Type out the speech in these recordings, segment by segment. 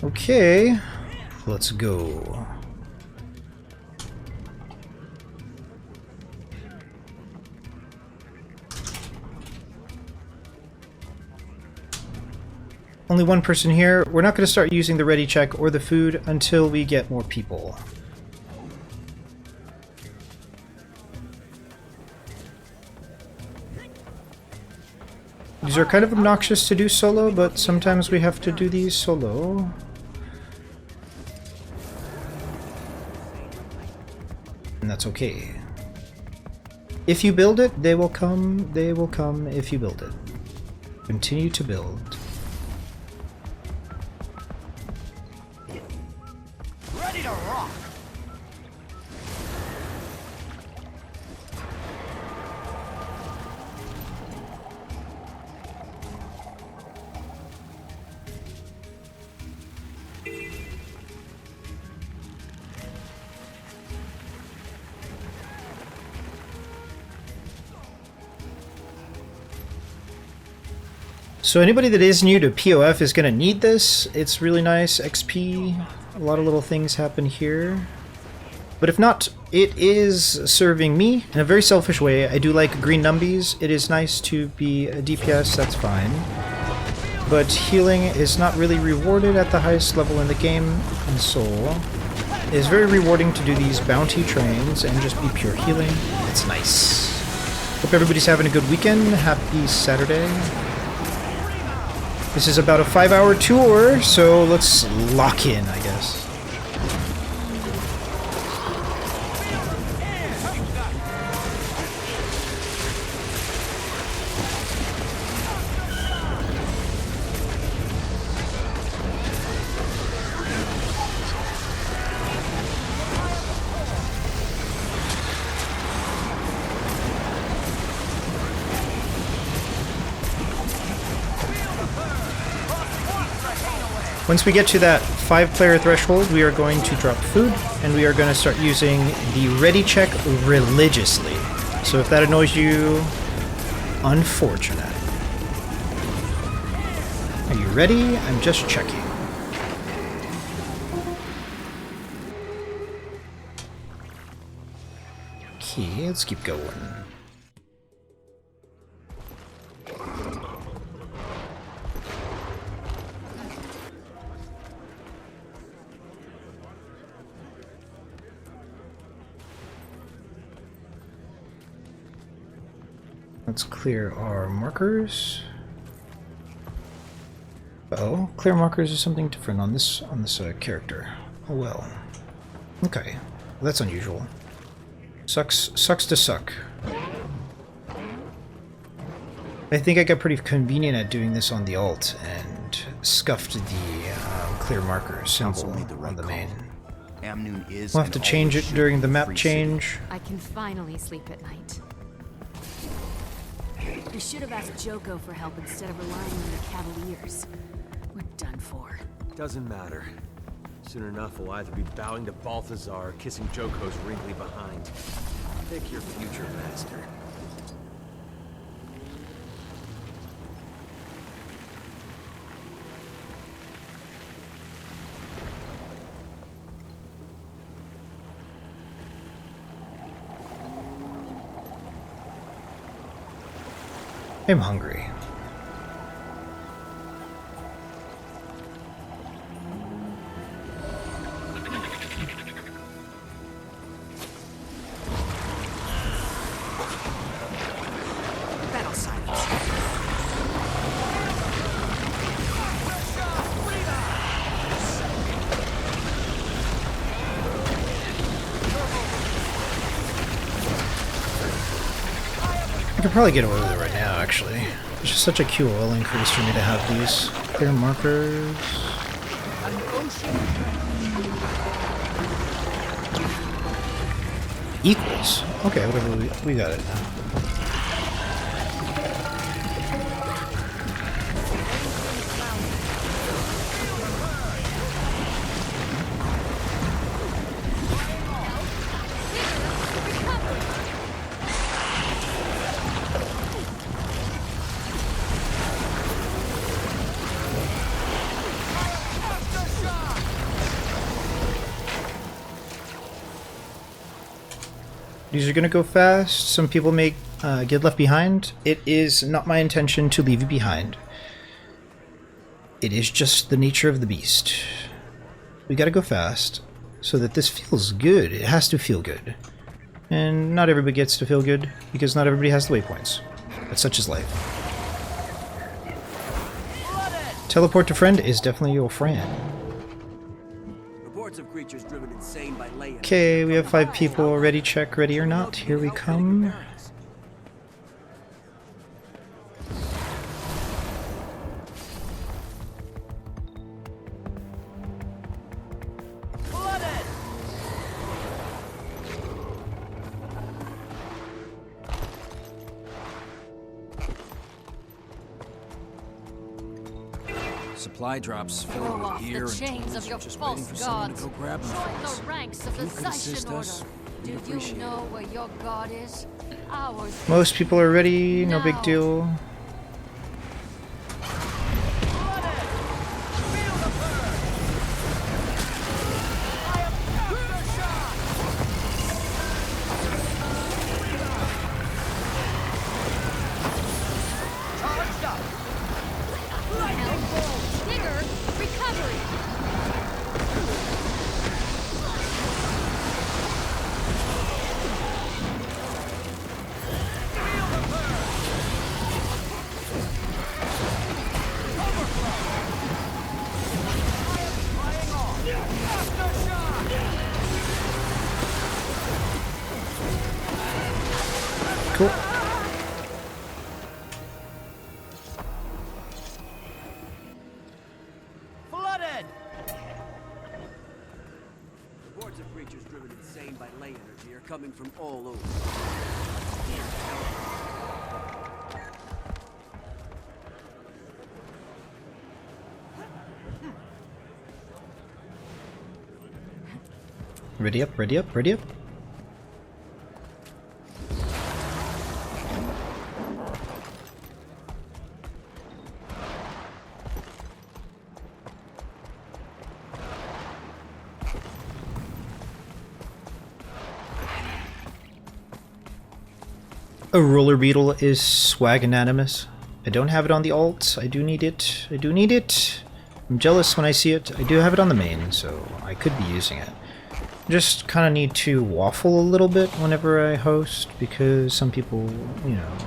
Okay, let's go. Only one person here. We're not going to start using the ready check or the food until we get more people. These are kind of obnoxious to do solo, but sometimes we have to do these solo. And that's okay. If you build it, they will come. They will come if you build it. Continue to build. Ready to rock. So anybody that is new to POF is going to need this. It's really nice XP. A lot of little things happen here. But if not, it is serving me in a very selfish way. I do like green numbies. It is nice to be a DPS, that's fine. But healing is not really rewarded at the highest level in the game, and so it is very rewarding to do these bounty trains and just be pure healing. It's nice. Hope everybody's having a good weekend. Happy Saturday. This is about a 5-hour tour, so let's lock in, I guess. Once we get to that 5-player threshold, we are going to drop food, and we are going to start using the ready check religiously. So if that annoys you, unfortunate. Are you ready? I'm just checking. Okay, let's keep going. Let's clear our markers. Oh, clear markers is something different on this character. Oh well. Okay, well, that's unusual. Sucks to suck. I think I got pretty convenient at doing this on the alt and scuffed the clear marker symbol on the main. We'll have to change it during the map change. I can finally sleep at night. We should have asked Joko for help instead of relying on the Cavaliers. We're done for. Doesn't matter. Soon enough, we'll either be bowing to Balthazar or kissing Joko's wrinkly behind. Pick your future, master. I'm hungry. Battle silence. I could probably get away with it right now, actually. It's just such a QOL increase for me to have these clear markers. Equals. Okay, whatever, we got it now. These are gonna go fast. Some people may get left behind. It is not my intention to leave you behind. It is just the nature of the beast. We gotta go fast so that this feels good. It has to feel good. And not everybody gets to feel good because not everybody has the waypoints. But such is life. Teleport to friend is definitely your friend. Reports of creatures driven insane by Leia. Okay, we have 5 people. Ready, check, ready or not. Here we come. Supply drops Throw filled with off gear the and chains tools. of your Just waiting false for someone gods. to go grab them Join for us. the ranks of If the you could assist Zacian us, Order. we'd Do you appreciate know where your god is? Ours. Most people are ready. No big Now. deal. Bigger recovery. Cool. Flooded! Reports of creatures driven insane by Leia energy are coming from all over. Ready up, ready up, ready up. A roller beetle is swaganimous. I don't have it on the alt. I do need it. I do need it. I'm jealous when I see it. I do have it on the main, so I could be using it. Just kind of need to waffle a little bit whenever I host because some people, you know,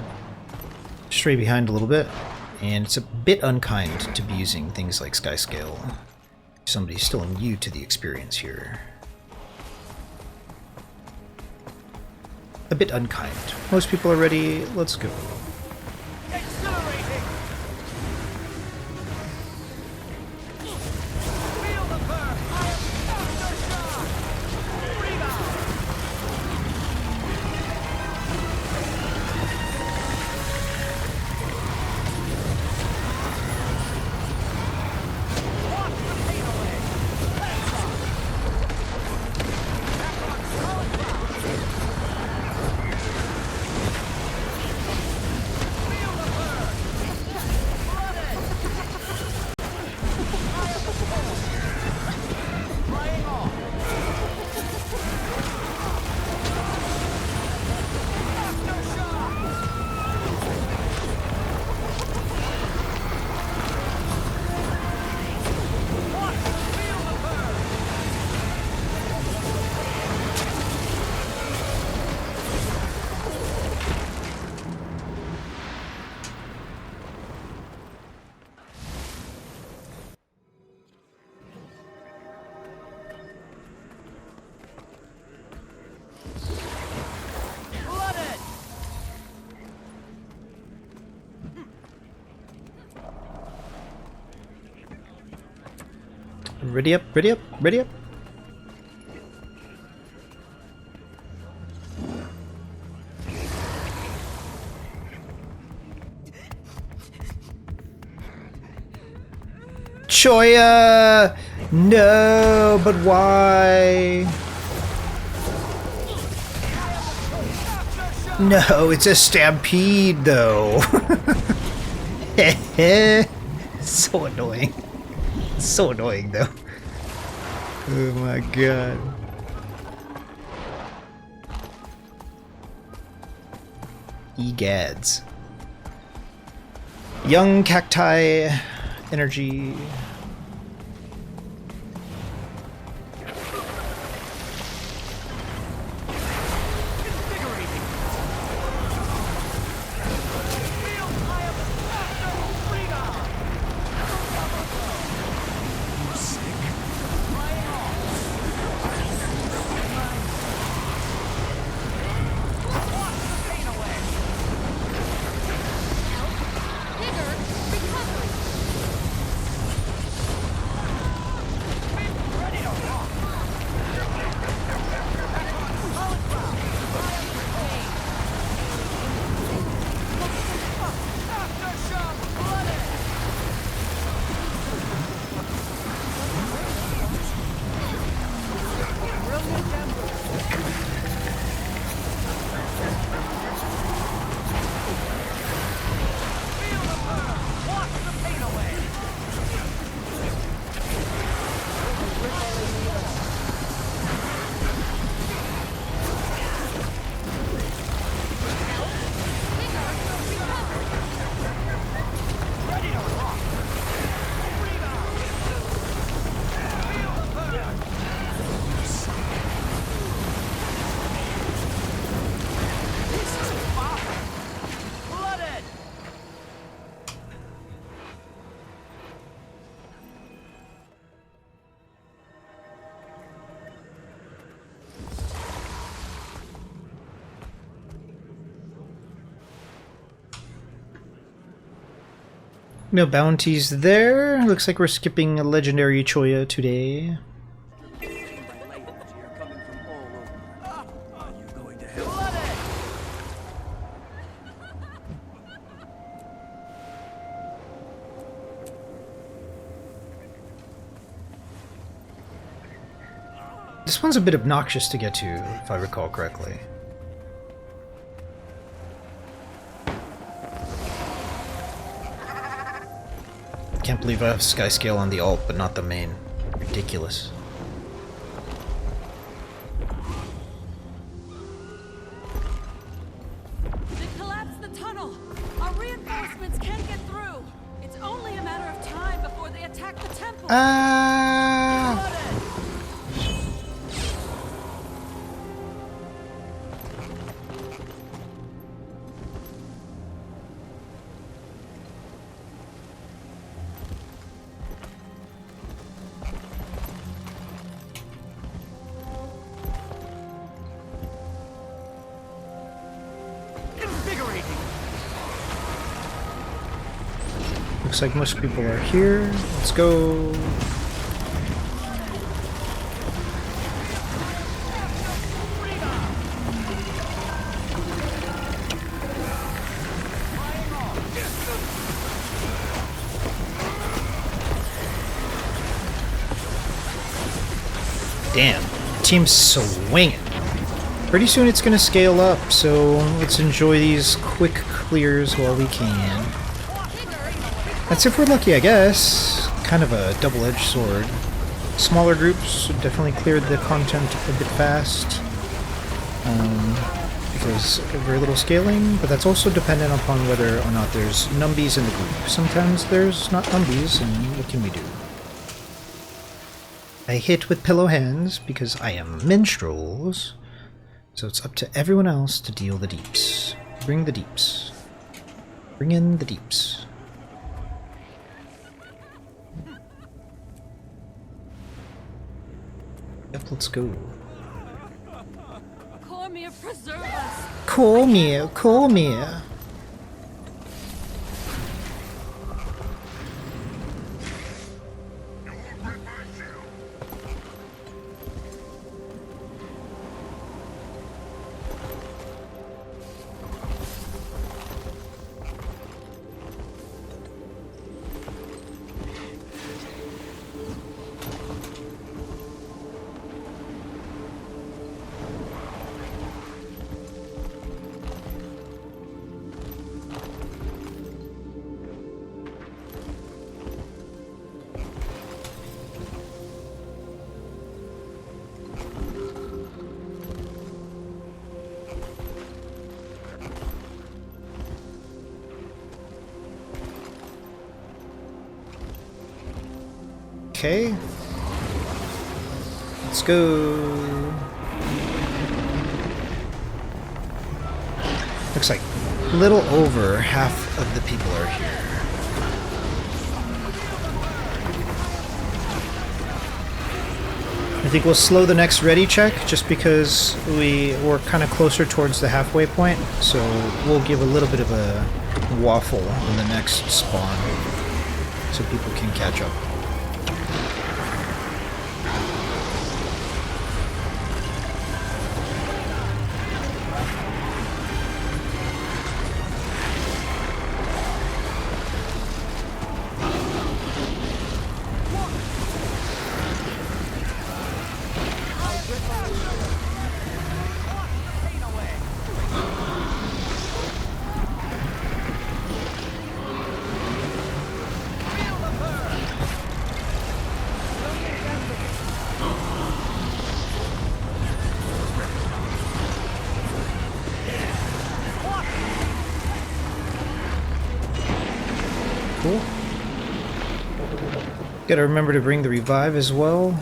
stray behind a little bit. And it's a bit unkind to be using things like Skyscale. Somebody's still new to the experience here. A bit unkind. Most people are ready. Let's go. Accelerating! Feel the burn! I am aftershock! Rebound! Walk the pain away! Let's go! Back on solid ground! Feel the burn! Flooded! I am the cold! Flying off! Aftershock! Watch! Feel the burn! Flooded! Ready up, ready up, ready up. Choya! No, but why? No, it's a stampede though. So annoying. So annoying though. Oh my god. Egads. Young cacti energy. No bounties there. Looks like we're skipping a legendary Choya today. Slain by lay energy are coming from all over. Are you going to help? This one's a bit obnoxious to get to, if I recall correctly. Can't believe I have Skyscale on the alt, but not the main. Ridiculous. They collapsed the tunnel! Our reinforcements can't get through! It's only a matter of time before they attack the temple! Looks like most people are here. Let's go. Damn, team's swinging. Pretty soon it's gonna scale up, so let's enjoy these quick clears while we can. That's if we're lucky, I guess. Kind of a double-edged sword. Smaller groups definitely cleared the content a bit fast. Because very little scaling, but that's also dependent upon whether or not there's numbies in the group. Sometimes there's not numbies, and what can we do? I hit with pillow hands because I am minstrels, so it's up to everyone else to deal the deeps. Bring the deeps. Bring in the deeps. Yep, let's go. Cormir, preserve us! Cormir, Cormir. Okay. Let's go. Looks like a little over half of the people are here. I think we'll slow the next ready check just because we're kind of closer towards the halfway point, so we'll give a little bit of a waffle in the next spawn so people can catch up. Cool. Gotta remember to bring the revive as well.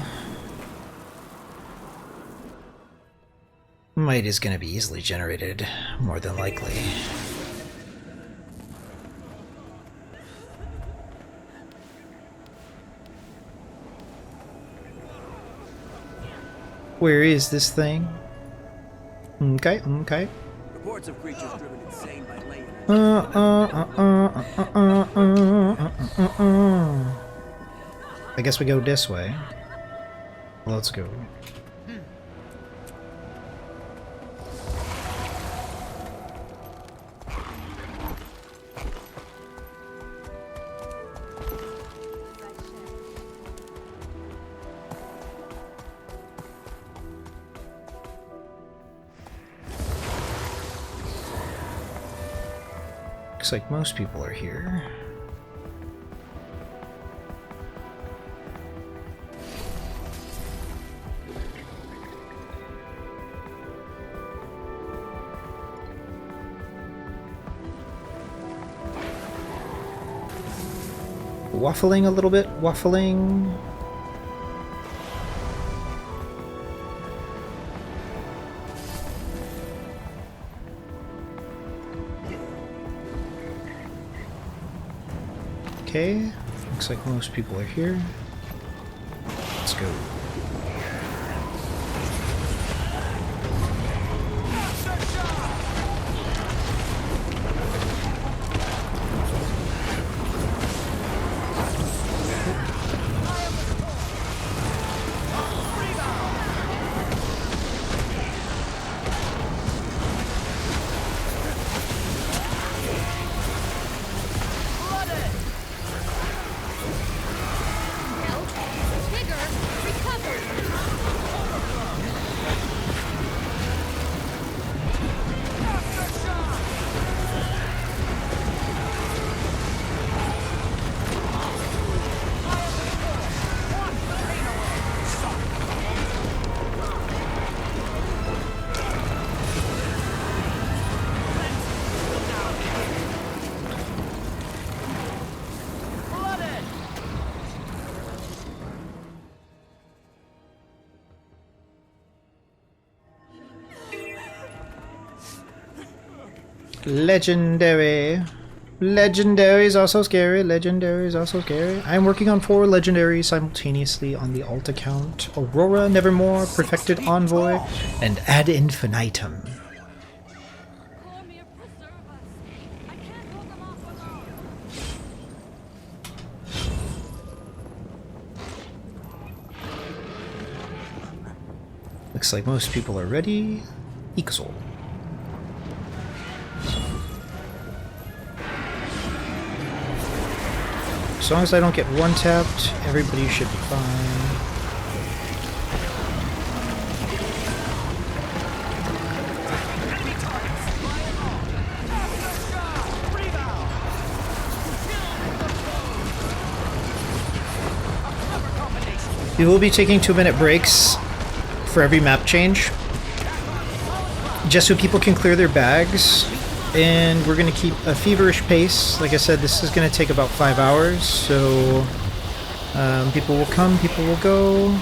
Might is gonna be easily generated, more than likely. Where is this thing? Okay, okay. Reports of creatures driven insane by laying. I guess we go this way. Let's go. Looks like most people are here. Waffling a little bit, waffling. Okay, looks like most people are here. Let's go. Legendary. Legendary is also scary. Legendary is also scary. I'm working on 4 legendaries simultaneously on the alt account. Aurora, Nevermore, Perfected Envoy, and Ad Infinitum. Cormir, preserve us. I can't hold them off alone. Looks like most people are ready. Ixol. As long as I don't get one-tapped, everybody should be fine. We will be taking 2-minute breaks for every map change, just so people can clear their bags. And we're going to keep a feverish pace. Like I said, this is going to take about 5 hours, so People will come, people will go.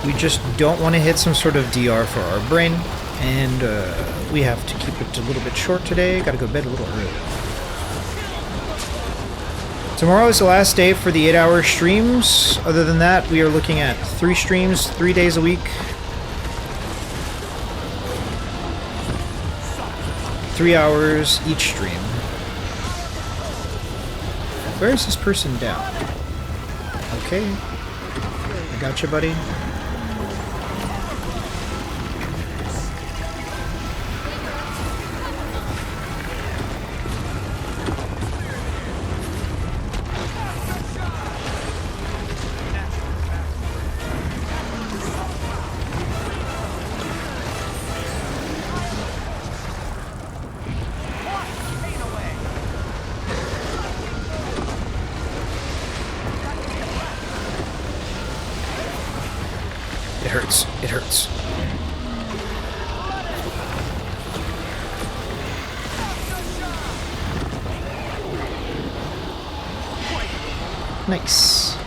We just don't want to hit some sort of DR for our brain, and we have to keep it a little bit short today. Gotta go to bed a little early. Tomorrow is the last day for the 8-hour streams. Other than that, we are looking at 3 streams, 3 days a week. 3 hours each stream. Where is this person down? Okay. I got you, buddy. It hurts. It hurts. Nice.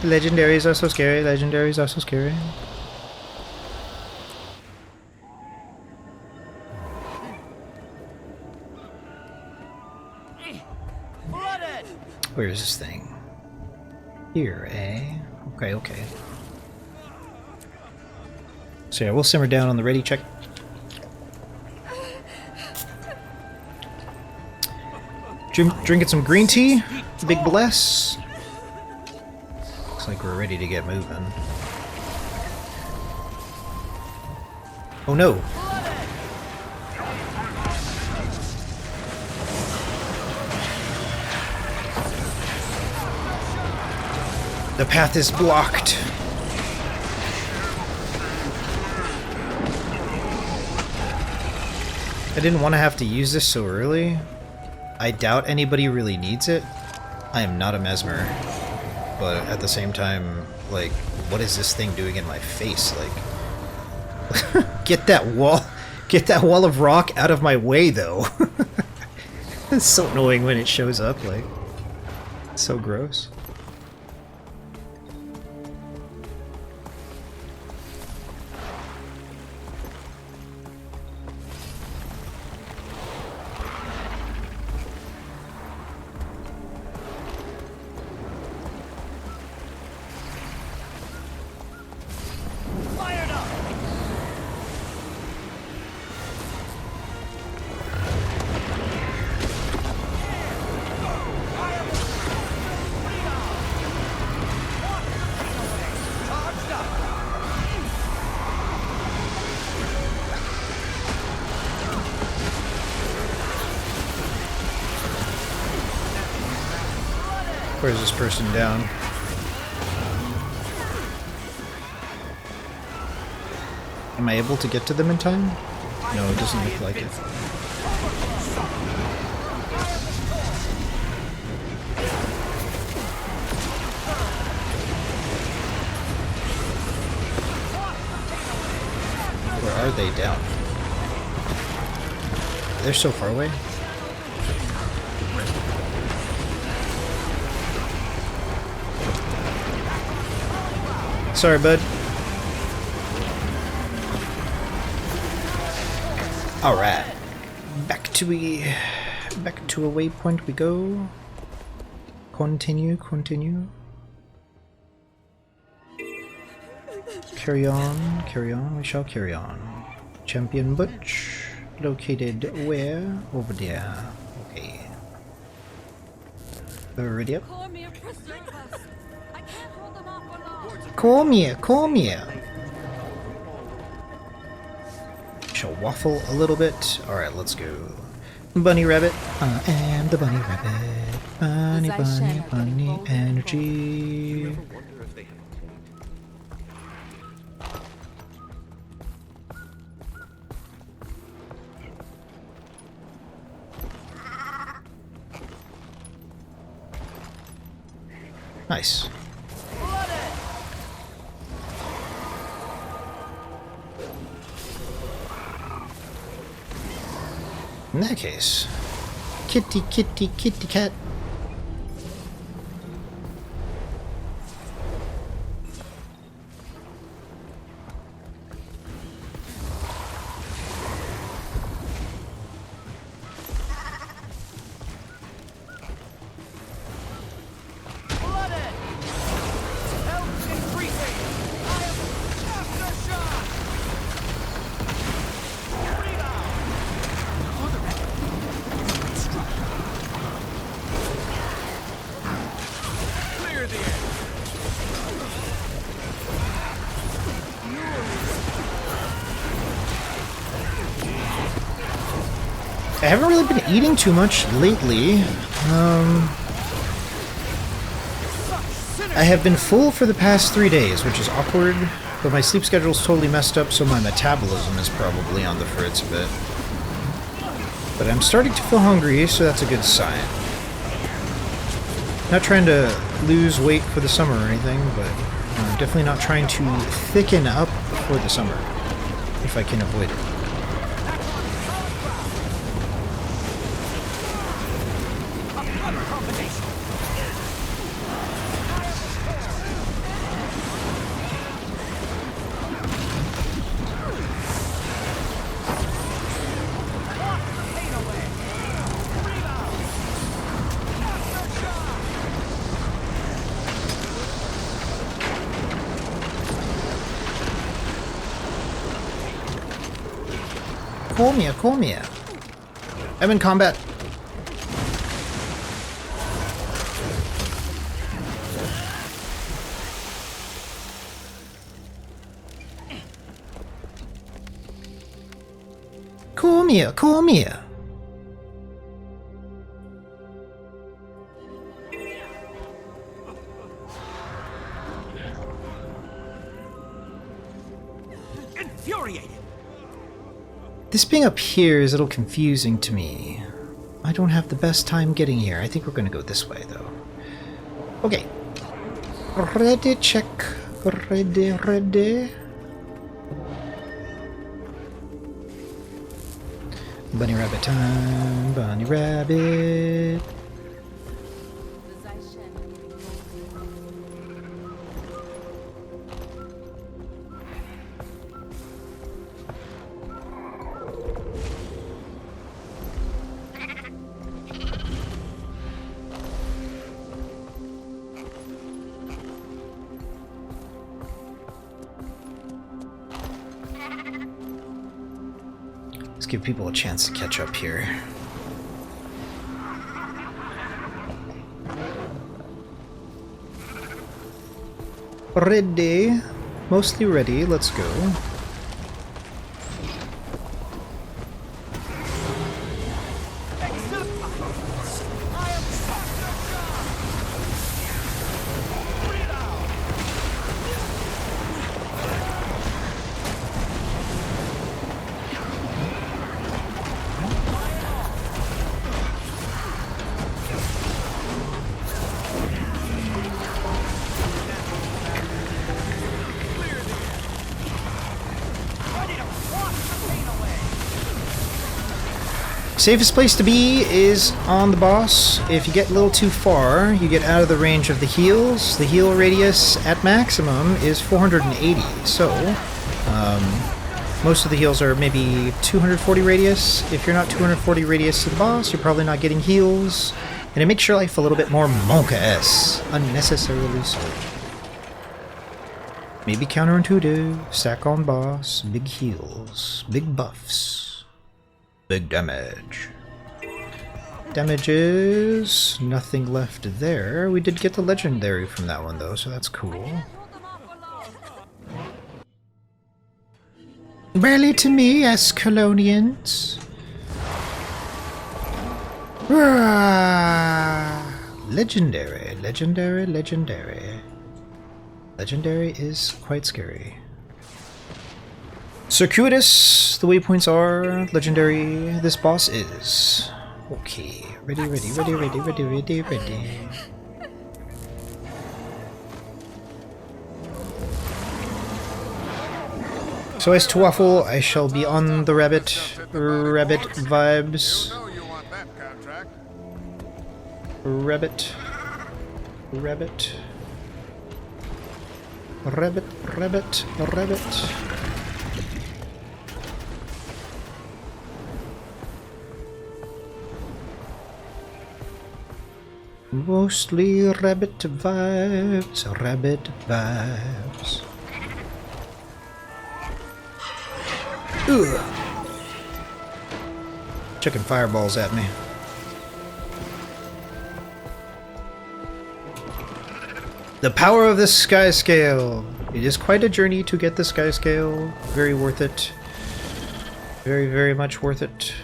Legendaries are so scary. Legendaries are so scary. Where is this thing? Here, eh? Okay, okay. So yeah, we'll simmer down on the ready check. Drinking some green tea. Big bless. Looks like we're ready to get moving. Oh no! The path is blocked. I didn't want to have to use this so early. I doubt anybody really needs it. I am not a mesmer. But at the same time, like, what is this thing doing in my face? Like, get that wall of rock out of my way, though. It's so annoying when it shows up, like, it's so gross. Where's this person down? Am I able to get to them in time? No, it doesn't look like it. Where are they down? They're so far away. Sorry, bud. All right, back to a waypoint we go. Continue. Carry on. We shall carry on. Champion Butch, located where? Over there. Okay. Ready up. Come here. Shall waffle a little bit. Alright, let's go. Bunny rabbit. I am the bunny rabbit. Bunny energy. Nice. In that case, kitty cat. I haven't really been eating too much lately. I have been full for the past 3 days, which is awkward, but my sleep schedule's totally messed up, so my metabolism is probably on the fritz a bit. But I'm starting to feel hungry, so that's a good sign. Not trying to lose weight for the summer or anything, but definitely not trying to thicken up for the summer, if I can avoid it. Call me. I'm in combat. Call me. Infuriated. This being up here is a little confusing to me. I don't have the best time getting here. I think we're going to go this way, though. Okay. Ready, check. Ready. Bunny rabbit time. Bunny rabbit. Let's give people a chance to catch up here. Ready. Mostly ready. Let's go. Safest place to be is on the boss. If you get a little too far, you get out of the range of the heals. The heal radius at maximum is 480, so most of the heals are maybe 240 radius. If you're not 240 radius to the boss, you're probably not getting heals, and it makes your life a little bit more monka-esque, unnecessarily so. Maybe counterintuitive, stack on boss, big heals, big buffs. Big damage. Damages. Nothing left there. We did get the legendary from that one though, so that's cool. Barely to me, Escalonians. Legendary. Legendary is quite scary. Circuitous, the waypoints are. Legendary, this boss is. Okay, ready. So as to waffle, I shall be on the rabbit vibes. Rabbit. Mostly rabbit vibes. Ugh. Chucking fireballs at me. The power of the sky scale. It is quite a journey to get the sky scale. Very worth it. Very much worth it.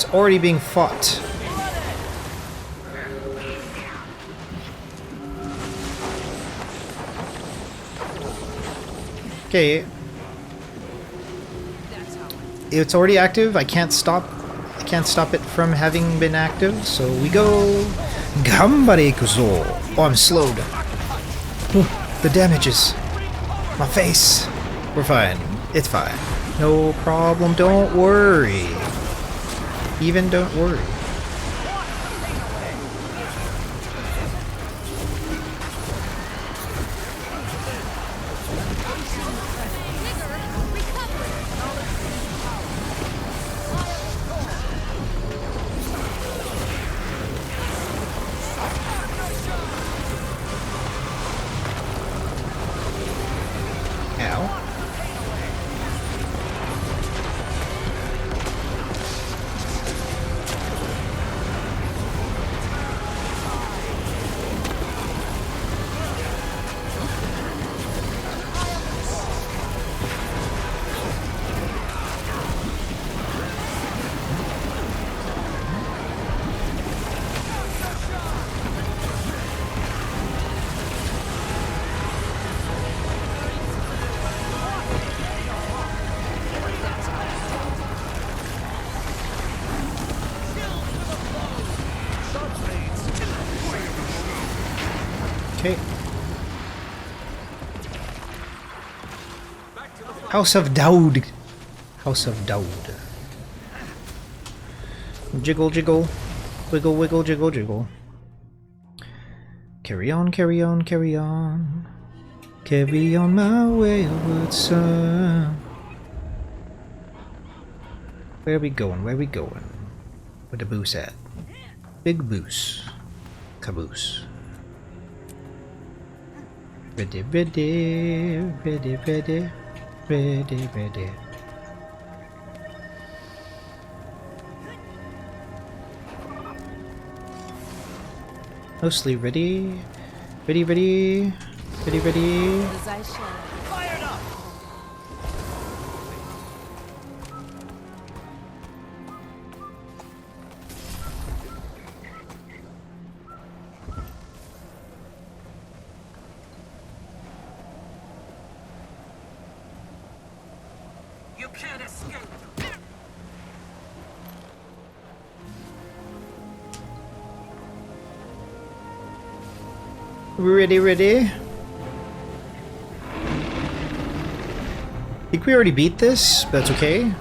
It's already being fought. Okay. It's already active. I can't stop it from having been active. So we go. Gambarekuzo. Oh, I'm slowed. The damages. My face. We're fine. It's fine. No problem. Don't worry. Even don't worry. Ow. Okay. House of Daud. House of Daud. Jiggle, jiggle. Wiggle, wiggle, jiggle, jiggle. Carry on, carry on, carry on. Carry on my wayward son. Where we going? Where we going? Where the boost at? Big boost. Caboose. Ready, ready, ready, ready, ready, ready. Mostly ready, ready, ready, ready, ready. Fired up! You can't escape! Ready, ready. Think we already beat this, but that's okay.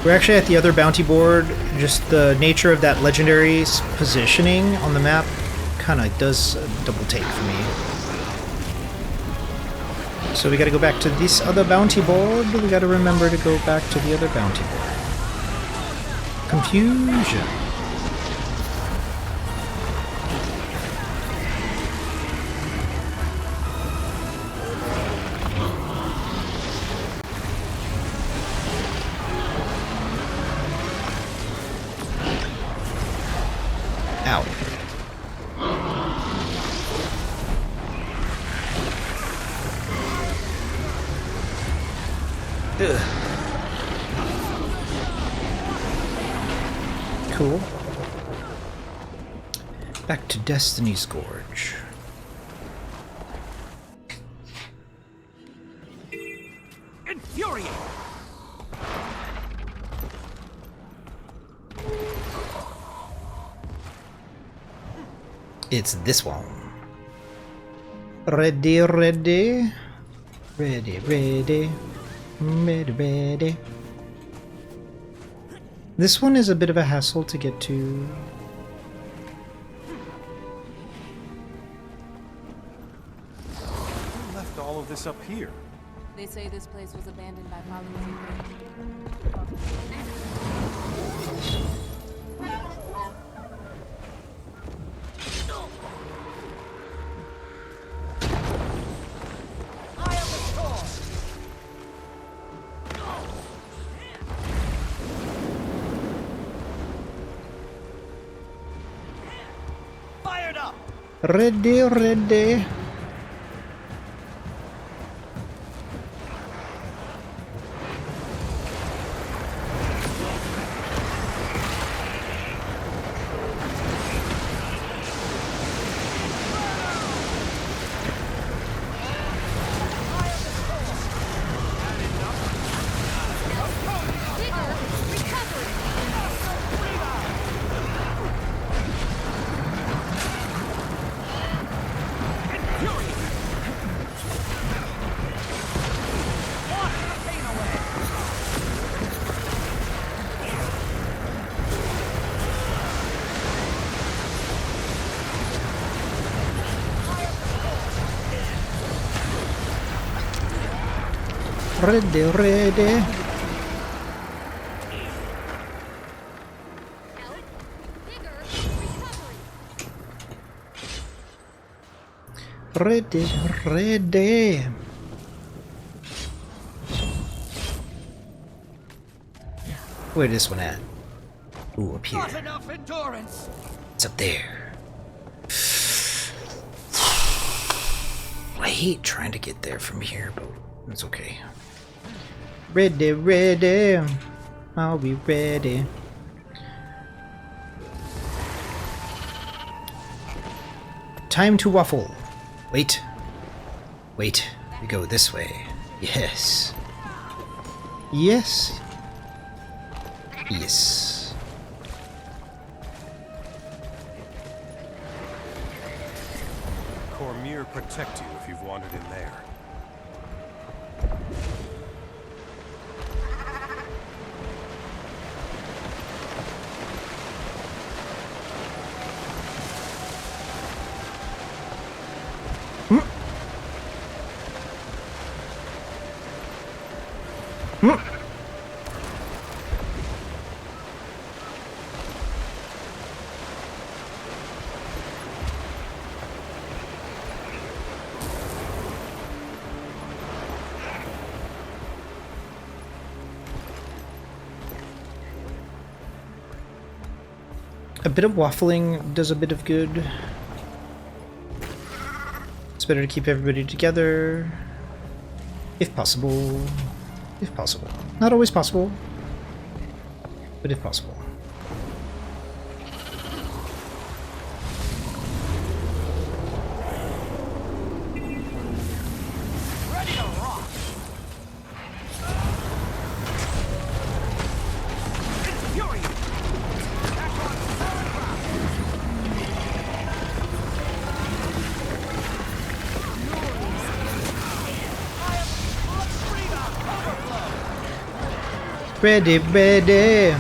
We're actually at the other bounty board. Just the nature of that legendary's positioning on the map kind of does a double take for me. So we gotta go back to this other bounty board. We gotta remember to go back to the other bounty board. Confusion. Ow. Ugh. Cool. Back to Destiny's Gorge. Infuriate! It's this one. Ready, ready. Ready, ready. Ready, ready. This one is a bit of a hassle to get to. Who left all of this up here? They say this place was abandoned by followers. I am the storm! Ready, ready. Ready, ready. Ready, ready. Where's this one at? Ooh, up here. Not enough endurance. It's up there. I hate trying to get there from here, but it's okay. Ready, ready. Are we ready? Time to waffle. Wait. Wait. We go this way. Yes. Yes. Yes. Cormier protect you if you've wandered in there. A bit of waffling does a bit of good. It's better to keep everybody together. If possible. If possible. Not always possible, but if possible. Ready to rock. Fury. Back on solid ground. Ready, ready.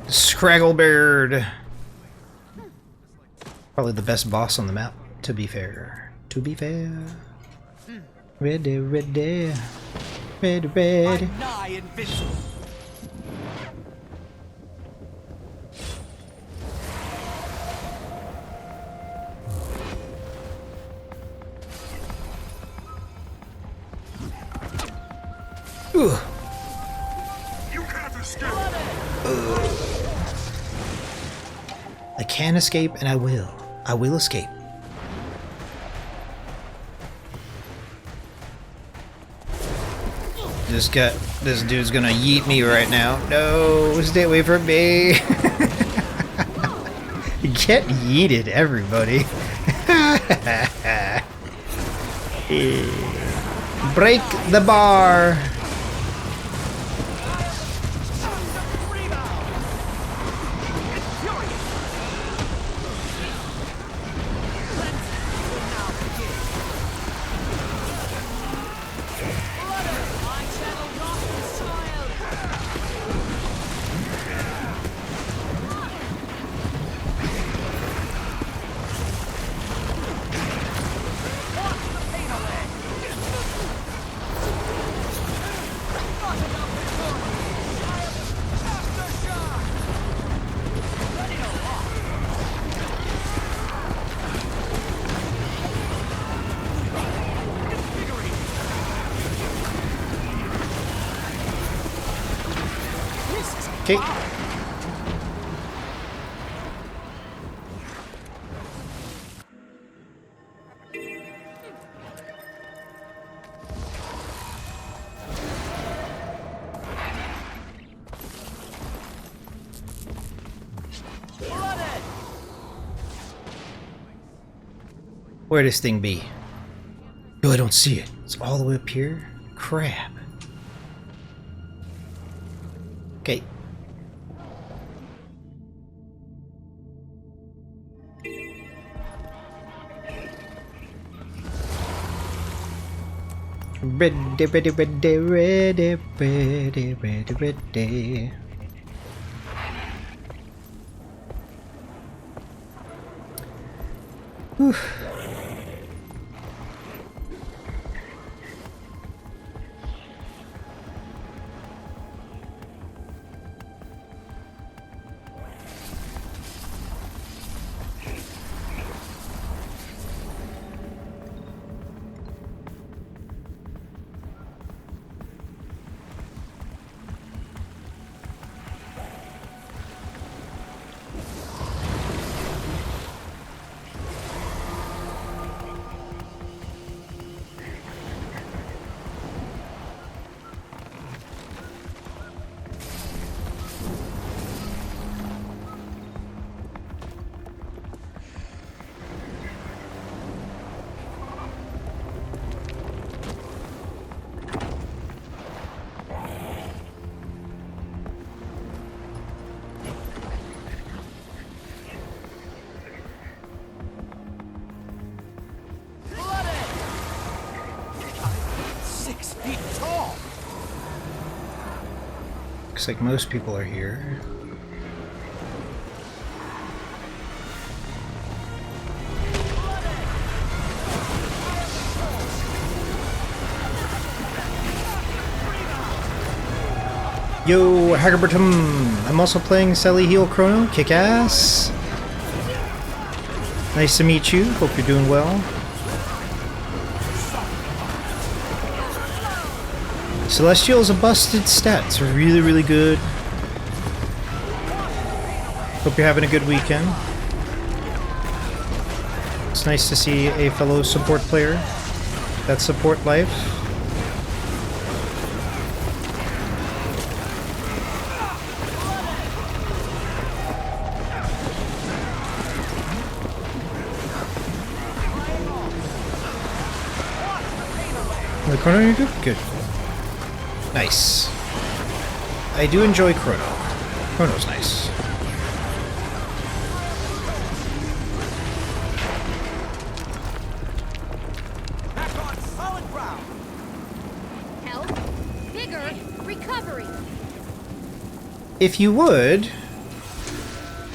Scragglebeard. Probably the best boss on the map, to be fair. To be fair. Ready, ready. Ready, ready. I'm nigh invincible. Ooh. You can't escape. I can escape, and I will. I will escape. This dude's gonna yeet me right now. No, stay away from me. Get yeeted, everybody. Break the bar. Okay. Where'd this thing be? Oh, I don't see it. It's all the way up here? Crap. Okay. Ready, ready, ready, ready, ready, ready, ready. Whew. Looks like most people are here. Yo, Haggerbertum! I'm also playing Sally Heal Chrono. Kick ass! Nice to meet you. Hope you're doing well. Celestial's a busted stat. It's really, really good. Hope you're having a good weekend. It's nice to see a fellow support player that support life. The Chrono, you good? Good. Nice. I do enjoy Chrono. Chrono's nice. Back on solid ground. Health, vigor, recovery. If you would,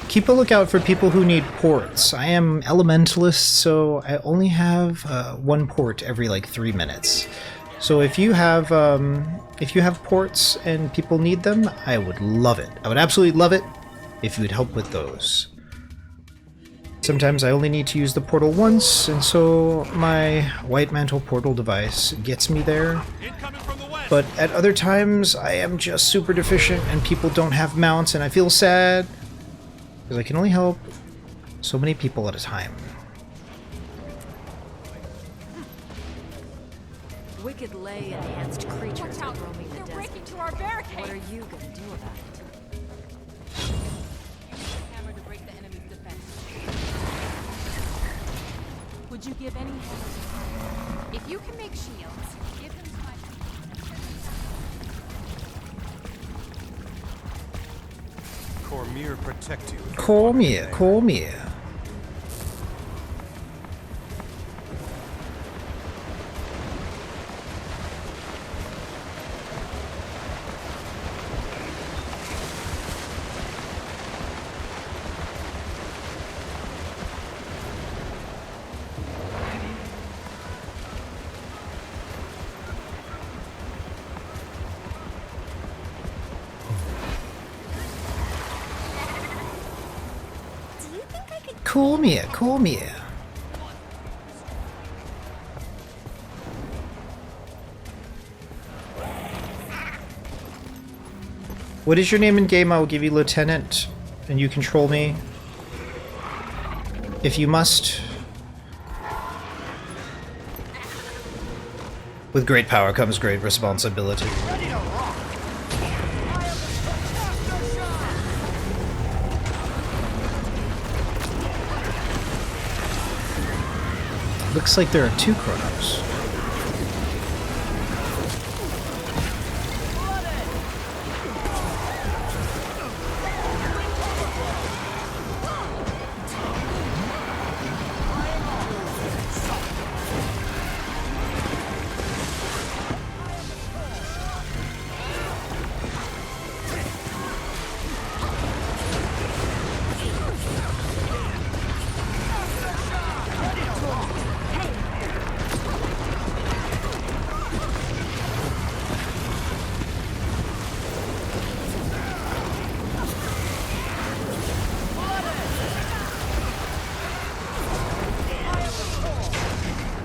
keep a lookout for people who need ports. I am Elementalist, so I only have one port every like 3 minutes. So if you have ports and people need them, I would love it. I would absolutely love it if you would help with those. Sometimes I only need to use the portal once, and so my White Mantle portal device gets me there. But at other times, I am just super deficient and people don't have mounts, and I feel sad because I can only help so many people at a time. Wicked lay enhanced creatures are roaming the They're desert. breaking to our barricade. What are you gonna do about it? Hammer to break the enemy's defense. Would you give any hammer? If you can make shields, give them to my Cormier protect you. Come here, come here. Come here, come here. What is your name in game? I will give you Lieutenant, and you control me. If you must. With great power comes great responsibility. Looks like there are 2 Chronos.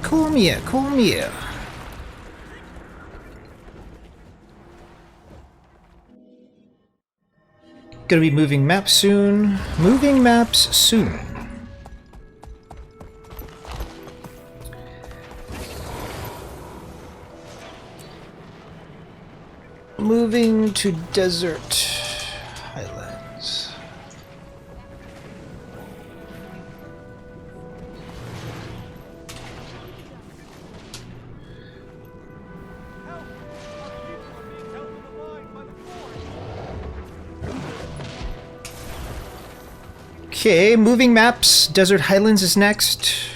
Come here, come here. Gonna be moving maps soon. Moving maps soon. Moving to Desert Highlands. Okay, moving maps. Desert Highlands is next.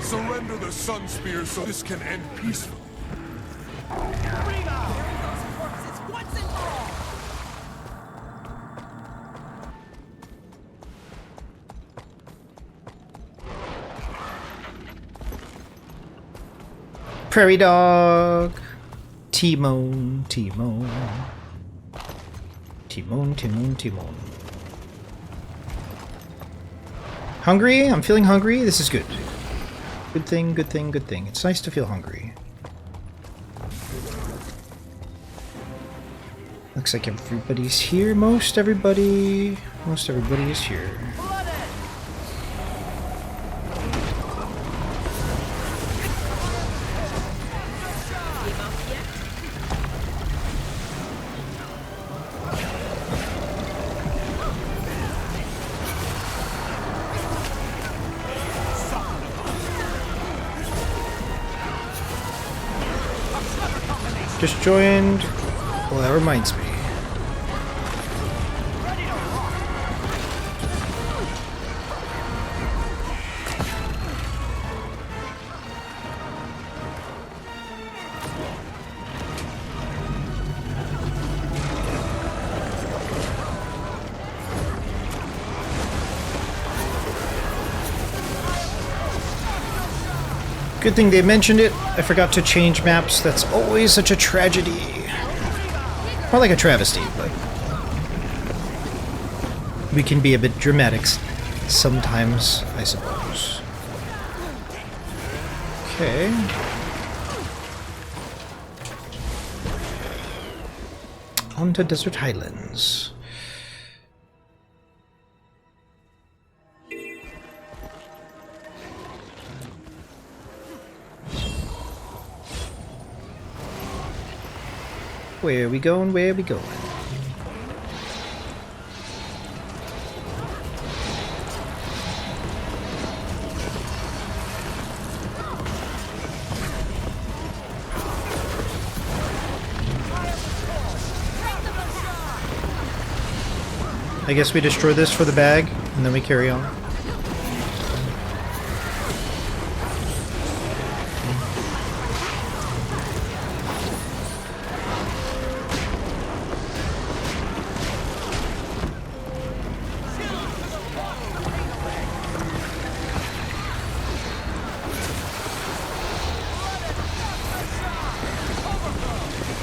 Surrender the Sun Spear so this can end peacefully. Prairie Dog. Timon, Timon. Timon, Timon, Timon. Hungry? I'm feeling hungry. This is good. Good thing, good thing, good thing. It's nice to feel hungry. Looks like everybody's here. Most everybody is here. Just joined. Well, that reminds me. Good thing they mentioned it. I forgot to change maps. That's always such a tragedy. More like a travesty, but we can be a bit dramatic sometimes, I suppose. Okay. On to Desert Highlands. Where are we going? Where are we going? I guess we destroy this for the bag, and then we carry on.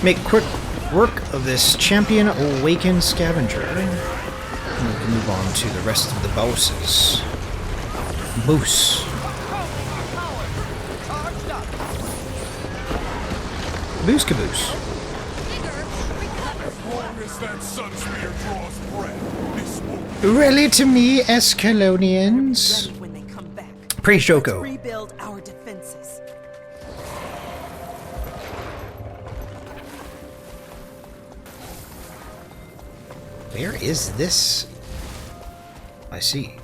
Make quick work of this champion awakened scavenger. And we can move on to the rest of the bosses. Moose. Moose caboose. As that sun spear draws breath, this won't Rally to me, Escalonians. Ready when they come back. Praise Joko. Rebuild our defenses. Where is this? I see.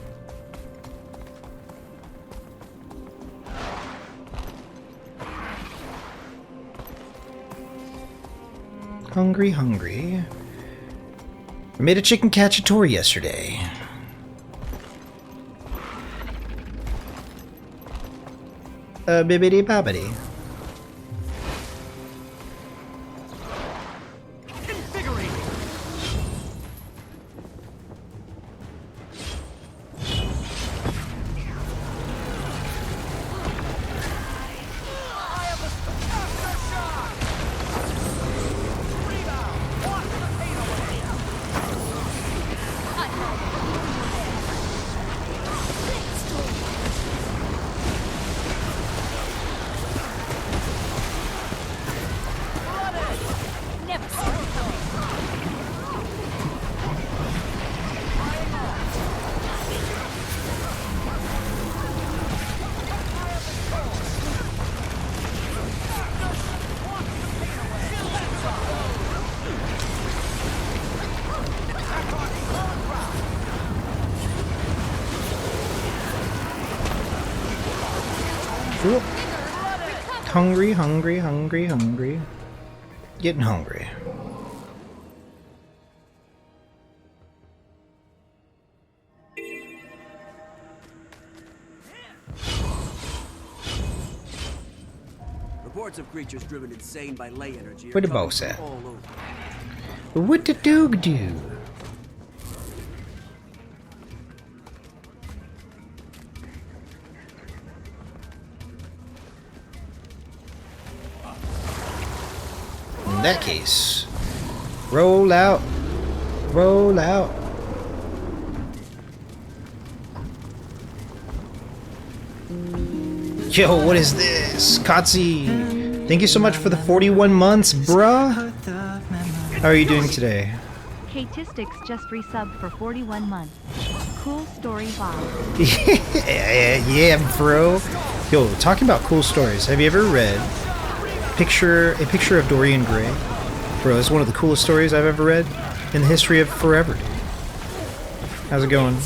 Hungry, hungry. I made a chicken cacciatore yesterday. Bibbidi bobbidi. Cool. Hungry, hungry, hungry, hungry. Getting hungry. Reports of creatures driven insane by ley energy are Where the coming boss from at? all over. What the dog do? In that case, roll out, roll out. Yo, what is this? Katsi, thank you so much for the 41 months, bruh. How are you doing today? K-Tistics just resubbed for 41 months. Cool story, Bob. Yeah, bro. Yo, talking about cool stories. Have you ever read a picture of Dorian Gray? Bro, it's one of the coolest stories I've ever read in the history of forever. How's it going?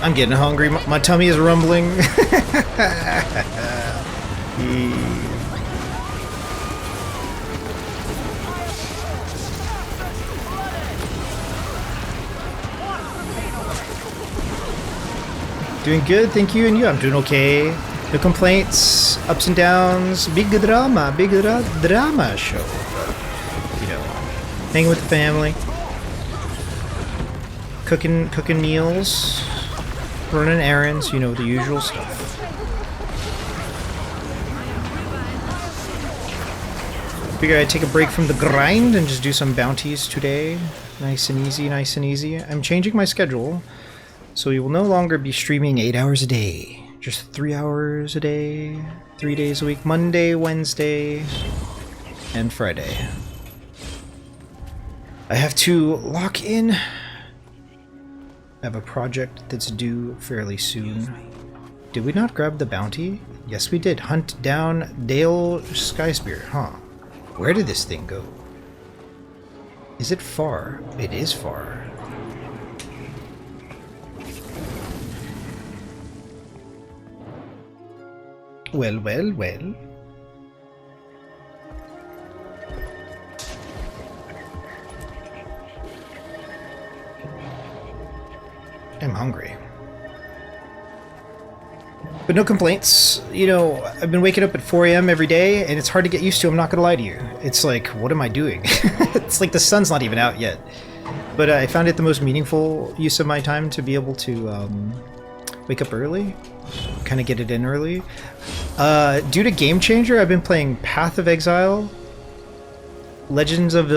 I'm getting hungry. My tummy is rumbling. Doing good, thank you, and you? I'm doing okay. No complaints, ups and downs, big drama show. You know, hanging with the family, cooking meals, running errands, you know, the usual stuff. Figure I'd take a break from the grind and just do some bounties today. Nice and easy, nice and easy. I'm changing my schedule, so you will no longer be streaming 8 hours a day. Just 3 hours a day, 3 days a week, Monday, Wednesday, and Friday. I have to lock in. I have a project that's due fairly soon. Did we not grab the bounty? Yes, we did. Hunt down Dale Skyspear, huh? Where did this thing go? Is it far? It is far. Well, well, well. I'm hungry. But no complaints. You know, I've been waking up at 4 a.m. every day, and it's hard to get used to, I'm not gonna lie to you. It's like, what am I doing? It's like the sun's not even out yet. But I found it the most meaningful use of my time to be able to wake up early. Kind of get it in early. Due to Game Changer, I've been playing Path of Exile Legends of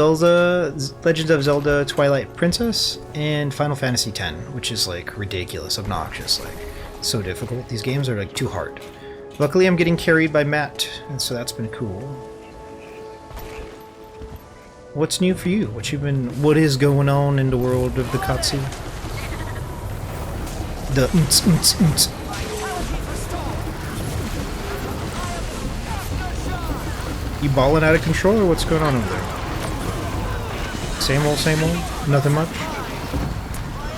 Zelda Twilight Princess, and Final Fantasy X, which is like ridiculous, obnoxious, like so difficult. These games are like too hard. Luckily I'm getting carried by Matt, and so that's been cool. What's new for you? What is going on in the world of the Katsi? The You balling out of control, or what's going on over there? Same old, nothing much.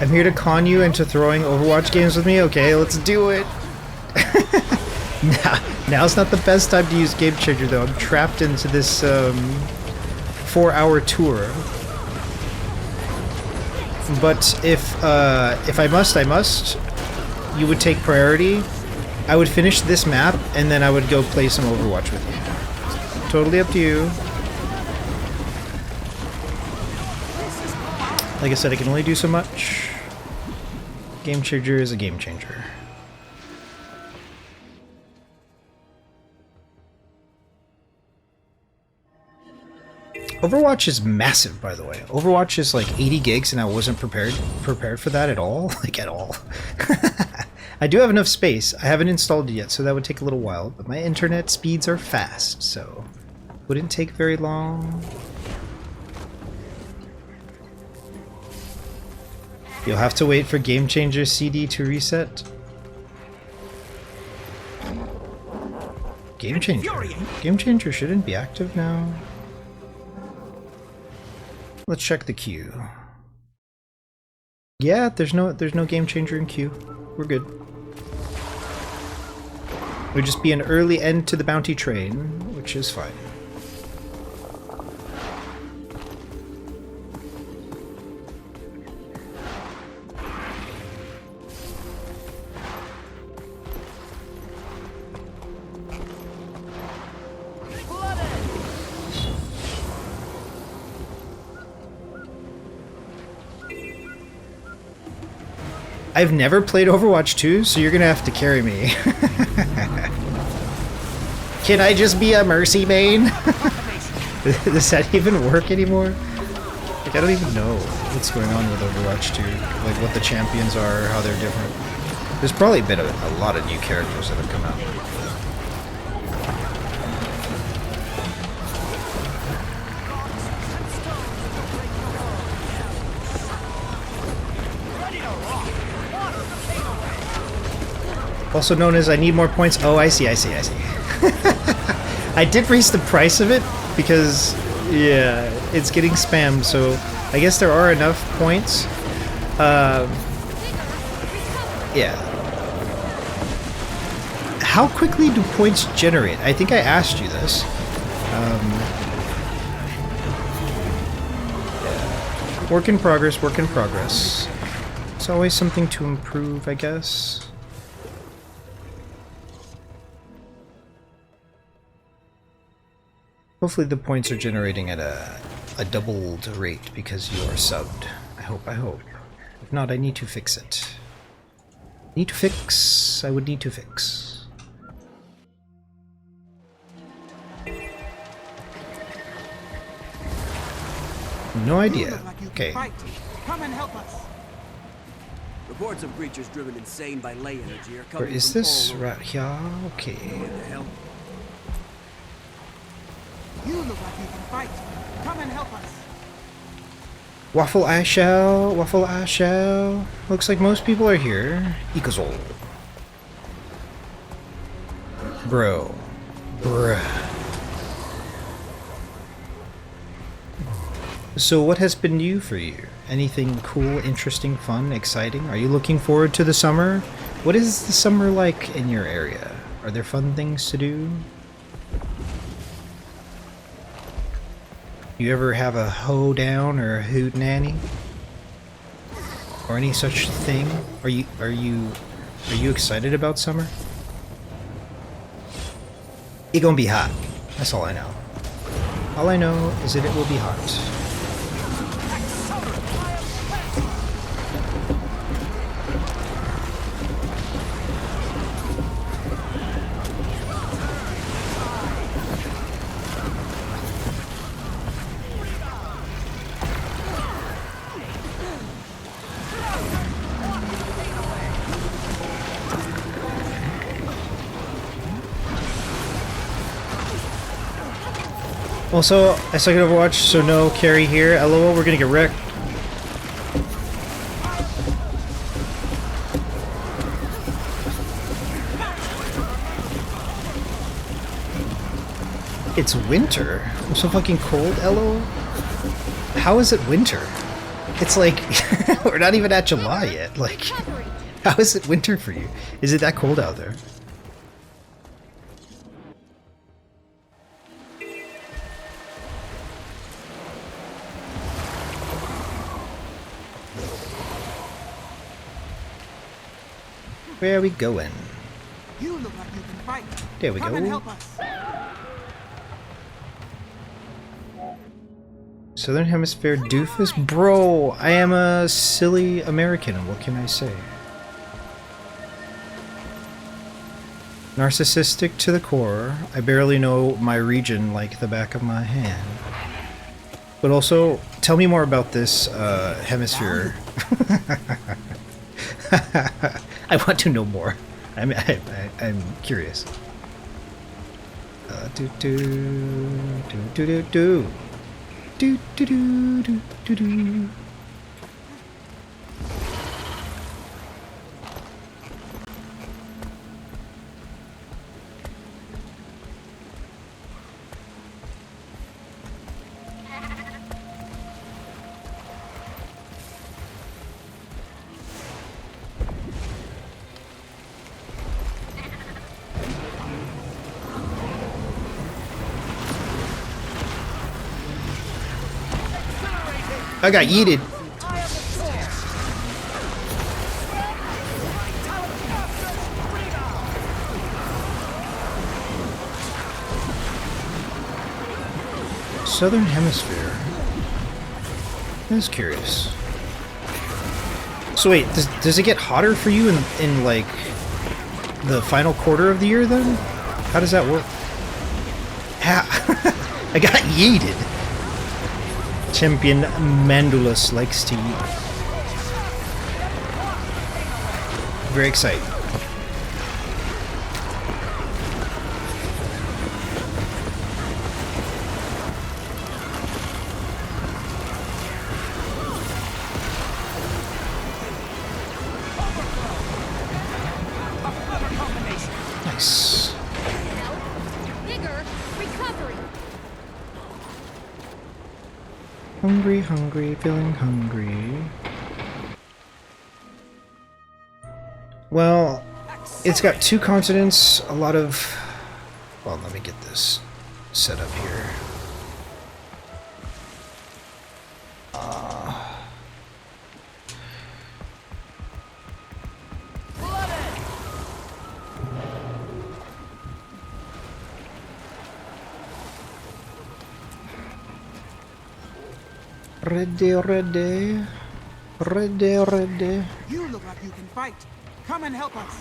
I'm here to con you into throwing Overwatch games with me. Okay, let's do it. Now's not the best time to use Game Changer though. I'm trapped into this 4-hour tour. But if I must, I must. You would take priority. I would finish this map and then I would go play some Overwatch with you. Totally up to you. Like I said, I can only do so much. Game Changer is a game changer. Overwatch is massive, by the way. Overwatch is like 80 gigs and I wasn't prepared for that at all. Like at all. I do have enough space. I haven't installed it yet, so that would take a little while, but my internet speeds are fast, so wouldn't take very long. You'll have to wait for Game Changer CD to reset. Game Changer. Game Changer shouldn't be active now. Let's check the queue. Yeah, there's no Game Changer in queue. We're good. It would just be an early end to the bounty train, which is fine. I've never played Overwatch 2, so you're gonna have to carry me. Can I just be a Mercy main? Does that even work anymore? Like, I don't even know what's going on with Overwatch 2. Like, what the champions are, how they're different. There's probably been a lot of new characters that have come out. Also known as I need more points. Oh, I see. I did raise the price of it because, yeah, it's getting spammed, so I guess there are enough points. Yeah. How quickly do points generate? I think I asked you this. Yeah. Work in progress. It's always something to improve, I guess. Hopefully the points are generating at a doubled rate because you are subbed. I hope. If not, I need to fix it. I would need to fix. No idea. Okay. Come and help us. Reports of creatures driven insane by ley energy are coming. Where is this? Right here? Okay. What the hell? You look like you can fight. Come and help us. Waffle I shall. Looks like most people are here. Ikazol. Bruh. So what has been new for you? Anything cool, interesting, fun, exciting? Are you looking forward to the summer? What is the summer like in your area? Are there fun things to do? You ever have a hoedown or a hootenanny? Or any such thing? Are you excited about summer? It gonna be hot. That's all I know. All I know is that it will be hot. Also, I suck at Overwatch, so no carry here. LOL, we're gonna get wrecked. It's winter. I'm so fucking cold, LOL. How is it winter? It's like, we're not even at July yet. Like, how is it winter for you? Is it that cold out there? Where are we going? You look like you can fight. There we Come go. and help us. Southern Hemisphere doofus? Bro, I am a silly American, what can I say? Narcissistic to the core. I barely know my region like the back of my hand. But also, tell me more about this hemisphere. I want to know more. I'm curious. Do do do do do do. Do do do do do do. I got yeeted. Southern Hemisphere. That's curious. So wait, does it get hotter for you in like the final quarter of the year then? How does that work? I got yeeted. Champion Mandulus likes to eat. Very exciting. Nice. Bigger recovery. Hungry, hungry, feeling hungry. Well, it's got 2 continents, a lot of... Well, let me get this set up here. Ready, ready. Ready, ready. You look like you can fight. Come and help us.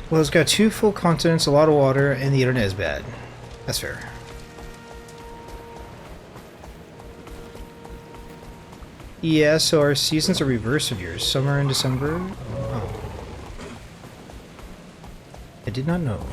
Well, it's got 2 full continents, a lot of water, and the internet is bad. That's fair. Yeah, so our seasons are reverse of yours. Summer and December. Oh. I did not know.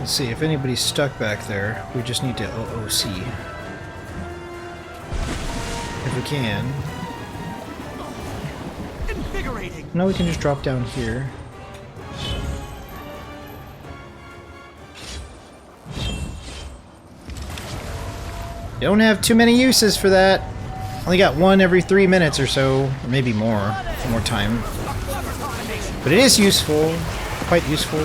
Let's see, if anybody's stuck back there, we just need to OOC. If we can. Invigorating. No, we can just drop down here. Don't have too many uses for that. Only got 1 every 3 minutes or so, or maybe more. more time. But it is useful, quite useful.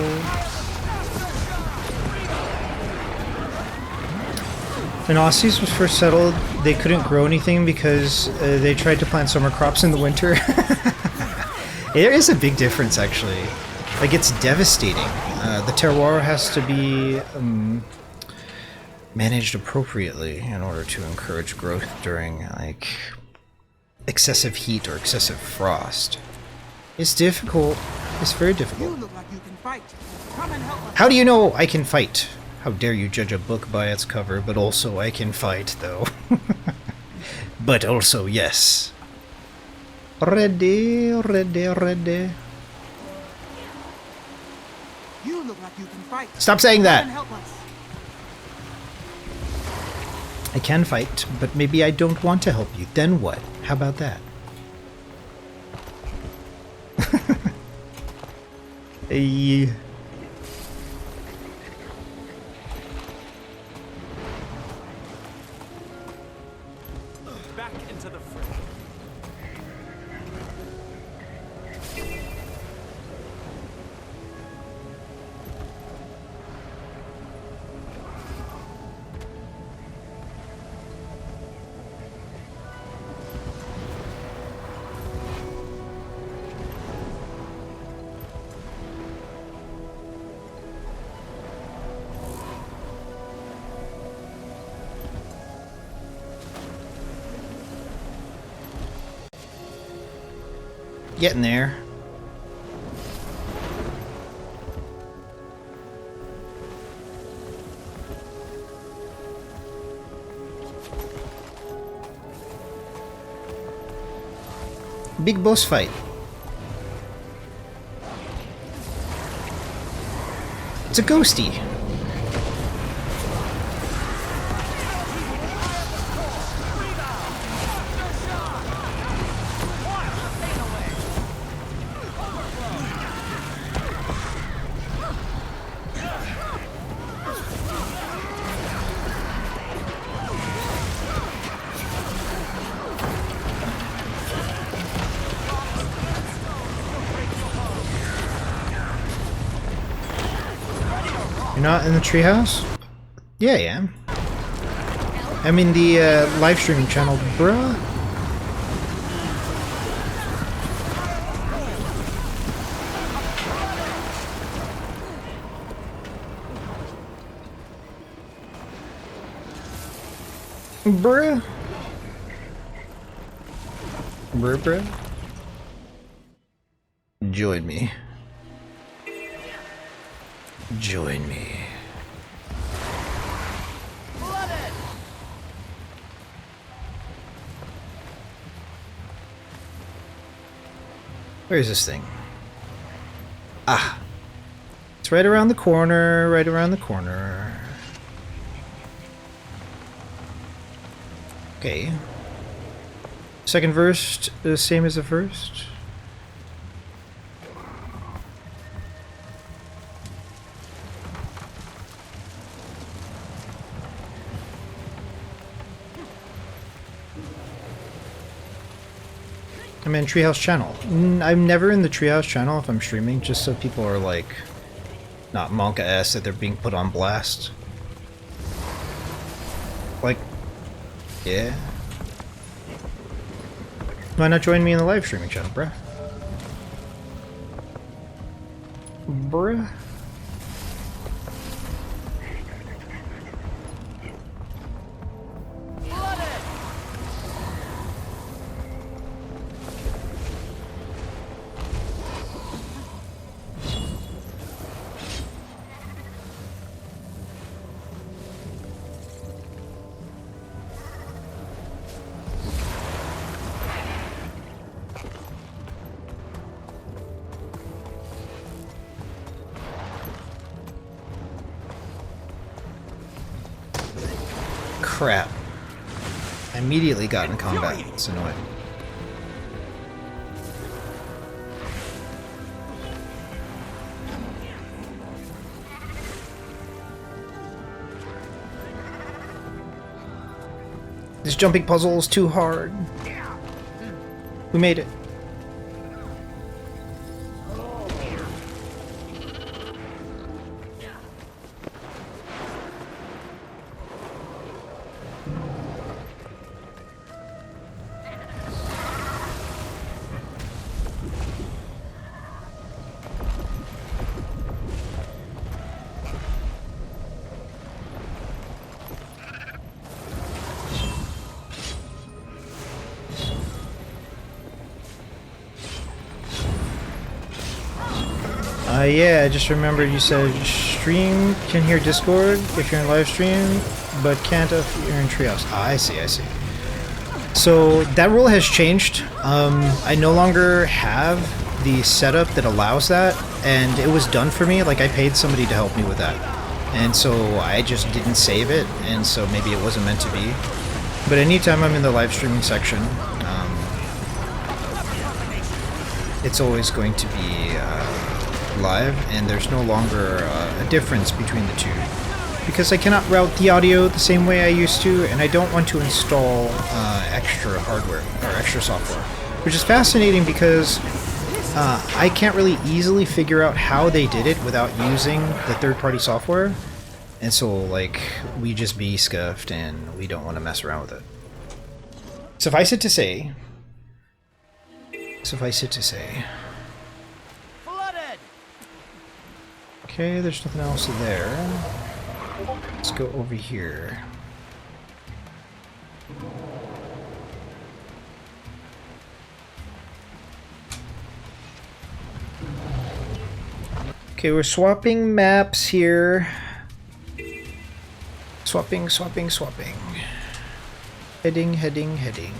When Aussies was first settled, they couldn't grow anything because they tried to plant summer crops in the winter. There is a big difference, actually. Like, it's devastating. The terroir has to be managed appropriately in order to encourage growth during, like, excessive heat or excessive frost. It's difficult. It's very difficult. You look like you can fight. Come and help us. How do you know I can fight? How dare you judge a book by its cover, but also I can fight, though. But also, yes. Ready, ready, ready. You look like you can fight. Stop saying Come and that! help us. I can fight, but maybe I don't want to help you. Then what? How about that? Hey. Back into the fray. Getting there. Big boss fight. It's a ghosty. You're not in the treehouse? Yeah, I am. I'm in the live streaming channel, bruh. Bruh. Bruh. Join me. Join me. Where is this thing? Ah. It's right around the corner, right around the corner. Okay. Second verse, the same as the first. I'm in Treehouse channel. I'm never in the Treehouse channel if I'm streaming, just so people are like, not monka-ass that they're being put on blast. Like, yeah. Why not join me in the live streaming channel, bruh? Bruh. Crap. I immediately got in combat. It's annoying. This jumping puzzle is too hard. We made it. Yeah, I just remembered you said stream can hear Discord if you're in live stream, but can't if you're in Treehouse. Ah, I see, I see. So that rule has changed. I no longer have the setup that allows that, and it was done for me. Like, I paid somebody to help me with that, and so I just didn't save it, and so maybe it wasn't meant to be. But anytime I'm in the live streaming section, it's always going to be live, and there's no longer a difference between the two, because I cannot route the audio the same way I used to, and I don't want to install extra hardware or extra software, which is fascinating because I can't really easily figure out how they did it without using the third-party software, and so like we just be scuffed and we don't want to mess around with it. Suffice it to say. Flooded! Okay, there's nothing else there. Let's go over here. Okay, we're swapping maps here. Swapping. Heading. Heading.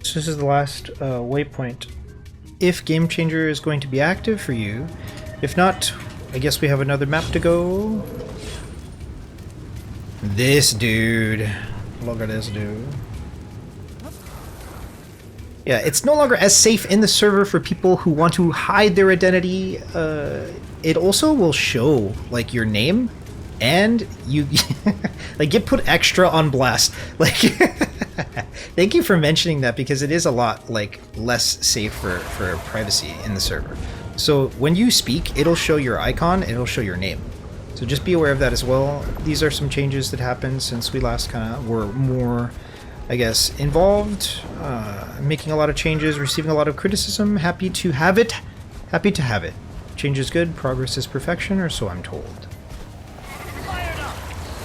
So this is the last waypoint. If Game Changer is going to be active for you. If not, I guess we have another map to go. This dude. Look at this dude. Yeah, it's no longer as safe in the server for people who want to hide their identity. It also will show like your name, and you like get put extra on blast. Like, thank you for mentioning that, because it is a lot like less safe for privacy in the server. So when you speak, it'll show your icon, and it'll show your name. So just be aware of that as well. These are some changes that happened since we last kind of were more, I guess, involved, making a lot of changes, receiving a lot of criticism. Happy to have it. Change is good, progress is perfection, or so I'm told.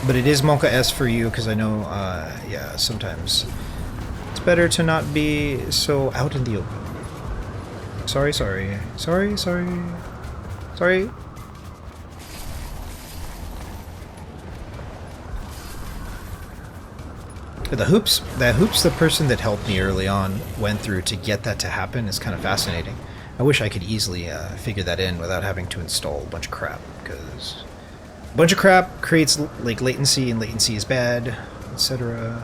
But it is Monka S for you, because I know, yeah, sometimes it's better to not be so out in the open. Sorry. The hoops the person that helped me early on went through to get that to happen is kind of fascinating. I wish I could easily figure that in without having to install a bunch of crap, because a bunch of crap creates like latency, and latency is bad, etc.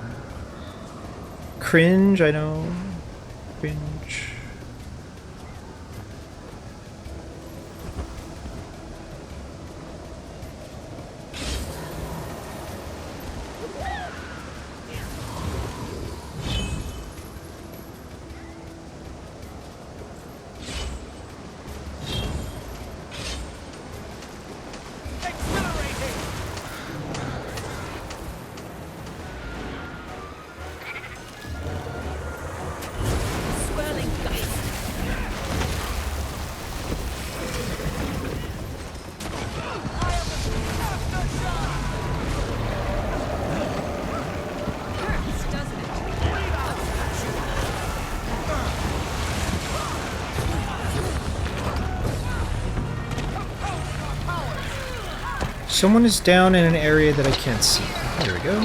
Cringe, I know. Cringe. Someone is down in an area that I can't see. There we go.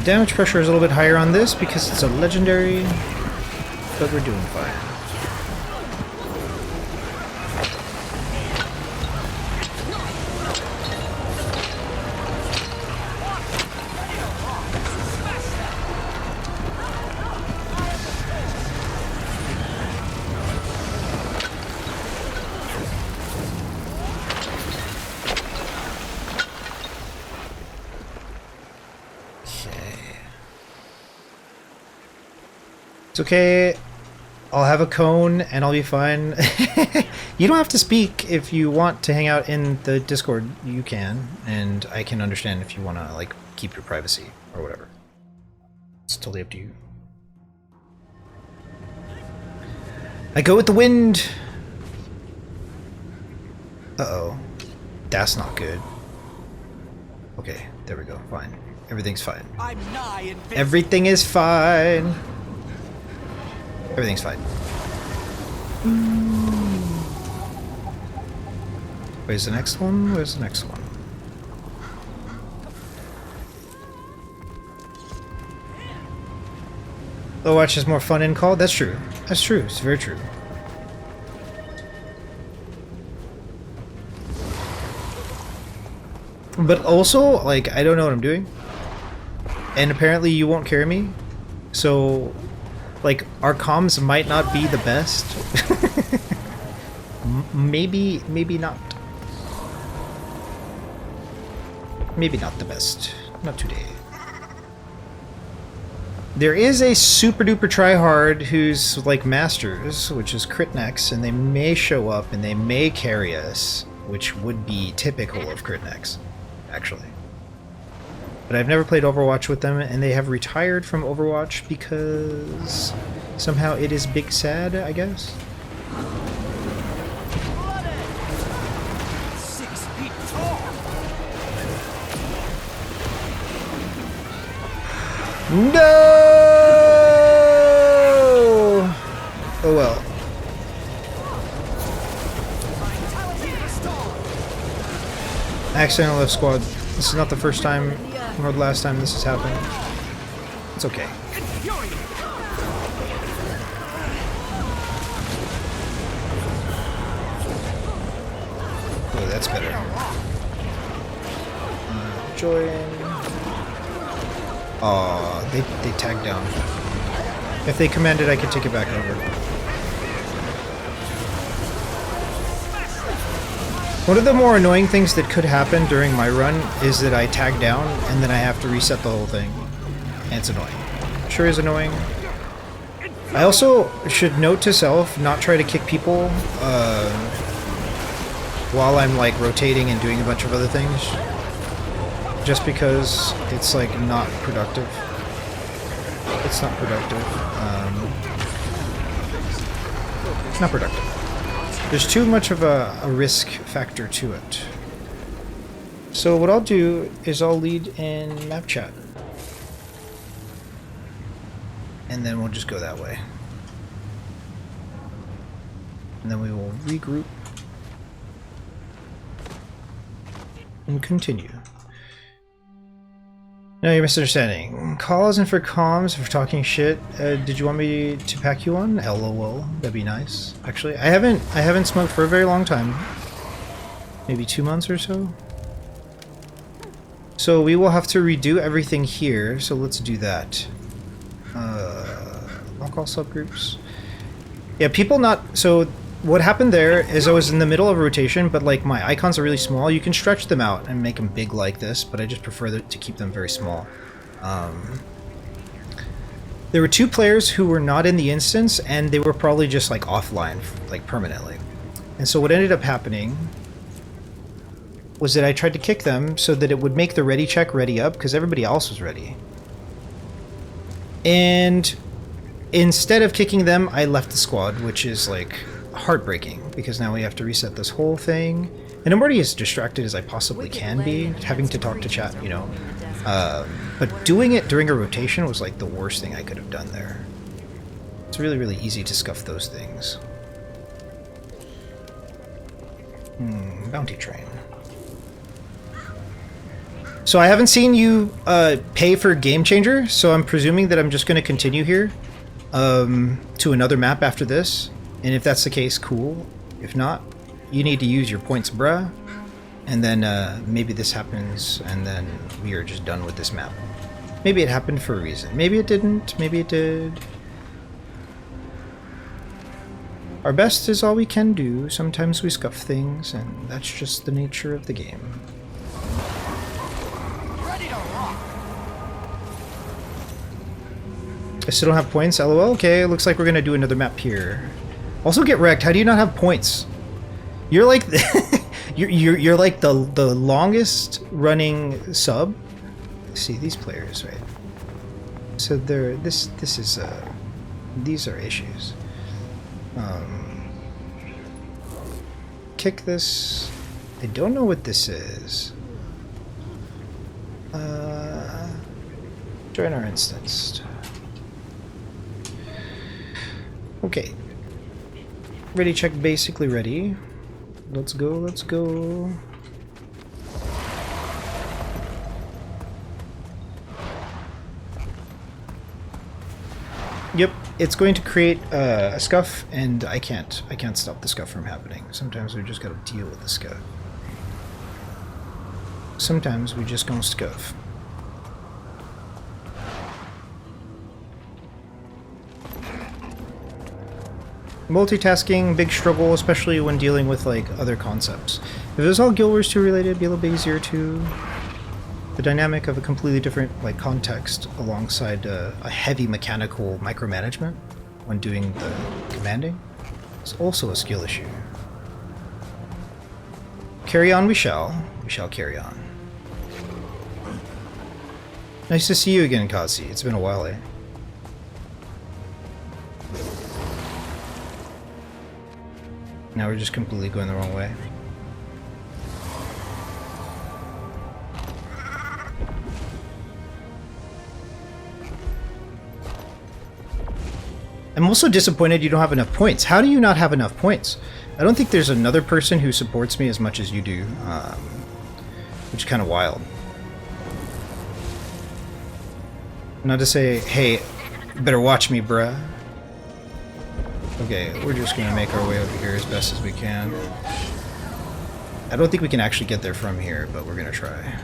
Damage pressure is a little bit higher on this because it's a legendary, but we're doing fine. It's okay, I'll have a cone and I'll be fine. You don't have to speak. If you want to hang out in the Discord, you can, and I can understand if you want to like keep your privacy or whatever. It's totally up to you. I go with the wind! Uh-oh. That's not good. Okay, there we go. Fine. Everything's fine. I'm nigh invincible. Everything is fine. Everything's fine. Where's the next one? Where's the next one? Overwatch is more fun in call? That's true. That's true. It's very true. But also, like, I don't know what I'm doing. And apparently you won't carry me. So, like, our comms might not be the best. Maybe not. Maybe not the best. Not today. There is a super duper tryhard who's like Masters, which is Critnex, and they may show up and they may carry us, which would be typical of Critnex, actually. But I've never played Overwatch with them, and they have retired from Overwatch because somehow it is big sad, I guess. 6 feet tall. No! Oh well. I accidentally left squad. This is not the first time or the last time this has happened. It's okay. Oh, that's better. Join. Aw, they tagged down. If they commanded, I could take it back over. One of the more annoying things that could happen during my run is that I tag down and then I have to reset the whole thing. And it's annoying. Sure is annoying. I also should note to self, not try to kick people while I'm like rotating and doing a bunch of other things. Just because it's like not productive. It's not productive. It's not productive. There's too much of a risk factor to it. So what I'll do is I'll lead in map chat. And then we'll just go that way. And then we will regroup and continue. No, you're misunderstanding. Call isn't for comms, for talking shit. Did you want me to pack you on? LOL. That'd be nice. Actually, I haven't smoked for a very long time. Maybe 2 months or so. So we will have to redo everything here, so let's do that. Lock all subgroups. Yeah, people not... So what happened there is I was in the middle of a rotation, but like my icons are really small. You can stretch them out and make them big like this, but I just prefer to keep them very small. There were 2 players who were not in the instance, and they were probably just like offline, like permanently. And so what ended up happening was that I tried to kick them so that it would make the ready check ready up, because everybody else was ready. And instead of kicking them, I left the squad, which is like heartbreaking, because now we have to reset this whole thing. And I'm already as distracted as I possibly can be, having to talk to chat, you know. But doing it during a rotation was like the worst thing I could have done there. It's really, really easy to scuff those things. Bounty train. So I haven't seen you pay for Game Changer, so I'm presuming that I'm just going to continue here to another map after this. And if that's the case, cool. If not, you need to use your points, bruh. And then maybe this happens, and then we are just done with this map. Maybe it happened for a reason. Maybe it didn't. Maybe it did. Our best is all we can do. Sometimes we scuff things, and that's just the nature of the game. I still don't have points, lol. Okay, looks like we're gonna do another map here. Also get wrecked. How do you not have points? You're like you're like the longest running sub. See these players, right? So there, this is these are issues. Kick this. I don't know what this is. Join our instance. Okay. Ready check, basically ready. Let's go, let's go. Yep, it's going to create a scuff, and I can't stop the scuff from happening. Sometimes we just gotta deal with the scuff. Sometimes we just gonna scuff. Multitasking, big struggle, especially when dealing with like other concepts. If it was all Guild Wars 2 related, it'd be a little bit easier to. The dynamic of a completely different like context alongside a heavy mechanical micromanagement when doing the commanding is also a skill issue. Carry on we shall carry on. Nice to see you again, Katsi. It's been a while, eh? Now we're just completely going the wrong way. I'm also disappointed you don't have enough points. How do you not have enough points? I don't think there's another person who supports me as much as you do, which is kind of wild. Not to say, hey, better watch me, bruh. Okay, we're just gonna make our way over here as best as we can. I don't think we can actually get there from here, but we're gonna try.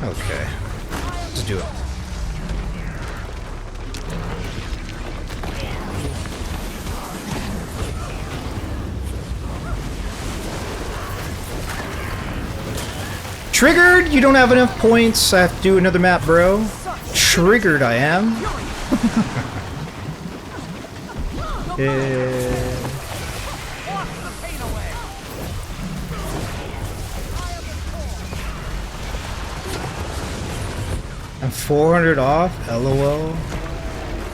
Okay, let's do it. Triggered! You don't have enough points. I have to do another map, bro. Triggered I am. Yeah. I'm 400 off, lol.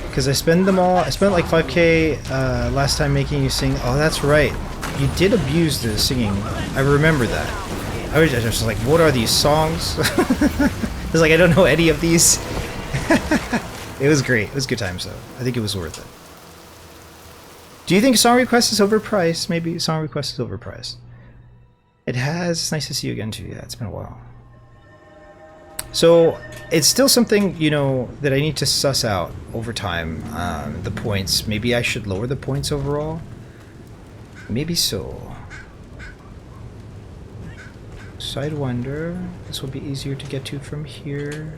Because I spend them all. I spent like 5k last time making you sing. Oh, that's right. You did abuse the singing. I remember that. I was just like, what are these songs? I was like, I don't know any of these. It was great. It was good times though. I think it was worth it. Do you think Song Request is overpriced? Maybe Song Request is overpriced. It has. It's nice to see you again too. Yeah, it's been a while. So it's still something, you know, that I need to suss out over time. The points. Maybe I should lower the points overall. Maybe so. Sidewinder. This will be easier to get to from here.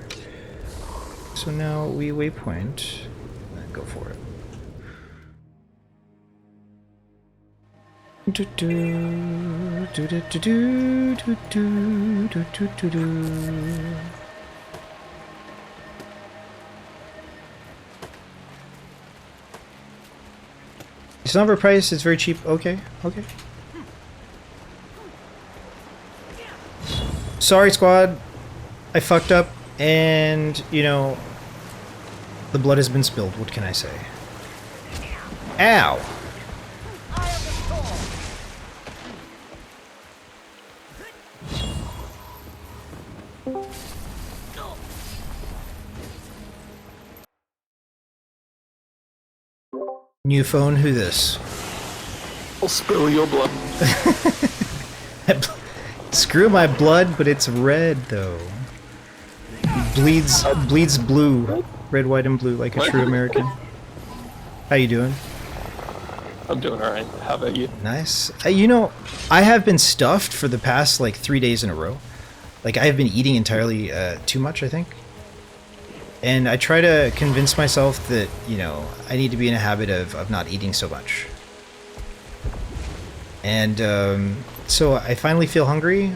So now we waypoint. Go for it. Do do do do do do do do do do do. It's not overpriced, it's very cheap. Okay, okay. Sorry, squad. I fucked up, and, you know, the blood has been spilled. What can I say? Ow! New phone, who this? I'll spill your blood. Screw my blood, but it's red though. Bleeds blue. Red, white, and blue like a true American. How you doing? I'm doing alright. How about you? Nice. You know, I have been stuffed for the past like 3 days in a row. Like I have been eating entirely too much, I think. And I try to convince myself that, you know, I need to be in a habit of not eating so much. And so I finally feel hungry.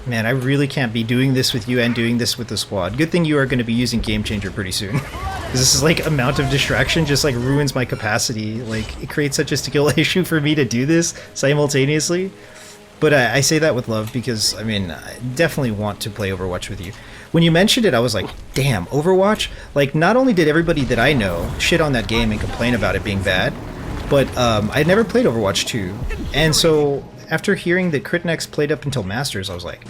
Man, I really can't be doing this with you and doing this with the squad. Good thing you are going to be using Game Changer pretty soon. Because this is like amount of distraction just like ruins my capacity. Like it creates such a skill issue for me to do this simultaneously. But I say that with love because, I mean, I definitely want to play Overwatch with you. When you mentioned it, I was like, damn, Overwatch? Like, not only did everybody that I know shit on that game and complain about it being bad, but I'd never played Overwatch 2. And so, after hearing that Critnex played up until Masters, I was like,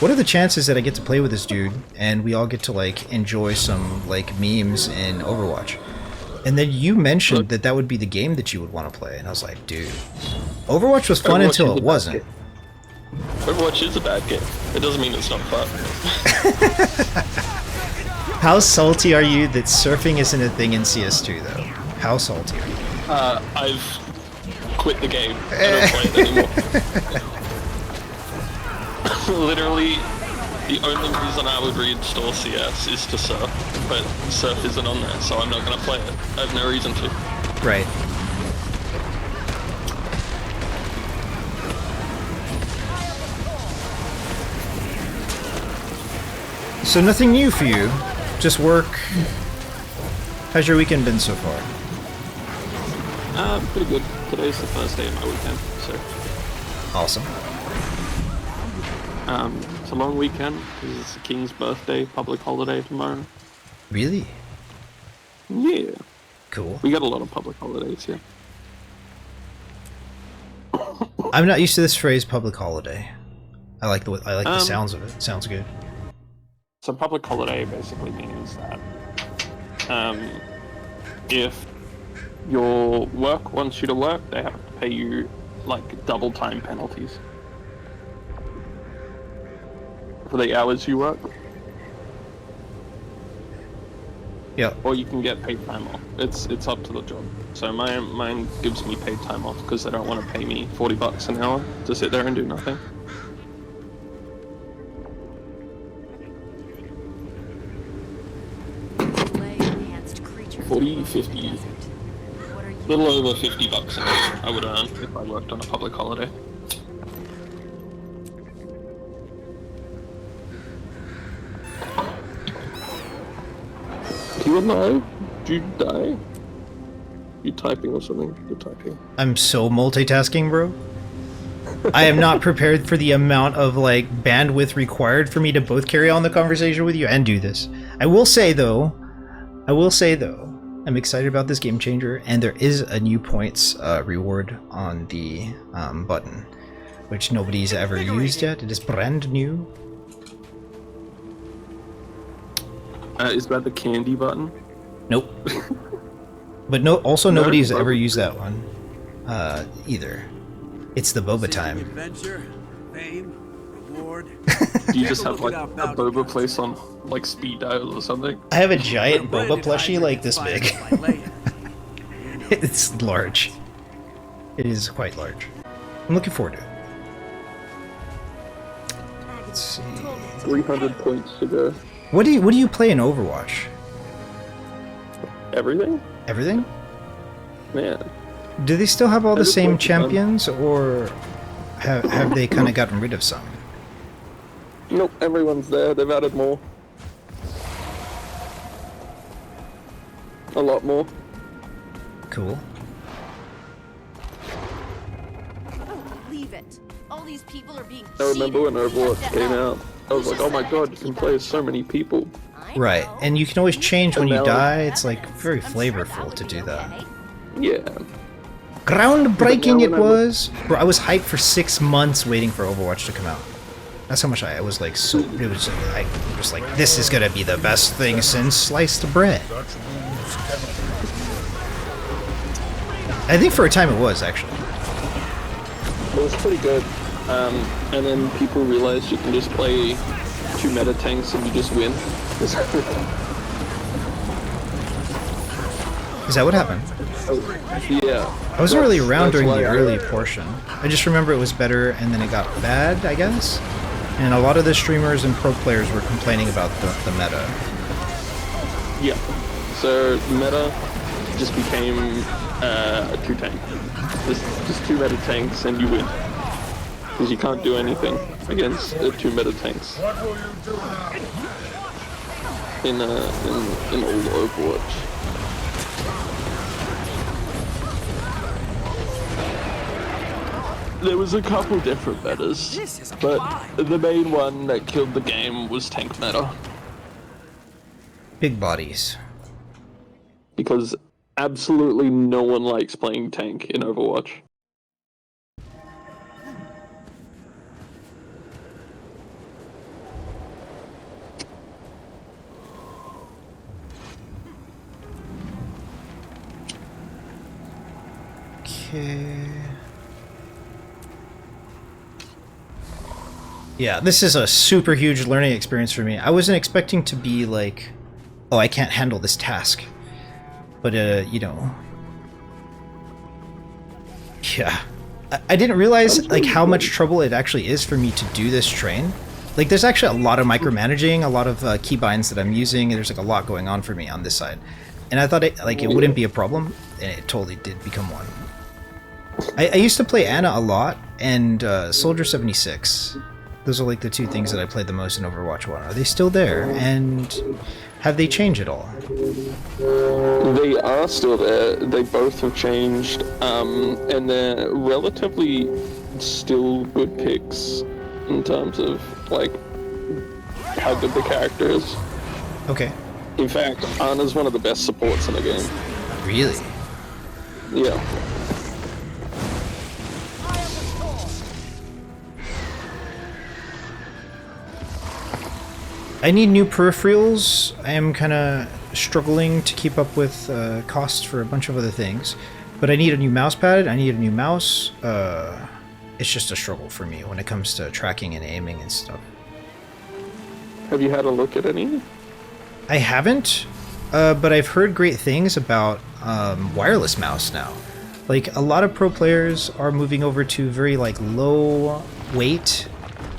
what are the chances that I get to play with this dude and we all get to, like, enjoy some, like, memes in Overwatch? And then you mentioned that that would be the game that you would want to play, and I was like, dude, Overwatch was fun until it wasn't. Overwatch is a bad game. It doesn't mean it's not fun. How salty are you that surfing isn't a thing in CS2, though? How salty are you? I've quit the game. I don't play it anymore. Literally, the only reason I would reinstall CS is to surf, but surf isn't on there, so I'm not going to play it. I have no reason to. Right. So nothing new for you, just work. How's your weekend been so far? Pretty good. Today's the first day of my weekend, so. Awesome. It's a long weekend because it's the King's birthday, public holiday tomorrow. Really? Yeah. Cool. We got a lot of public holidays here. I'm not used to this phrase, public holiday. I like the sounds of it. It sounds good. So public holiday basically means that if your work wants you to work, they have to pay you like double time penalties for the hours you work. Yeah. Or you can get paid time off. It's up to the job. So mine gives me paid time off because they don't want to pay me $40 an hour to sit there and do nothing. Enhanced creatures 40, 50, little over $50 an hour I would earn if I worked on a public holiday. Do you alive? Did you die? You typing or something? You're typing. I'm so multitasking, bro. I am not prepared for the amount of like bandwidth required for me to both carry on the conversation with you and do this. I will say though, I'm excited about this game changer, and there is a new points reward on the button, which nobody's ever used yet. It is brand new. Is that the candy button? Nope. But nobody's ever used that one either. It's the boba time. Adventure, fame, reward. Do you just have like a boba place on like speed dial or something? I have a giant boba plushie like this big. It's large. It is quite large. I'm looking forward to it. Let's see. 300 points to go. What do you play in Overwatch? Everything? Everything? Man. Do they still have all the just same like the fun. champions, or have they kind of gotten rid of some? Nope, everyone's there. They've added more. A lot more. Cool. Leave it. All these people are being I remember when cheated. Overwatch What the came hell? out. I was like, oh my god, you can play as so many people. I Right, know. and you can always change when you now- die. It's like very I'm sure that flavorful would to be do that. okay. Yeah. Groundbreaking it But now when I was. Bro, I was hyped for 6 months waiting for Overwatch to come out. That's how much I was like so. It was just like, this is gonna be the best thing since sliced bread. I think for a time it was actually. It was pretty good. And then people realized you can just play 2 meta tanks and you just win. Is that what happened? Yeah. I wasn't really around during why the I- early portion. I just remember it was better and then it got bad, I guess. And a lot of the streamers and pro players were complaining about the meta. Yeah. So meta just became a 2 tank. Just 2 meta tanks and you win. Because you can't do anything against 2 meta tanks. In old Overwatch. There was a couple different metas, but the main one that killed the game was tank meta. Big bodies. Because absolutely no one likes playing tank in Overwatch. Okay. Yeah, this is a super huge learning experience for me. I wasn't expecting to be like, oh, I can't handle this task. But, you know. Yeah. I didn't realize, like, how much trouble it actually is for me to do this train. Like, there's actually a lot of micromanaging, a lot of keybinds that I'm using, and there's, like, a lot going on for me on this side. And I thought, it wouldn't be a problem, and it totally did become one. I used to play Ana a lot, and Soldier 76. Those are like the 2 things that I played the most in Overwatch 1. Are they still there? And have they changed at all? They are still there. They both have changed, and they're relatively still good picks in terms of, like, how good the character is. Okay. In fact, Ana's one of the best supports in the game. Really? Yeah. I need new peripherals. I am kind of struggling to keep up with costs for a bunch of other things. But I need a new mouse pad, I need a new mouse. It's just a struggle for me when it comes to tracking and aiming and stuff. Have you had a look at any? I haven't, but I've heard great things about wireless mouse now. Like, a lot of pro players are moving over to very, like, low weight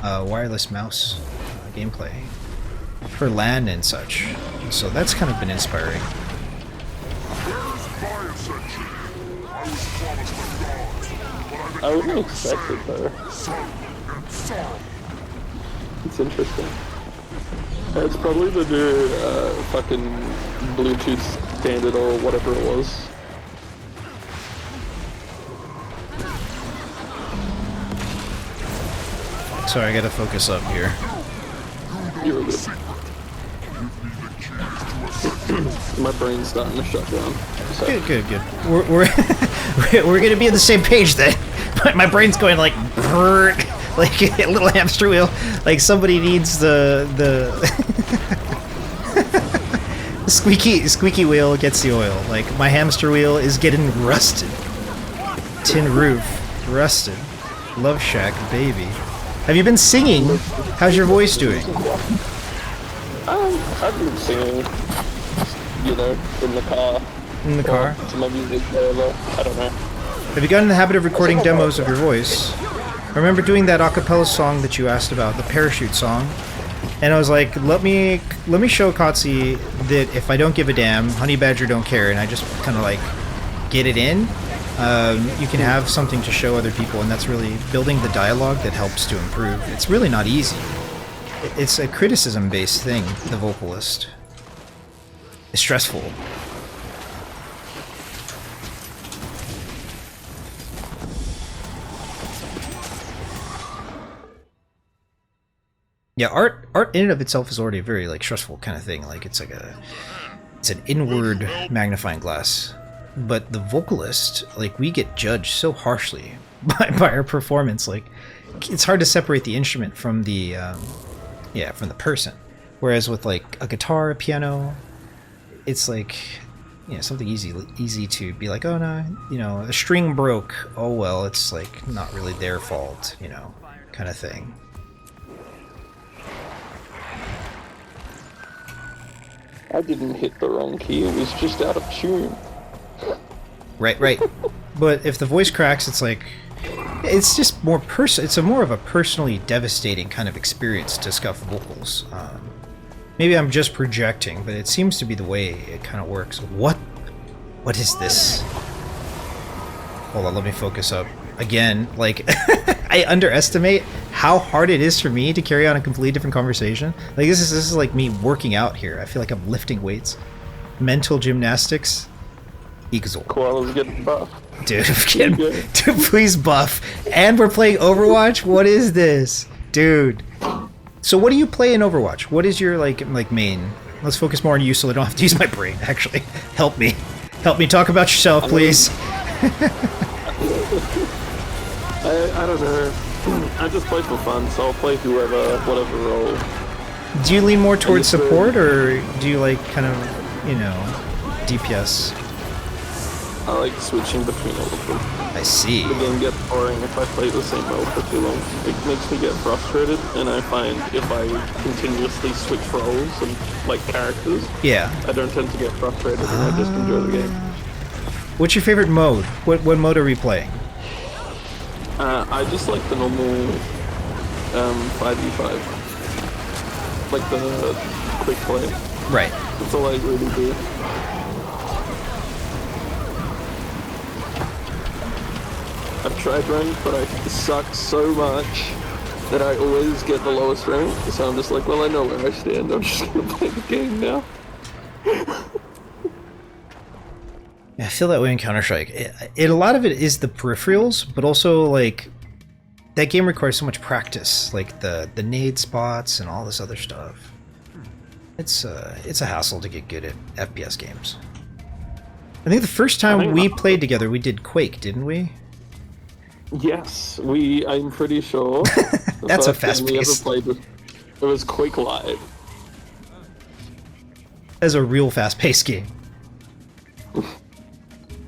wireless mouse gameplay for LAN and such. So that's kind of been inspiring. I wouldn't expect it though. It's interesting. It's probably the new fucking Bluetooth standard or whatever it was. Sorry, I gotta focus up here. You're good. My brain's starting to shut down. So. Good. We're gonna be on the same page then. My brain's going like like a little hamster wheel. Like somebody needs the squeaky wheel gets the oil. Like my hamster wheel is getting rusted. Tin roof, rusted. Love Shack, baby. Have you been singing? How's your voice doing? I've been singing, you know, in the car. In the car? To my music, whatever. I don't know. Have you gotten in the habit of recording demos of your voice? I remember doing that a cappella song that you asked about, the parachute song. And I was like, let me show Katsi that if I don't give a damn, Honey Badger don't care, and I just kind of like get it in. You can have something to show other people, and that's really building the dialogue that helps to improve. It's really not easy. It's a criticism-based thing, the vocalist. It's stressful. Yeah, art in and of itself is already a very like stressful kind of thing. Like it's an inward magnifying glass. But the vocalist, like we get judged so harshly by our performance. Like it's hard to separate the instrument from the from the person. Whereas with like a guitar, a piano, it's like something easy to be like, oh no, a string broke. Oh well, it's like not really their fault, kind of thing. I didn't hit the wrong key, it was just out of tune. Right. But if the voice cracks, it's like, it's just more it's more of a personally devastating kind of experience to scuff vocals. Maybe I'm just projecting, but it seems to be the way it kind of works. What is this? Hold on, let me focus up. Again, like, I underestimate how hard it is for me to carry on a completely different conversation. Like, this is like me working out here. I feel like I'm lifting weights. Mental gymnastics. Equal. Koala's getting buff. Dude, dude, please buff. And we're playing Overwatch? What is this? Dude. So what do you play in Overwatch? What is your, like main? Let's focus more on you so I don't have to use my brain, actually. Help me. Help me talk about yourself, please. I don't know. I just play for fun, so I'll play whoever, whatever role. Do you lean more towards support, or do you like kind of, you know, DPS? I like switching between all of them. I see. The game gets boring if I play the same role for too long. It makes me get frustrated, and I find if I continuously switch roles and like characters, yeah, I don't tend to get frustrated, and I just enjoy the game. What's your favorite mode? What mode are we playing? I just like the normal 5v5, like the quick play. Right. That's all I really do. I've tried rank, but I suck so much that I always get the lowest rank, so I'm just like, well, I know where I stand, I'm just gonna play the game now. I feel that way in Counter-Strike. A lot of it is the peripherals, but also, like, that game requires so much practice, like the nade spots and all this other stuff. It's a hassle to get good at FPS games. I think the first time we played together, we did Quake, didn't we? Yes, I'm pretty sure. That's a fast pace. It was Quake Live. That's a real fast-paced game.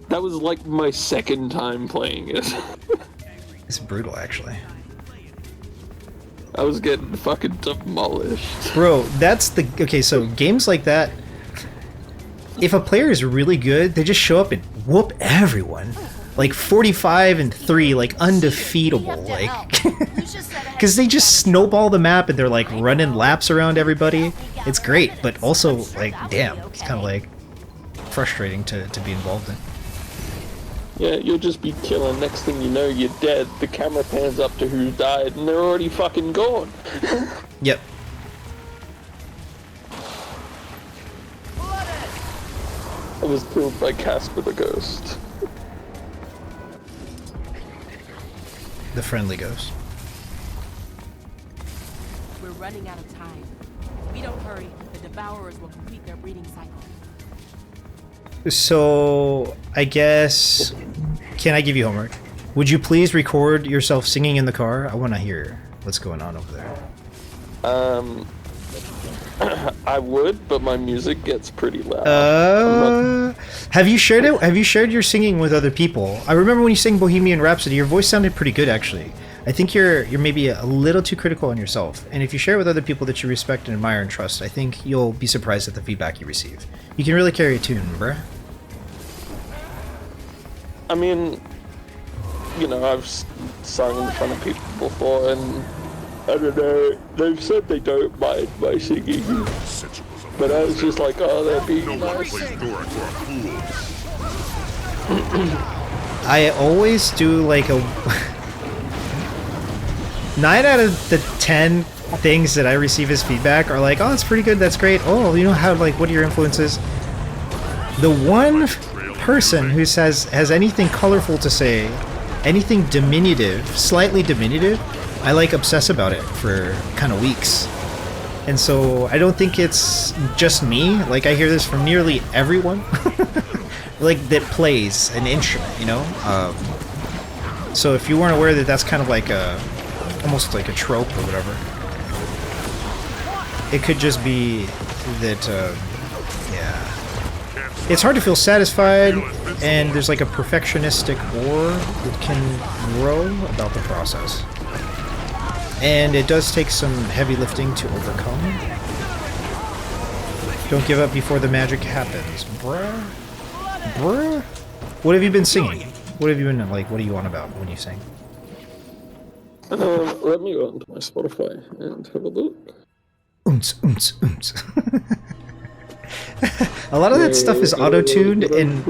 That was like my second time playing it. It's brutal, actually. I was getting fucking demolished. Bro, that's the... Okay, so games like that, if a player is really good, they just show up and whoop everyone. Like 45-3, like undefeatable, like... Because they just snowball the map and they're like running laps around everybody. It's great, but also, like, damn, it's kind of like frustrating to be involved in. Yeah, you'll just be killing. Next thing you know, you're dead. The camera pans up to who died, and they're already fucking gone. Yep. I was killed by Casper the Ghost. The friendly ghost. We're running out of time. If we don't hurry, the Devourers will complete their breeding cycle. So, I guess... Can I give you homework? Would you please record yourself singing in the car? I want to hear what's going on over there. I would, but my music gets pretty loud. Have you shared it? Have you shared your singing with other people? I remember when you sang Bohemian Rhapsody, your voice sounded pretty good, actually. I think you're maybe a little too critical on yourself. And if you share it with other people that you respect and admire and trust, I think you'll be surprised at the feedback you receive. You can really carry a tune, bruh. I mean, you know, I've sung in front of people before, and I don't know, they've said they don't mind my singing, but I was just like, oh, they're being nice. I always do like a... 9 out of the 10 things that I receive as feedback are like, oh, it's pretty good, that's great. Oh, you know how, like, what are your influences? The one person who has anything colorful to say, anything diminutive, slightly diminutive, I like obsess about it for kind of weeks. And so I don't think it's just me. Like, I hear this from nearly everyone like that plays an instrument, you know? So if you weren't aware that that's kind of like almost like a trope or whatever, it could just be that yeah, it's hard to feel satisfied, and there's like a perfectionistic aura that can grow about the process. And it does take some heavy lifting to overcome. Don't give up before the magic happens, bruh. Bruh? What have you been singing? What have you been, like, what are you on about when you sing? Let me go onto my Spotify and have a look. Oomps, oomps, oomps. A lot of that stuff is auto-tuned, and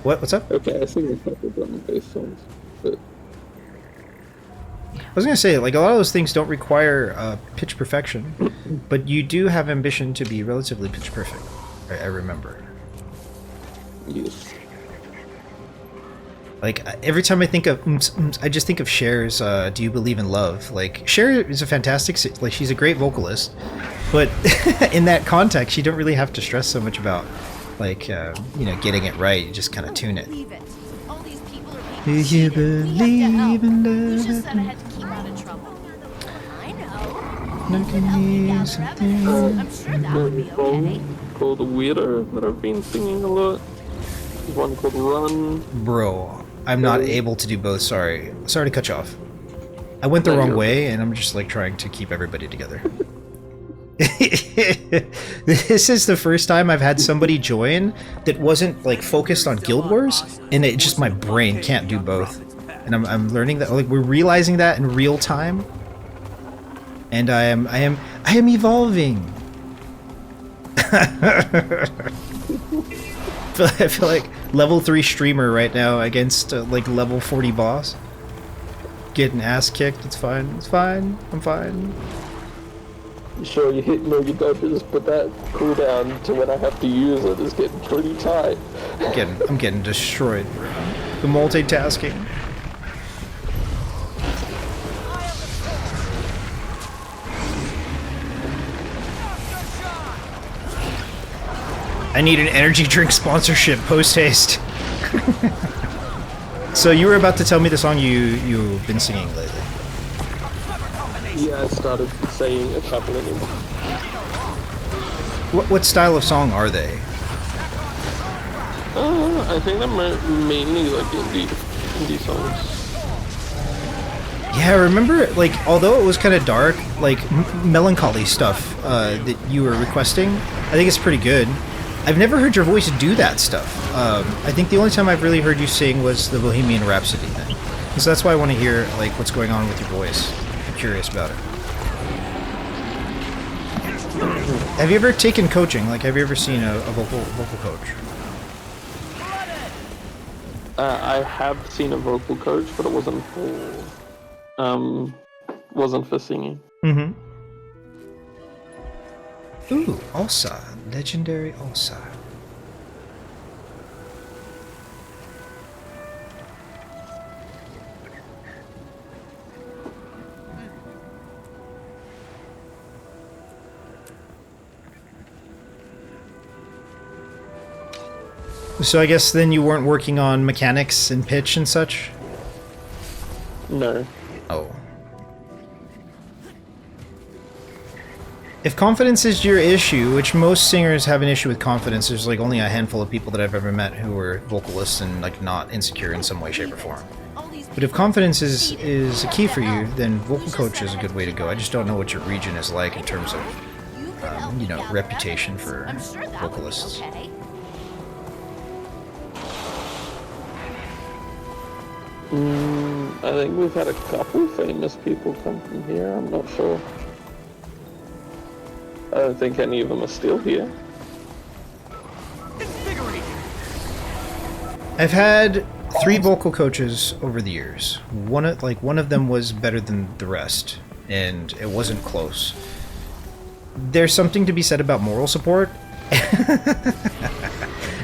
What's up? Okay, I sing a couple drum and bass songs, but I was gonna say, like, a lot of those things don't require pitch perfection, but you do have ambition to be relatively pitch perfect. I remember. yes. Like, every time I think of I just think of Cher's Do You Believe in Love? Like, Cher is a fantastic, like, she's a great vocalist, but in that context, you don't really have to stress so much about, like, you know, getting it right. You just kind of tune it. Believe it. All these people are Do being you cheated. We have to believe help. in You just love? said I had to keep out of trouble. I know. Look You can help me at gather something. evidence. I'm sure that would be okay. Called Weirdo that I've been singing a lot. There's one called Run. Bro, I'm not able to do both. Sorry to cut you off. I went the No, wrong you're- way, and I'm just like trying to keep everybody together. This is the first time I've had somebody join that wasn't like focused on Guild Wars, and it just my brain can't do both. And I'm learning that, like, we're realizing that in real time, and I am evolving. I feel like level 3 streamer right now against like level 40 boss. Getting ass kicked. It's fine. It's fine. I'm fine. Sure, you hit all your dodges, but that cooldown to when I have to use it is getting pretty tight. I'm getting destroyed. The multitasking. I need an energy drink sponsorship post haste. So you were about to tell me the song you've been singing lately. Yeah, I started saying a couple of them. What style of song are they? I think they're mainly like indie songs. Yeah, I remember, like, although it was kind of dark, like, melancholy stuff that you were requesting, I think it's pretty good. I've never heard your voice do that stuff. I think the only time I've really heard you sing was the Bohemian Rhapsody thing. So that's why I want to hear, like, what's going on with your voice. I'm curious about it. Have you ever taken coaching? Like, have you ever seen a vocal coach? I have seen a vocal coach, but it wasn't for singing. Mm-hmm. Ooh, Ulsa. Legendary Ulsa. So I guess then you weren't working on mechanics and pitch and such? No. Oh. If confidence is your issue, which most singers have an issue with confidence, there's like only a handful of people that I've ever met who are vocalists and like not insecure in some way, shape, or form. But if confidence is a key for you, then vocal coach is a good way to go. I just don't know what your region is like in terms of, you know, reputation for vocalists. I think we've had a couple famous people come from here. I'm not sure. I don't think any of them are still here. I've had 3 vocal coaches over the years. One of them was better than the rest, and it wasn't close. There's something to be said about moral support.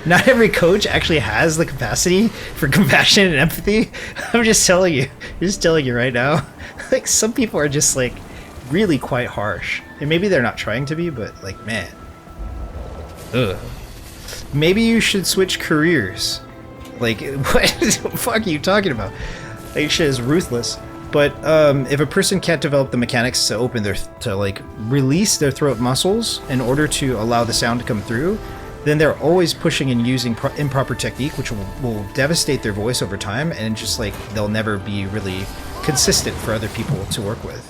Not every coach actually has the capacity for compassion and empathy. I'm just telling you right now. Like, some people are just like really quite harsh, and maybe they're not trying to be, but like, man, ugh. Maybe you should switch careers. Like, what the fuck are you talking about? Like, shit is ruthless. But if a person can't develop the mechanics to like release their throat muscles in order to allow the sound to come through, then they're always pushing and using improper technique, which will devastate their voice over time, and just like they'll never be really consistent for other people to work with.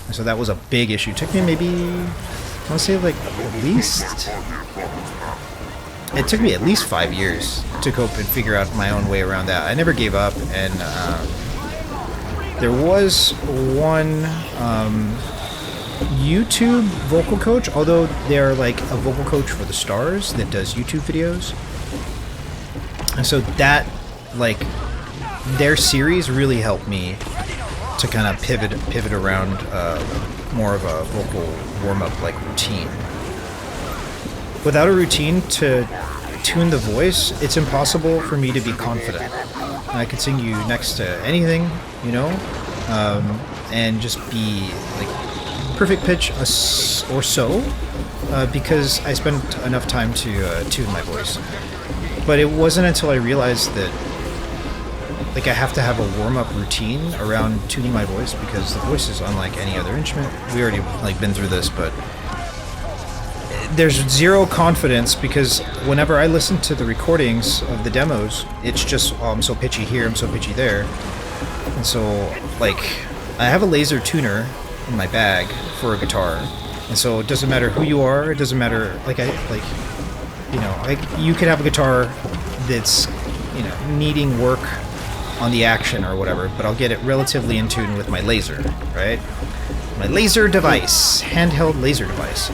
And so that was a big issue. It took me maybe, I want to say like it took me at least 5 years to cope and figure out my own way around that. I never gave up, and there was one YouTube vocal coach, although they're like a vocal coach for the stars that does YouTube videos. And so that, like, their series really helped me to kind of pivot around more of a vocal warm-up like routine. Without a routine to tune the voice, it's impossible for me to be confident. I could sing you next to anything, you know, and just be like perfect pitch or so, because I spent enough time to tune my voice. But it wasn't until I realized that, like, I have to have a warm-up routine around tuning my voice, because the voice is unlike any other instrument. We already, like, been through this, but there's zero confidence, because whenever I listen to the recordings of the demos, it's just, oh, I'm so pitchy here, I'm so pitchy there. And so, like, I have a laser tuner in my bag for a guitar, and so it doesn't matter who you are, it doesn't matter, you know, like, you could have a guitar that's, you know, needing work on the action or whatever, but I'll get it relatively in tune with my laser, right? My laser device, handheld laser device.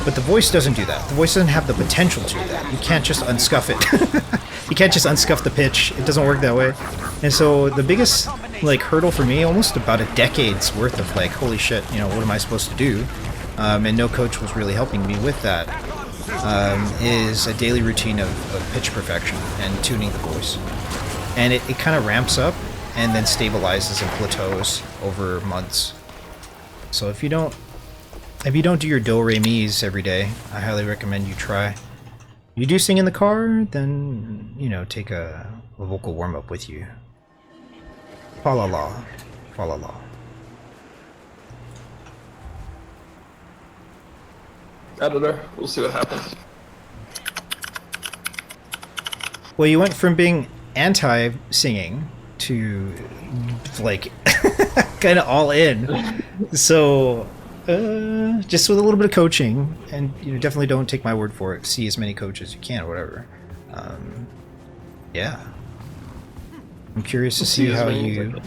But the voice doesn't do that. The voice doesn't have the potential to do that. You can't just unscuff it. You can't just unscuff the pitch. It doesn't work that way. And so the biggest, like, hurdle for me, almost about a decade's worth of, like, holy shit, you know, what am I supposed to do? And no coach was really helping me with that, is a daily routine of pitch perfection and tuning the voice. And it kind of ramps up and then stabilizes and plateaus over months. So if you don't do your do re mi's every day, I highly recommend you try. You do sing in the car, then, you know, take a vocal warm up with you. Fa la la, fa la la. I don't know. We'll see what happens. Well, you went from being anti-singing to, like, kind of all in. So, just with a little bit of coaching, and you definitely don't take my word for it. See as many coaches as you can, or whatever. Yeah. I'm curious to see how you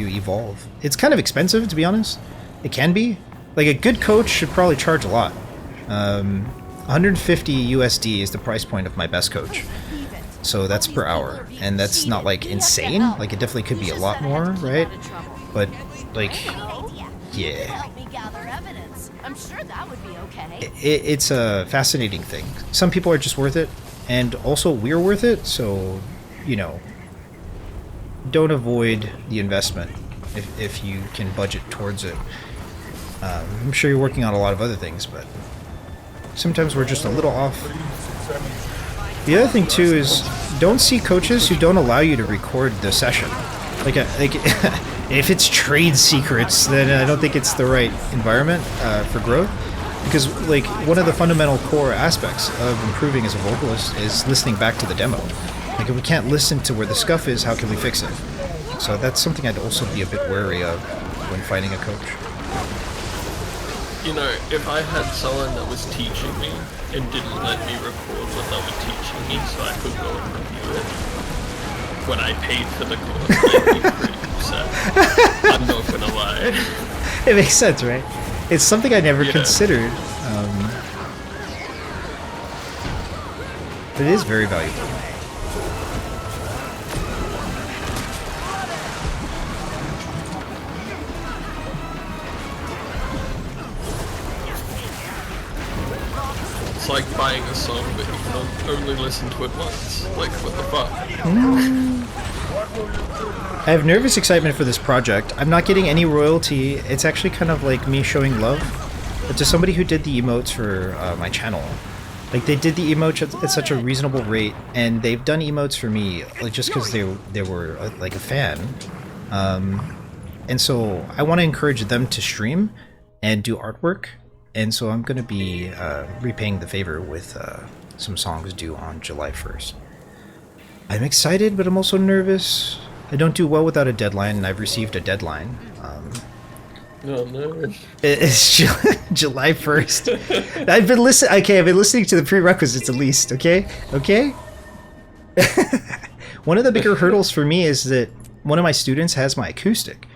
evolve. It's kind of expensive, to be honest. It can be. Like, a good coach should probably charge a lot. 150 USD is the price point of my best coach. So that's per hour, and that's not, like, insane. Like, it definitely could be a lot more, right? But, like, yeah. I'm sure that would be okay. It's a fascinating thing. Some people are just worth it, and also we're worth it, so, you know, don't avoid the investment if you can budget towards it. I'm sure you're working on a lot of other things, but sometimes we're just a little off. The other thing too is, don't see coaches who don't allow you to record the session. Like if it's trade secrets, then I don't think it's the right environment for growth. Because, like, one of the fundamental core aspects of improving as a vocalist is listening back to the demo. Like, if we can't listen to where the scuff is, how can we fix it? So that's something I'd also be a bit wary of when finding a coach. You know, if I had someone that was teaching me and didn't let me record what they were teaching me so I could go and review it, when I paid for the course, I'd be pretty upset. I'm not gonna lie. It makes sense, right? It's something I never considered. But it is very valuable. It's like buying a song but you can only listen to it once. Like, what the fuck? I have nervous excitement for this project. I'm not getting any royalty. It's actually kind of like me showing love. But to somebody who did the emotes for my channel, like, they did the emotes at such a reasonable rate, and they've done emotes for me, like, just because they were like a fan. And so I want to encourage them to stream and do artwork. And so I'm going to be repaying the favor with some songs due on July 1st. I'm excited, but I'm also nervous. I don't do well without a deadline, and I've received a deadline. Oh no. It's July 1st. I've been listening to the prerequisites at least, okay? Okay? One of the bigger hurdles for me is that one of my students has my acoustic.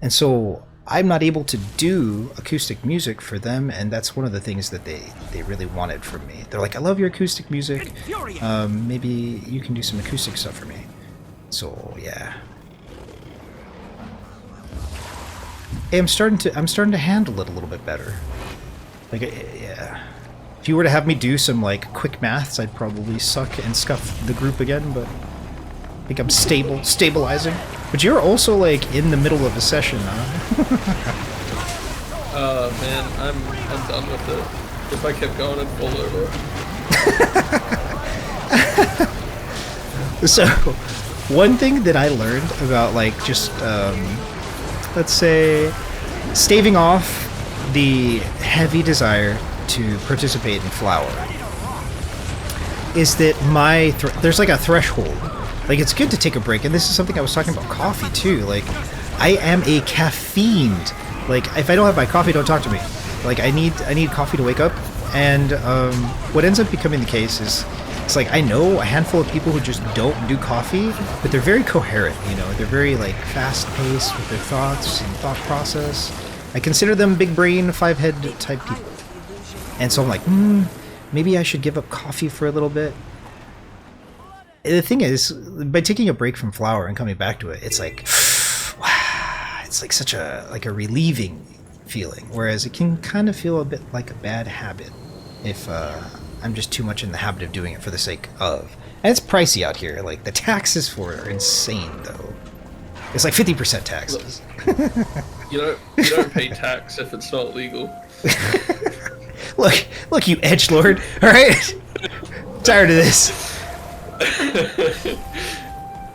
And so I'm not able to do acoustic music for them, and that's one of the things that they really wanted from me. They're like, I love your acoustic music. Maybe you can do some acoustic stuff for me. So yeah. Hey, I'm starting to handle it a little bit better. Like, yeah. If you were to have me do some like quick maths, I'd probably suck and scuff the group again. But I think I'm stabilizing. But you're also like in the middle of a session now. Man, I'm done with it. If I kept going, I'd fall over. So, one thing that I learned about like just let's say staving off the heavy desire to participate in flower is that there's like a threshold. Like, it's good to take a break, and this is something I was talking about coffee too. Like, I am a caffeine. Like, if I don't have my coffee, don't talk to me. Like, I need coffee to wake up, and what ends up becoming the case is, it's like I know a handful of people who just don't do coffee, but they're very coherent. You know, they're very like fast-paced with their thoughts and thought process. I consider them big brain, 5-head type people, and so I'm like, maybe I should give up coffee for a little bit. The thing is, by taking a break from flower and coming back to it, it's like, wow, it's like such a relieving feeling. Whereas it can kind of feel a bit like a bad habit if I'm just too much in the habit of doing it for the sake of. And it's pricey out here. Like, the taxes for it are insane, though. It's like 50% taxes. You don't pay tax if it's not legal. Look, you edgelord. All right, tired of this.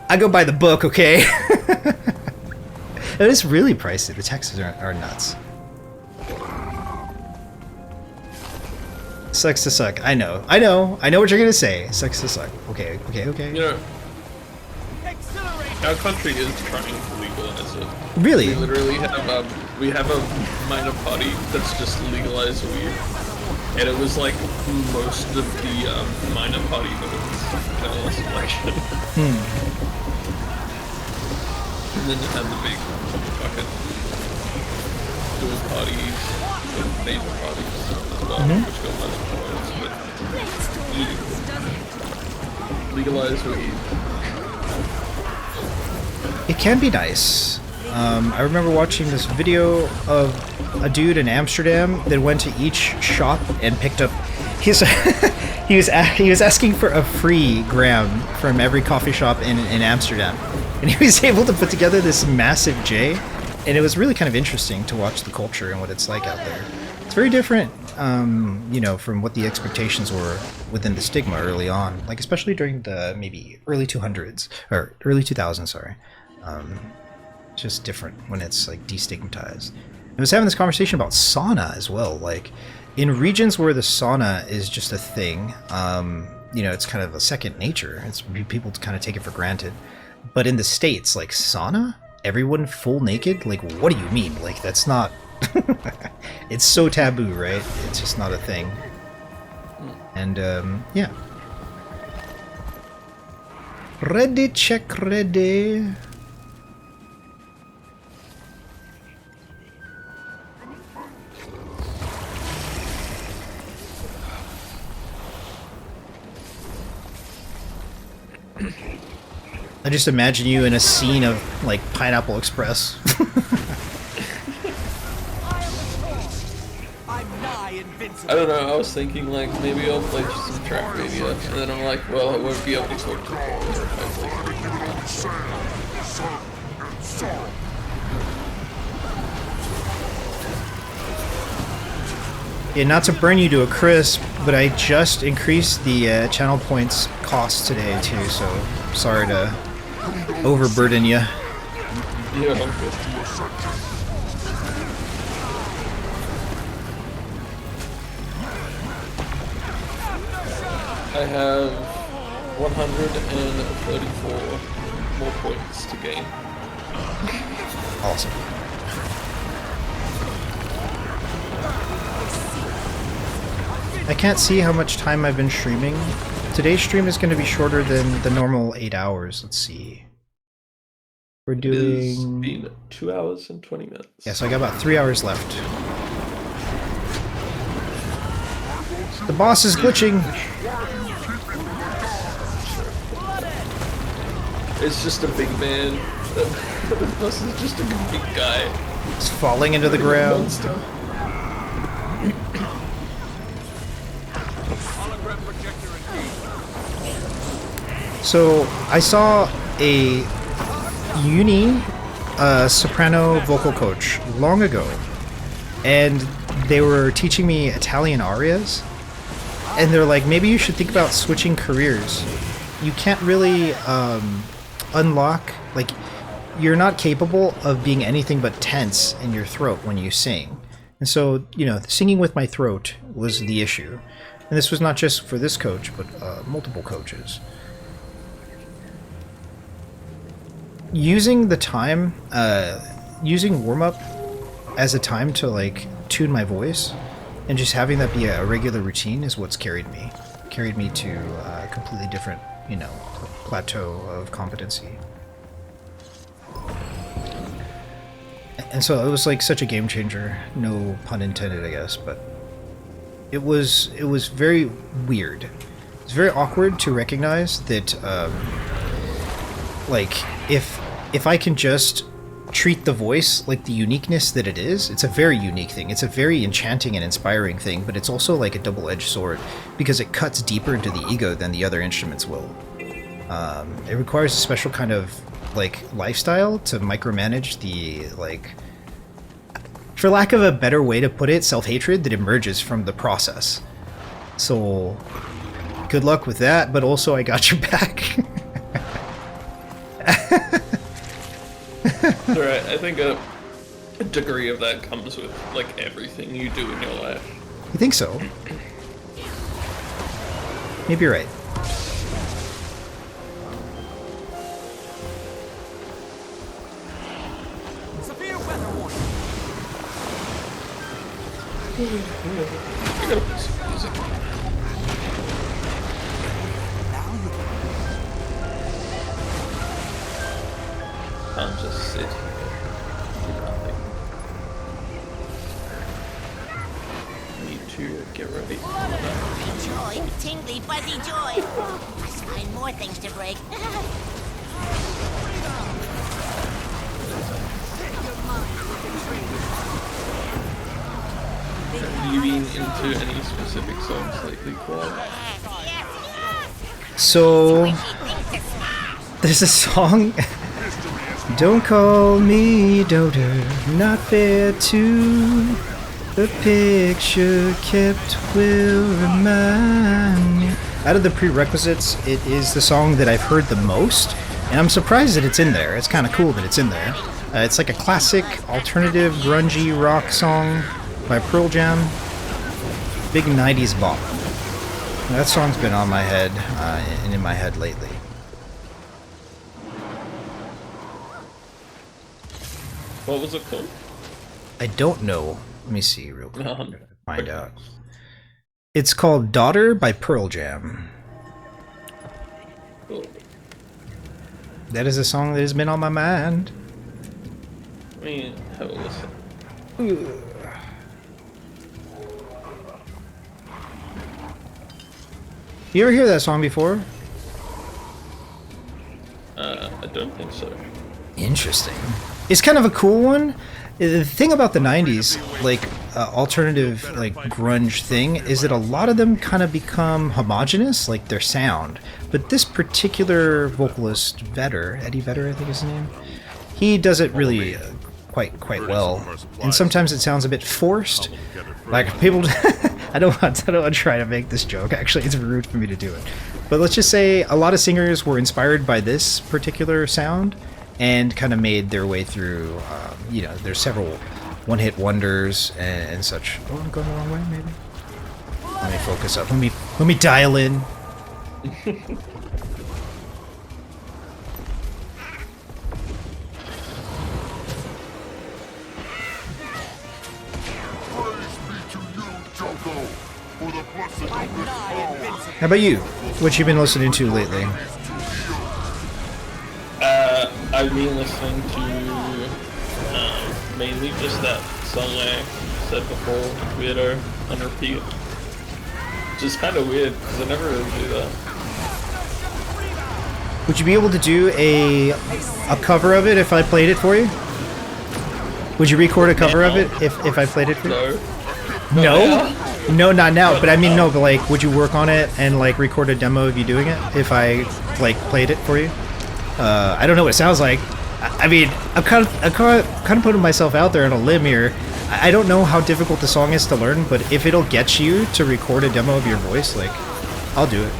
I go by the book, okay? It is really pricey. The taxes are nuts. Sucks to suck. I know what you're gonna say. Sucks to suck. Okay. You know, our country is trying to legalize it. Really? We literally have a minor party that's just legalized weed, and it was like most of the minor party votes in the last election. And then you have the big fucking dual parties, the major parties as well, which go by the points, but legalize weed. It can be nice. I remember watching this video of a dude in Amsterdam that went to each shop and picked up his. he was asking for a free gram from every coffee shop in Amsterdam, and he was able to put together this massive J, and it was really kind of interesting to watch the culture and what it's like out there. It's very different, from what the expectations were within the stigma early on, like especially during the maybe early 200s or early 2000s. Sorry. Just different when it's like destigmatized. I was having this conversation about sauna as well. Like, in regions where the sauna is just a thing, it's kind of a second nature. It's people kind of take it for granted. But in the States, like sauna, everyone full naked. Like, what do you mean? Like, that's not. It's so taboo, right? It's just not a thing. And yeah. Ready, check, ready. I just imagine you in a scene of, like, Pineapple Express. I don't know, I was thinking, like, maybe I'll play some Trackmania, and then I'm like, well, I won't be able to talk to Paul if I play. Yeah, not to burn you to a crisp, but I just increased the channel points cost today, too, so sorry to overburden you. Yeah, I'm good. I have 134 more points to gain. Awesome. I can't see how much time I've been streaming. Today's stream is going to be shorter than the normal 8 hours. Let's see. We're It's doing... been 2 hours and 20 minutes. Yeah, so I got about 3 hours left. The boss is glitching! It's just a big man. The boss is just a big guy. It's falling into the ground. Monster. So, I saw a soprano vocal coach long ago, and they were teaching me Italian arias, and they're like, maybe you should think about switching careers. You can't really unlock, like, you're not capable of being anything but tense in your throat when you sing. And so, you know, singing with my throat was the issue. And this was not just for this coach, but multiple coaches. Using the time, using warm-up as a time to, like, tune my voice, and just having that be a regular routine is what's carried me. Carried me to a completely different, you know, plateau of competency. And so it was like such a game changer, no pun intended, I guess, but it was very weird. It's very awkward to recognize that, like, if I can just treat the voice like the uniqueness that it is, it's a very unique thing. It's a very enchanting and inspiring thing, but it's also like a double-edged sword because it cuts deeper into the ego than the other instruments will. It requires a special kind of, like, lifestyle to micromanage the, like, for lack of a better way to put it, self-hatred that emerges from the process. So, good luck with that, but also I got your back. Alright, I think a degree of that comes with, like, everything you do in your life. You think so? Maybe you're right. Severe weather warning. I gotta put some music on. Can't just sit here. Do nothing. Need to get ready. Joy, tingly, fuzzy joy. Must find more things to break. Have you been into any specific songs lately, Koala? So, there's a song... Don't call me doter, not fair to the picture kept will remind me. Out of the prerequisites, it is the song that I've heard the most, and I'm surprised that it's in there. It's kind of cool that it's in there. It's like a classic alternative grungy rock song by Pearl Jam. Big 90s bop. That song's been on my head and in my head lately. What was it called? I don't know. Let me see real quick. No. Find out. It's called Daughter by Pearl Jam. Cool. That is a song that has been on my mind. Let me have a listen. You ever hear that song before? I don't think so. Interesting. It's kind of a cool one. The thing about the 90s, like, alternative, like, grunge thing, is that a lot of them kind of become homogenous, like their sound. But this particular vocalist, Vedder, Eddie Vedder, I think is his name, he does it really quite well. And sometimes it sounds a bit forced. Like, people... I don't want to try to make this joke, actually. It's rude for me to do it. But let's just say a lot of singers were inspired by this particular sound, and kind of made their way through, you know, there's several one-hit wonders and such. Oh, I'm going the wrong way, maybe? Let me focus up. Let me dial in. How about you? What you been listening to lately? I've been listening to mainly just that song I said before, Weirdo, on repeat. Which is kind of weird, because I never really do that. Would you be able to do a cover of it if I played it for you? Would you record a cover of it if I played it for you? No. No, not now. But I mean, no. But like, would you work on it and like record a demo of you doing it if I like played it for you? I don't know what it sounds like. I mean, I'm kind of putting myself out there on a limb here. I don't know how difficult the song is to learn, but if it'll get you to record a demo of your voice, like, I'll do it.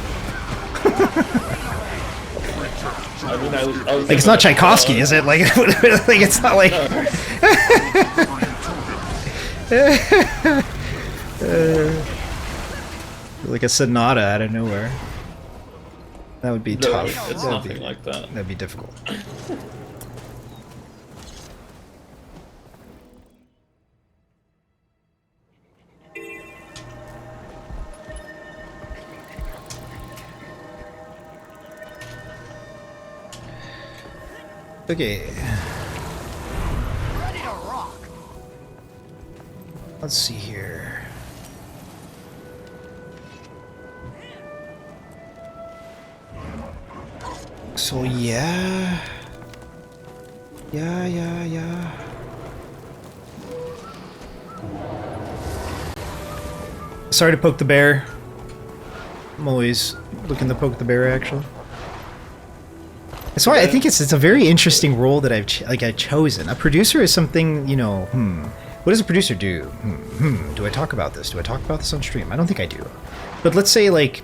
I mean, I was like, it's not Tchaikovsky, is it? Like, like it's not like. Like a sonata out of nowhere. That would be tough. It's nothing like that. That'd be difficult. Okay. Ready to rock. Let's see here. So yeah. Yeah. Sorry to poke the bear. I'm always looking to poke the bear, actually. That's why I think it's a very interesting role that I've chosen. A producer is something, you know, what does a producer do? Do I talk about this? Do I talk about this on stream? I don't think I do. But let's say, like,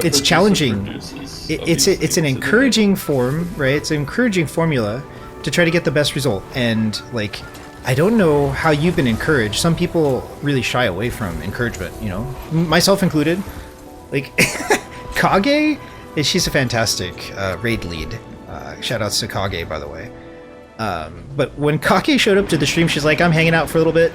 it's challenging. It's an encouraging form, right? It's an encouraging formula to try to get the best result. And, like, I don't know how you've been encouraged. Some people really shy away from encouragement, you know? Myself included. Like, Kage, she's a fantastic raid lead. Shoutouts to Kage, by the way. But when Kage showed up to the stream, she's like, I'm hanging out for a little bit.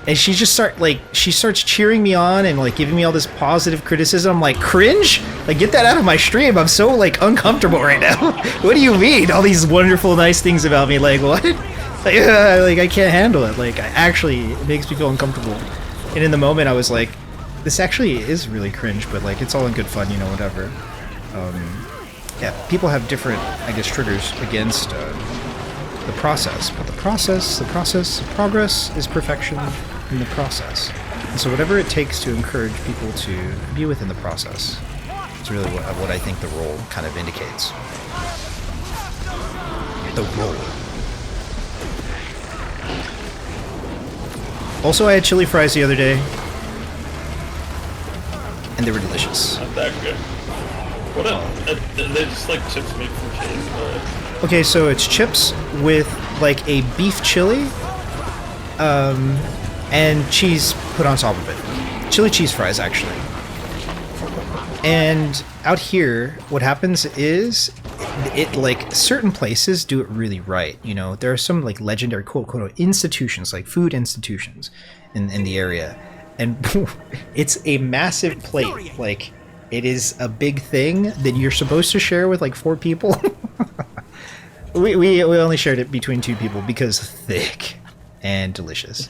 And she just starts cheering me on and like giving me all this positive criticism. I'm like, cringe? Like, get that out of my stream. I'm so like uncomfortable right now. What do you mean? All these wonderful, nice things about me. Like, what? Like I can't handle it. Like, it makes me feel uncomfortable. And in the moment, I was like, this actually is really cringe, but like, it's all in good fun, you know, whatever. Yeah, people have different, I guess, triggers against the process, but the progress is perfection in the process. And so whatever it takes to encourage people to be within the process is really what I think the role kind of indicates. The role. Also, I had chili fries the other day, and they were delicious. Not that good. What they just like chips made from cheese, right? Okay, so it's chips with like a beef chili, and cheese put on top of it. Chili cheese fries, actually. And out here, what happens is, it like certain places do it really right. You know, there are some like legendary quote institutions, like food institutions, in the area, and it's a massive plate. Like, it is a big thing that you're supposed to share with like 4 people. we only shared it between 2 people because thick and delicious.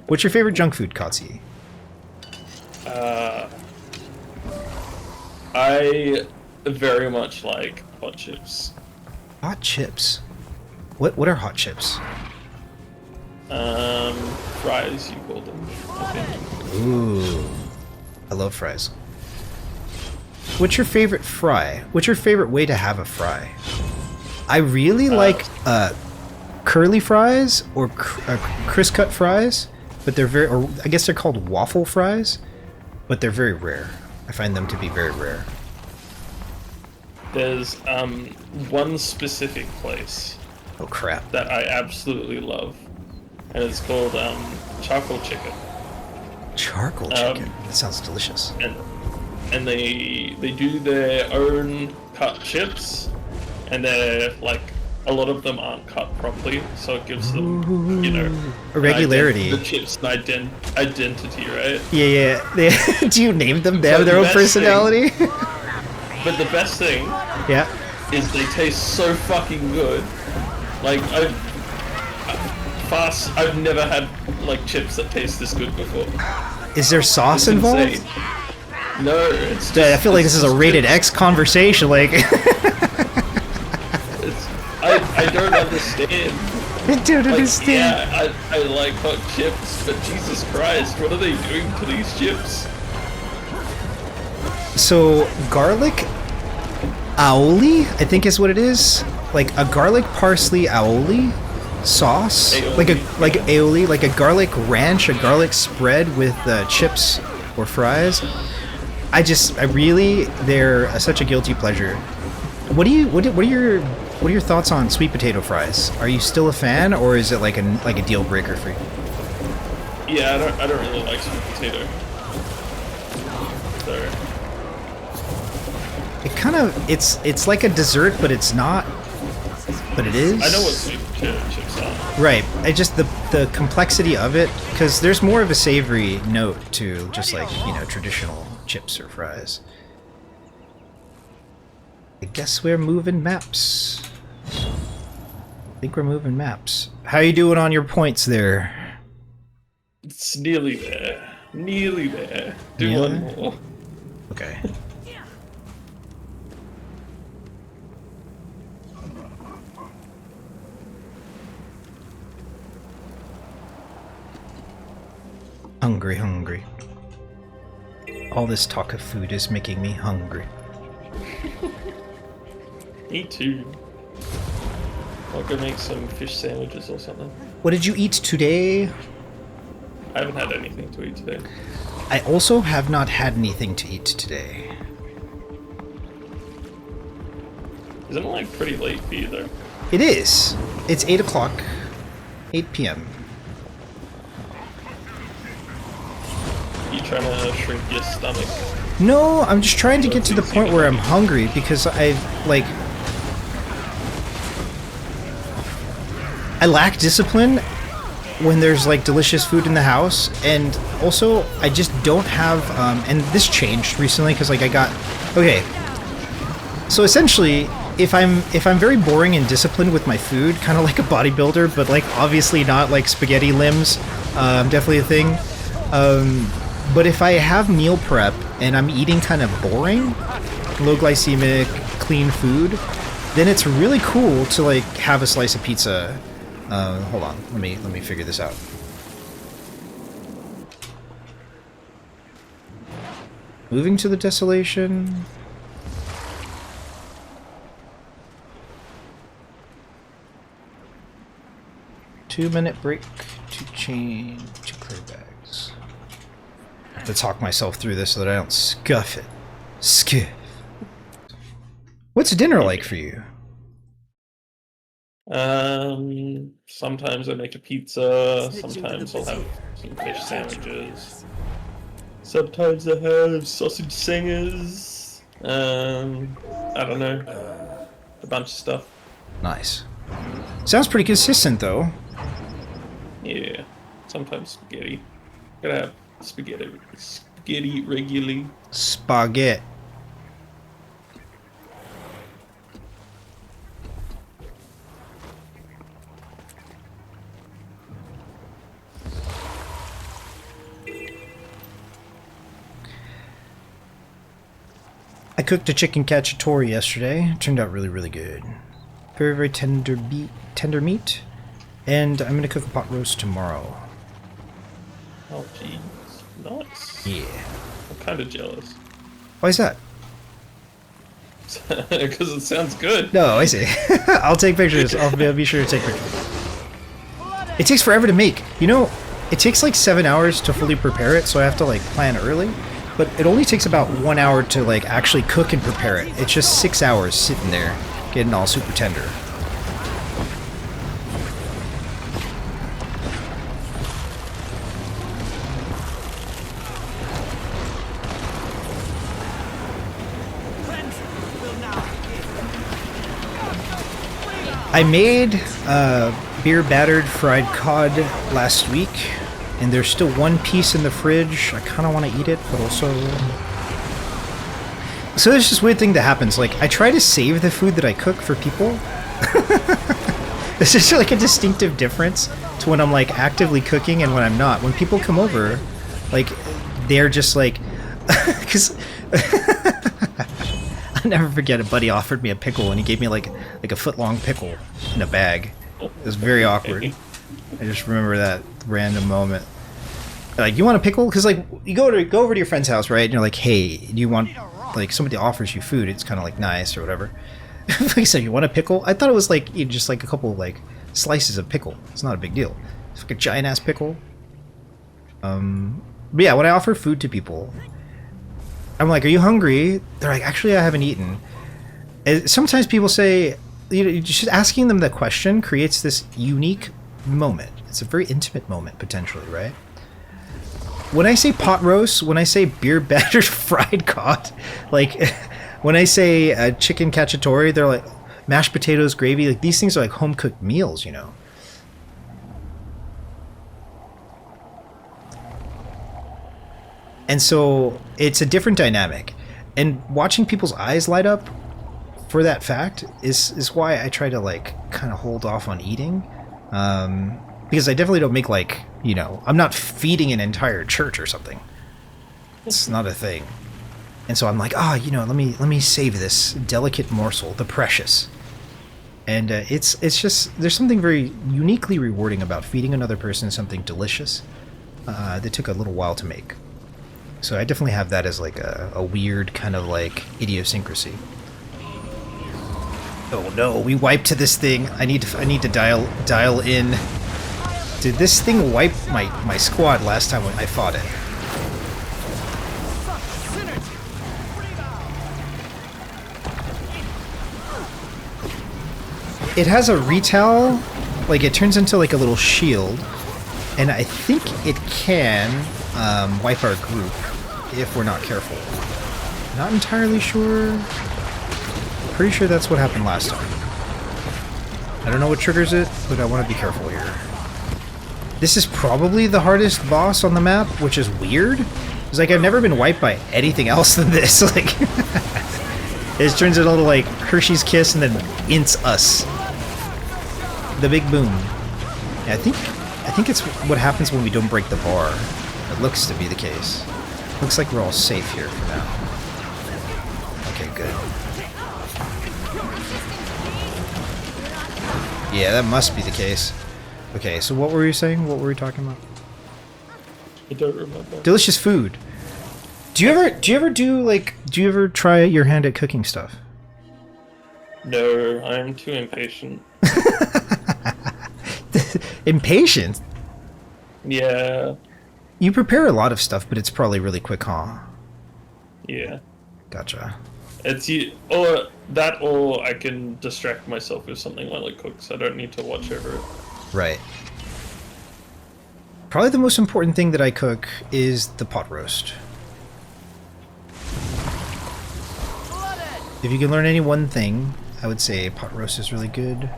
What's your favorite junk food, Katsi? I very much like hot chips. Hot chips? What are hot chips? Fries, you call them, I think. Ooh, I love fries. What's your favorite fry? What's your favorite way to have a fry? I really like curly fries or crisp cut fries, but or I guess they're called waffle fries, but they're very rare. I find them to be very rare. There's one specific place. Oh crap! That I absolutely love, and it's called Charcoal Chicken. Charcoal chicken. That sounds delicious. And they do their own cut chips, and they're like, a lot of them aren't cut properly, so it gives them, you know, irregularity. The chips an identity, right? Yeah. Do you name them? They have their own personality. But the best thing, yeah, is they taste so fucking good Like I've never had like chips that taste this good before. Is there sauce It's involved? insane. No, it's just, I feel like this is a just rated chips. X conversation. Like, I don't understand. I don't Like, understand. yeah, I like hot chips, but Jesus Christ, what are they doing to these chips? So garlic aioli, I think is what it is. Like a garlic parsley aioli sauce, Aioli, like aioli, like a garlic ranch, a garlic spread with chips or fries. They're such a guilty pleasure. What are your thoughts on sweet potato fries? Are you still a fan, or is it like a deal breaker for you? Yeah, I don't really like sweet potato. So It kind of it's like a dessert, but it's not. But it is. I know what sweet potato chips are. Right. The complexity of it, because there's more of a savory note to just like, traditional chips or fries. I guess we're moving maps. I think we're moving maps. How you doing on your points there? It's nearly there. Nearly there. Do Nearly? one more. Okay. Hungry. All this talk of food is making me hungry. Me too. I'll go make some fish sandwiches or something. What did you eat today? I haven't had anything to eat today. I also have not had anything to eat today. Isn't it like pretty late for you though? It is. It's 8 o'clock. 8 p.m. You trying to shrink your stomach? No, I'm just trying to get to the point where I'm hungry because I lack discipline when there's like delicious food in the house, and also I just don't have and this changed recently because like I got okay. So essentially, if I'm very boring and disciplined with my food, kind of like a bodybuilder, but like obviously not like spaghetti limbs, definitely a thing. But if I have meal prep and I'm eating kind of boring, low glycemic, clean food, then it's really cool to like have a slice of pizza. Hold on, let me figure this out. Moving to the desolation. Two-minute break to change to clear bags. I have to talk myself through this so that I don't scuff it. Skiff. What's dinner like for you? Sometimes I make a pizza, sometimes I'll have some fish sandwiches. Sometimes I have sausage singers, I don't know, a bunch of stuff. Nice. Sounds pretty consistent though. Yeah, sometimes spaghetti. Gotta have spaghetti regularly. Spaghetti. I cooked a chicken cacciatore yesterday. It turned out really, really good. Very, very tender meat. And I'm gonna cook a pot roast tomorrow. Oh jeez, nice. Yeah. I'm kind of jealous. Why is that? Because it sounds good. No, I see. I'll take pictures. I'll be sure to take pictures. It takes forever to make. You know, it takes like 7 hours to fully prepare it, so I have to like plan early. But it only takes about 1 hour to like actually cook and prepare it. It's just 6 hours sitting there, getting all super tender. I made beer battered fried cod last week, and there's still one piece in the fridge. I kind of want to eat it, but also... So there's this weird thing that happens. Like, I try to save the food that I cook for people. This is like a distinctive difference to when I'm like actively cooking and when I'm not. When people come over, like they're just like, because I'll never forget a buddy offered me a pickle and he gave me like a foot-long pickle in a bag. It was very awkward. I just remember that random moment. Like, you want a pickle? Because like you go over to your friend's house, right? And you're like, hey, do you want, like, somebody offers you food? It's kind of like nice or whatever. Like I said, you want a pickle? I thought it was like just like a couple like slices of pickle. It's not a big deal. It's like a giant ass pickle. But yeah, when I offer food to people, I'm like, "Are you hungry?" They're like, "Actually, I haven't eaten." And sometimes people say, you know, just asking them the question creates this unique moment. It's a very intimate moment potentially, right? When I say pot roast, when I say beer battered fried cod, like. When I say chicken cacciatore, they're like mashed potatoes, gravy. Like these things are like home cooked meals, you know. And so it's a different dynamic, and watching people's eyes light up for that fact is why I try to like kind of hold off on eating, because I definitely don't make like, you know, I'm not feeding an entire church or something. It's not a thing. And so I'm like, you know, let me save this delicate morsel, the precious. And it's just, there's something very uniquely rewarding about feeding another person something delicious that took a little while to make. So I definitely have that as like a weird kind of like idiosyncrasy. Oh no, we wiped to this thing. I need to dial in. Did this thing wipe my squad last time when I fought it? It has a retell, like it turns into like a little shield, and I think it can wipe our group if we're not careful. Not entirely sure. Pretty sure that's what happened last time. I don't know what triggers it, but I want to be careful here. This is probably the hardest boss on the map, which is weird. It's like I've never been wiped by anything else than this. Like, it turns into a little like Hershey's Kiss and then ints us. The big boom. Yeah, I think it's what happens when we don't break the bar. It looks to be the case. Looks like we're all safe here for now. Okay, good. Yeah, that must be the case. Okay, so what were you saying? What were we talking about? I don't remember. Delicious food. Do you ever try your hand at cooking stuff? No, I'm too impatient. Impatient? Yeah. You prepare a lot of stuff, but it's probably really quick, huh? Yeah. Gotcha. It's or I can distract myself with something while I cook, so I don't need to watch over it. Right. Probably the most important thing that I cook is the pot roast. If you can learn any one thing, I would say pot roast is really good.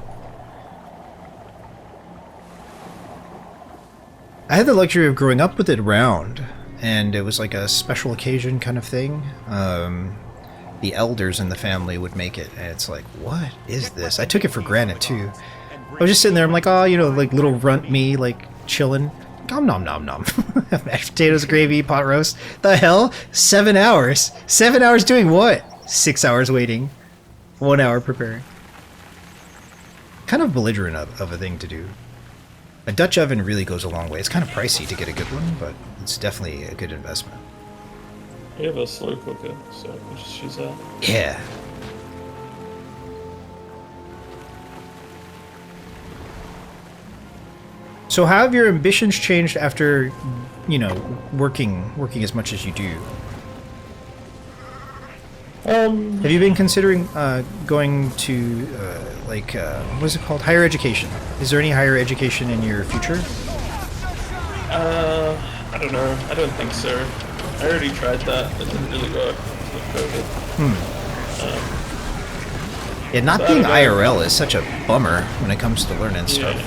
I had the luxury of growing up with it around, and it was like a special occasion kind of thing. The elders in the family would make it, and it's like, what is this? I took it for granted too. I was just sitting there, I'm like, oh, you know, like little runt me, like chilling. Nom nom nom nom. Mashed potatoes, gravy, pot roast. The hell? 7 hours? 7 hours doing what? 6 hours waiting. 1 hour preparing. Kind of belligerent of a thing to do. A Dutch oven really goes a long way. It's kind of pricey to get a good one, but it's definitely a good investment. We have a slow cooker, so we just use that. Yeah. So how have your ambitions changed after, you know, working as much as you do? Have you been considering going to what is it called? Higher education. Is there any higher education in your future? I don't know. I don't think so. I already tried that. It didn't really work with COVID. Yeah, not so being IRL is such a bummer when it comes to learning stuff.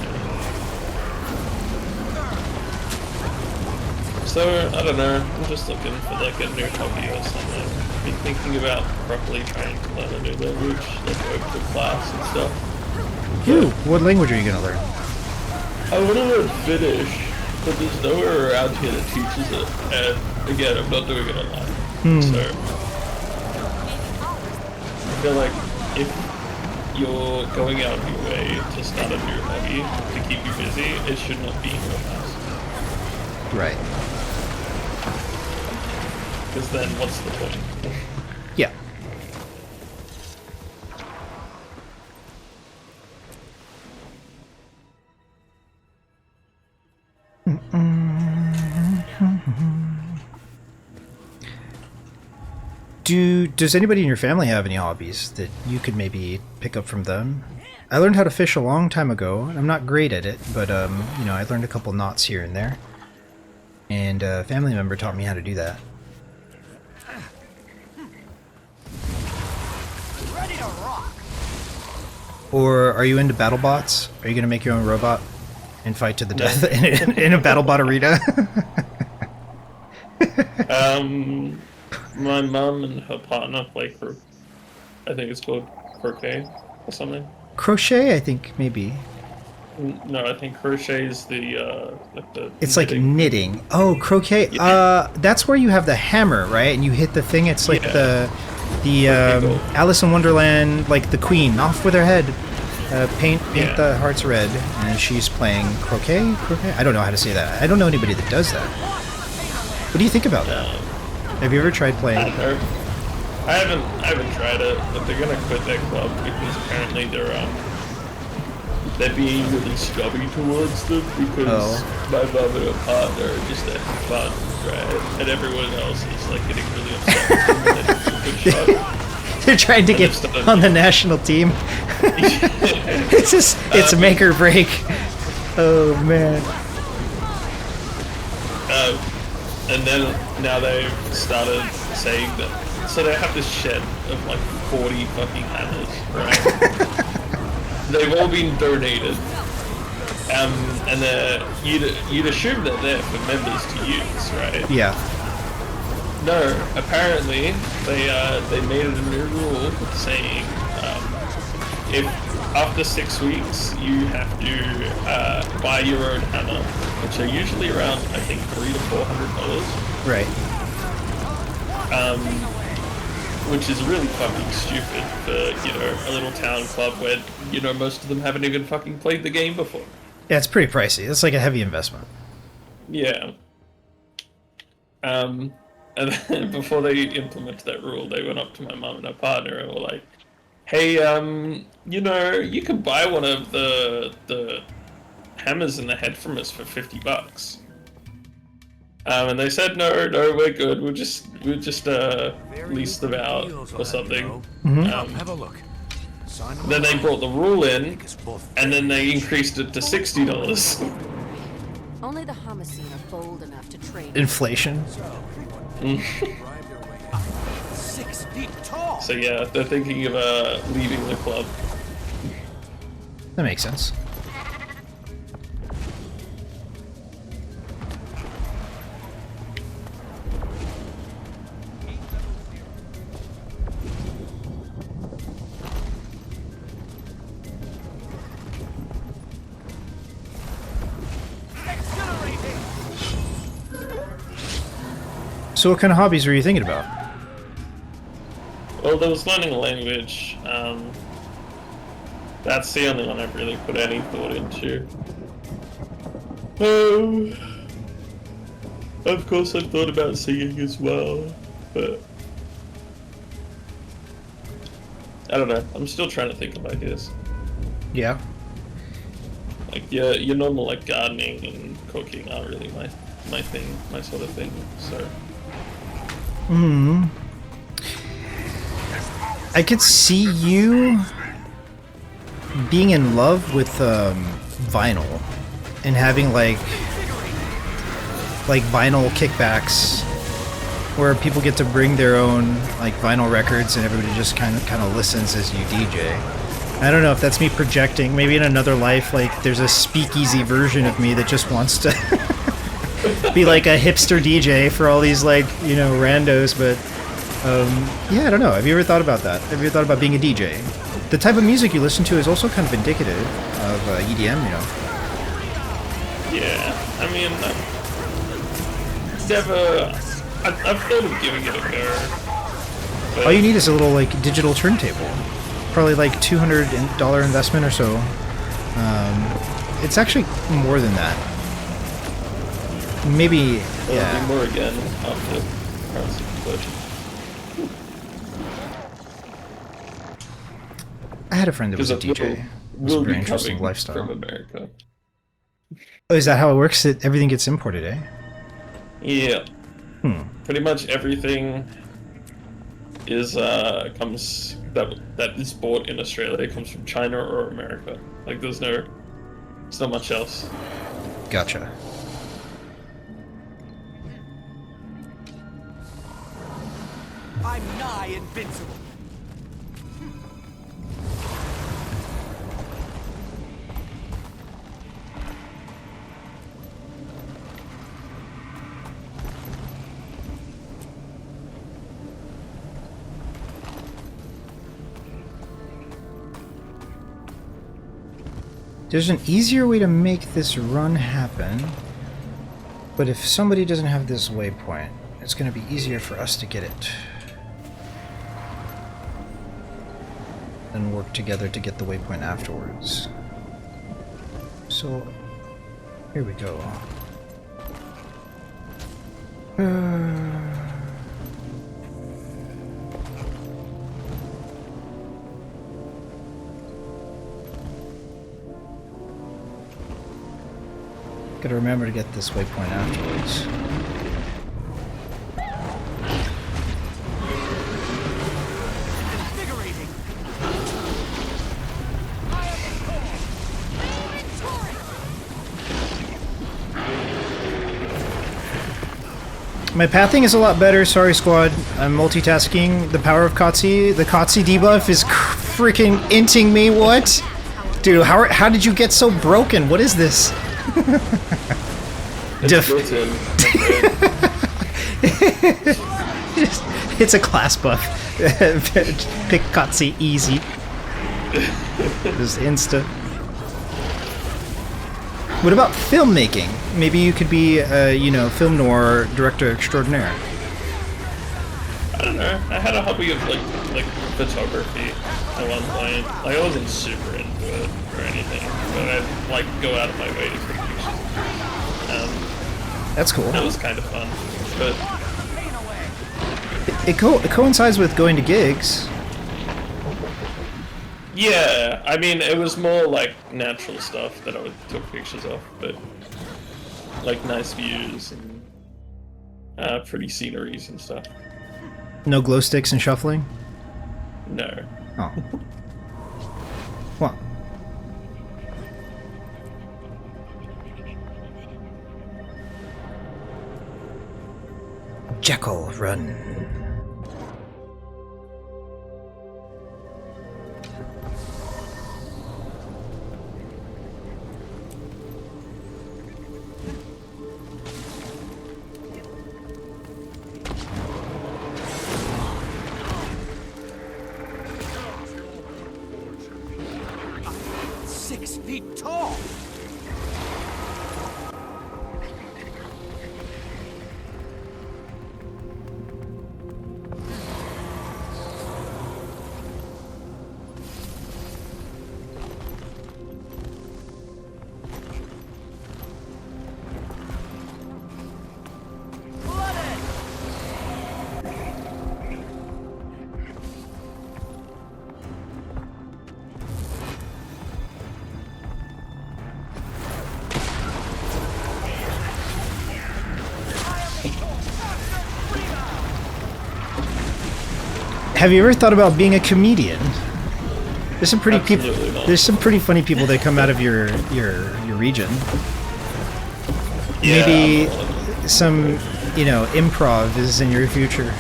So, I don't know. I'm just looking for like a new hobby or something. I've been thinking about properly trying to learn a new language, like over the class and stuff. Ooh, what language are you gonna learn? I want to learn Finnish, but there's nowhere around here that teaches it. And again, I'm not doing it online. So I feel like if you're going out of your way to start a new hobby to keep you busy, it should not be in your house. Right. Because then what's the point? Yeah. Does anybody in your family have any hobbies that you could maybe pick up from them? I learned how to fish a long time ago. I'm not great at it, but you know, I learned a couple knots here and there. And a family member taught me how to do that. Ready to rock. Or are you into battle bots? Are you gonna make your own robot and fight to the death in a battle bot arena? My mum and her partner play I think it's called croquet or something. Crochet, I think, maybe. No, I think crochet is the It's like knitting. Oh, croquet. Yeah. That's where you have the hammer, right? And you hit the thing. It's like the Alice in Wonderland, like the queen, off with her head. Paint the hearts red, and she's playing croquet. Croquet. I don't know how to say that. I don't know anybody that does that. What do you think about that? Have you ever tried playing? I haven't tried it, but they're gonna quit their club because apparently they're being really stubby towards them because my mum and her partner are just having fun, right? And everyone else is like getting really upset when they do a good shot. They're trying to get on the national team. It's make or break. Oh man. And then now they've started saying that. So they have this shed of like 40 fucking hammers, right? They've all been donated. And you'd assume that they're for members to use, right? Yeah. No, apparently they made it a new rule saying if after 6 weeks you have to buy your own hammer, which are usually around I think $300 to $400. Right. Which is really fucking stupid for a little town club where most of them haven't even fucking played the game before. Yeah, it's pretty pricey. It's like a heavy investment. Yeah. And then before they implemented that rule, they went up to my mum and her partner and were like, "Hey, you can buy one of the hammers in the head from us for $50." And they said, no, we're good. We'll just lease them out or something. Have a look. Then they brought the rule in, and then they increased it to $60. Only the Homicene are bold enough to trade. Inflation. 6 feet tall. So yeah, they're thinking of leaving the club. That makes sense. So what kind of hobbies were you thinking about? Well, there was learning a language. That's the only one I've really put any thought into. Of course I've thought about singing as well, but I don't know. I'm still trying to think of ideas. Yeah. Like your normal like gardening and cooking aren't really my thing, my sort of thing. So. I could see you being in love with vinyl and having like vinyl kickbacks where people get to bring their own like vinyl records and everybody just kind of listens as you DJ. I don't know if that's me projecting. Maybe in another life, like there's a speakeasy version of me that just wants to be like a hipster DJ for all these like randos. But yeah, I don't know. Have you ever thought about that? Have you ever thought about being a DJ? The type of music you listen to is also kind of indicative of EDM, you know. Yeah, I mean, never. I've thought of giving it a go. All you need is a little like digital turntable, probably like $200 investment or so. It's actually more than that. Maybe, It'll yeah. be more again after currency conversion. I had a friend that was a DJ. It was a Will very be interesting coming lifestyle. from America. Oh, is that how it works? Everything gets imported, eh? Yeah. Hmm. Pretty much everything is comes that is bought in Australia comes from China or America. Like there's not much else. Gotcha. I'm nigh invincible. There's an easier way to make this run happen, but if somebody doesn't have this waypoint, it's going to be easier for us to get it. And work together to get the waypoint afterwards. So, here we go. Gotta remember to get this waypoint afterwards. Invigorating. My pathing is a lot better, sorry squad. I'm multitasking. The power of Katsi, the Katsi debuff is freaking inting me, what? Dude, how did you get so broken? What is this? It's built in. It's a class buff. Pick Katsi easy. Just insta. What about filmmaking? Maybe you could be, you know, film noir director extraordinaire. I don't know. I had a hobby of like photography at one point. Like I wasn't super into it or anything, but I'd like go out of my way to take pictures. That's cool. That was kind of fun, but It coincides with going to gigs. yeah, I mean it was more like natural stuff that I would took pictures of, but like nice views and pretty sceneries and stuff. No glow sticks and shuffling? No. Oh. What? Jekyll, run. I'm 6 feet tall. Have you ever thought about being a comedian? There's some pretty people. Absolutely not. There's some pretty funny people that come out of your region. Yeah, Maybe some, you know, improv is in your future.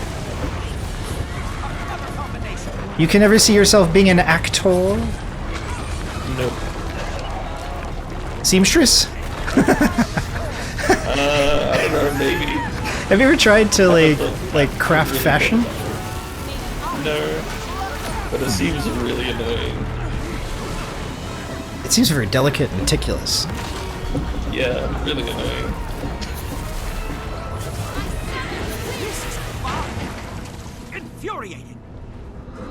You can never see yourself being an actor? Nope. Seamstress? I don't know, maybe. Have you ever tried to like craft fashion? No. but it seems really annoying. It seems very delicate and meticulous. Yeah, really annoying. This is fun. Infuriating.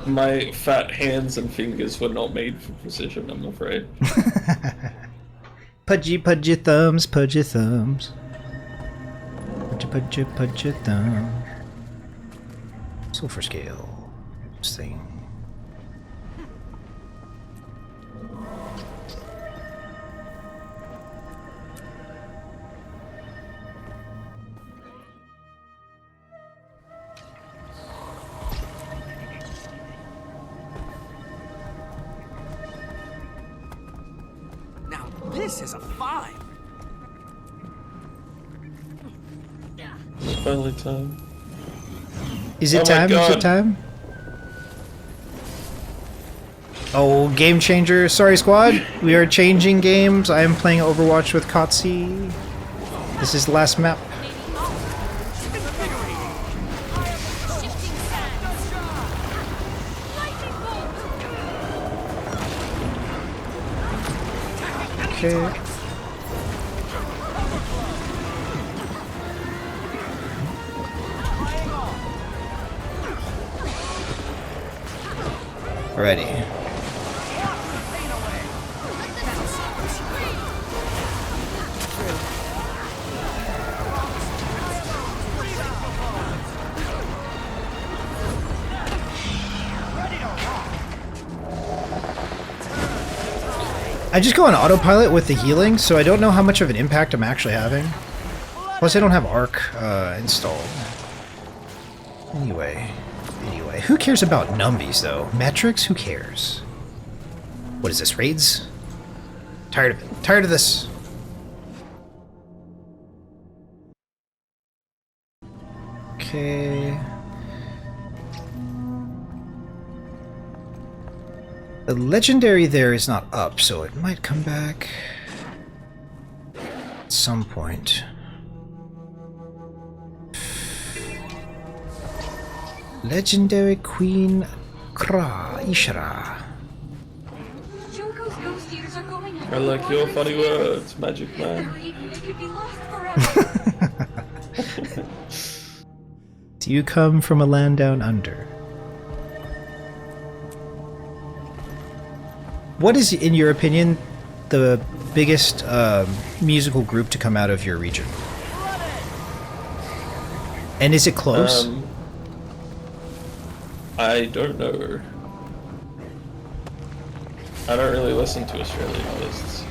My fat hands and fingers were not made for precision, I'm afraid. Pudgy, pudgy thumbs, pudgy thumbs. Pudgy, pudgy, pudgy thumb. Sulfur scale. This thing. Now this is a find. It's finally time. Is it Oh my time? Is it God. time? Oh, game changer. Sorry, squad. We are changing games. I am playing Overwatch with Katsi. This is the last map. Okay. Ready. I just go on autopilot with the healing, so I don't know how much of an impact I'm actually having. Plus, I don't have Arc installed. Anyway, who cares about numbies though? Metrics? Who cares? What is this, raids? Tired of it. Tired of this. Okay. The legendary there is not up, so it might come back at some point. Legendary Queen Kra Ishara. Joko's ghost eaters are going I like your funny words, Magic Man. They could be lost forever. Do you come from a land down under? What is, in your opinion, the biggest musical group to come out of your region? And is it close? I don't know. I don't really listen to Australian artists.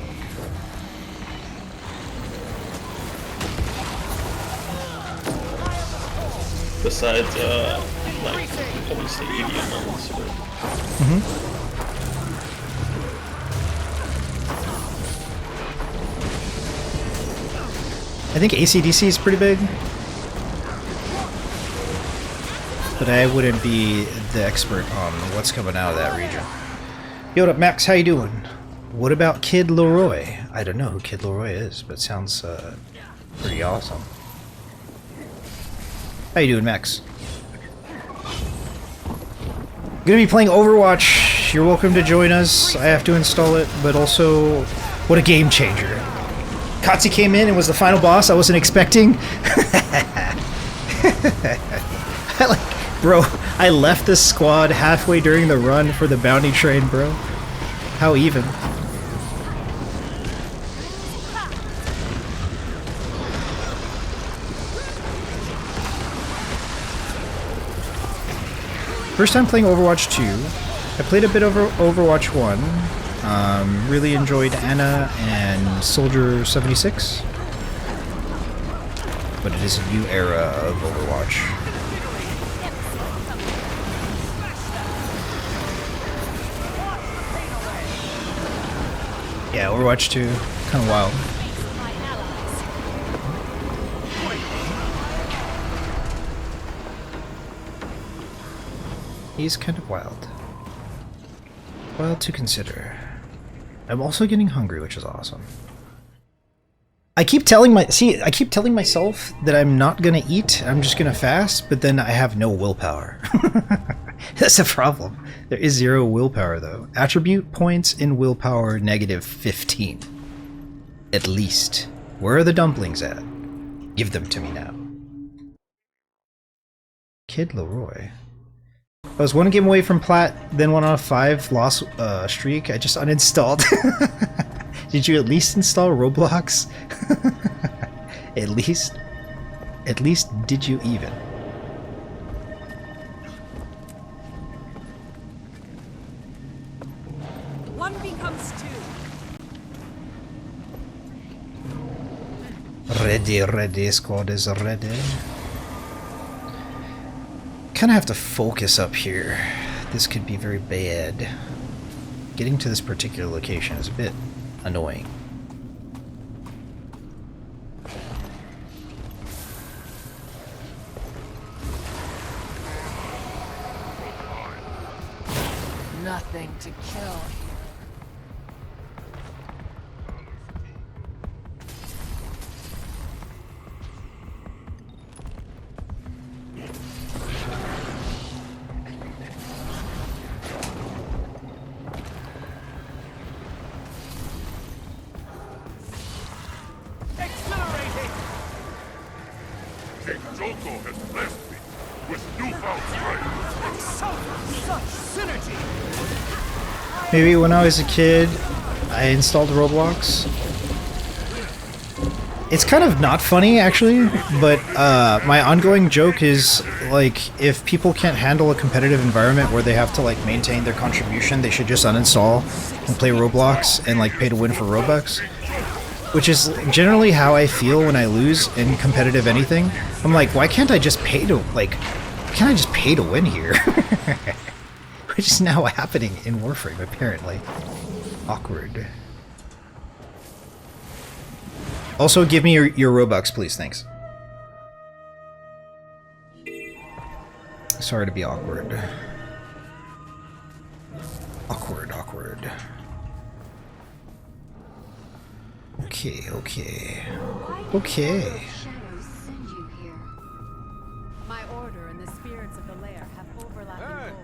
Besides, like, obviously EDM ones. I think AC/DC is pretty big. But I wouldn't be the expert on what's coming out of that region. Yo, what up, Max? How you doing? What about Kid Leroy? I don't know who Kid Leroy is, but sounds pretty awesome. How you doing, Max? Gonna be playing Overwatch. You're welcome to join us. I have to install it, but also, what a game changer. Katsi came in and was the final boss I wasn't expecting. Bro, I left this squad halfway during the run for the bounty train, bro. How even? First time playing Overwatch 2. I played a bit over Overwatch 1. Really enjoyed Ana and Soldier 76. But it is a new era of Overwatch. Yeah, Overwatch 2, kind of wild. He's kind of wild. Wild to consider. I'm also getting hungry, which is awesome. I keep telling myself that I'm not gonna eat, I'm just gonna fast, but then I have no willpower. That's the problem. There is 0 willpower though. Attribute points in willpower -15. At least. Where are the dumplings at? Give them to me now. Kid Leroy. I was 1 game away from plat, then went on a 5 loss streak. I just uninstalled. Did you at least install Roblox? At least did you even? One becomes 2. Ready, squad is ready. Kinda have to focus up here. This could be very bad. Getting to this particular location is a bit annoying. Nothing to kill here. Exhilarating! King Joko has blessed me with newfound strength. Such synergy! Maybe when I was a kid, I installed Roblox. It's kind of not funny, actually, but my ongoing joke is, like, if people can't handle a competitive environment where they have to, like, maintain their contribution, they should just uninstall and play Roblox and, like, pay to win for Robux. Which is generally how I feel when I lose in competitive anything. I'm like, why can't I just pay to, like, why can't I just pay to win here? Which is now happening in Warframe, apparently. Awkward. Also, give me your Robux, please, thanks. Sorry to be awkward. Awkward. Okay. My order and the spirits of the lair have overlapping goals.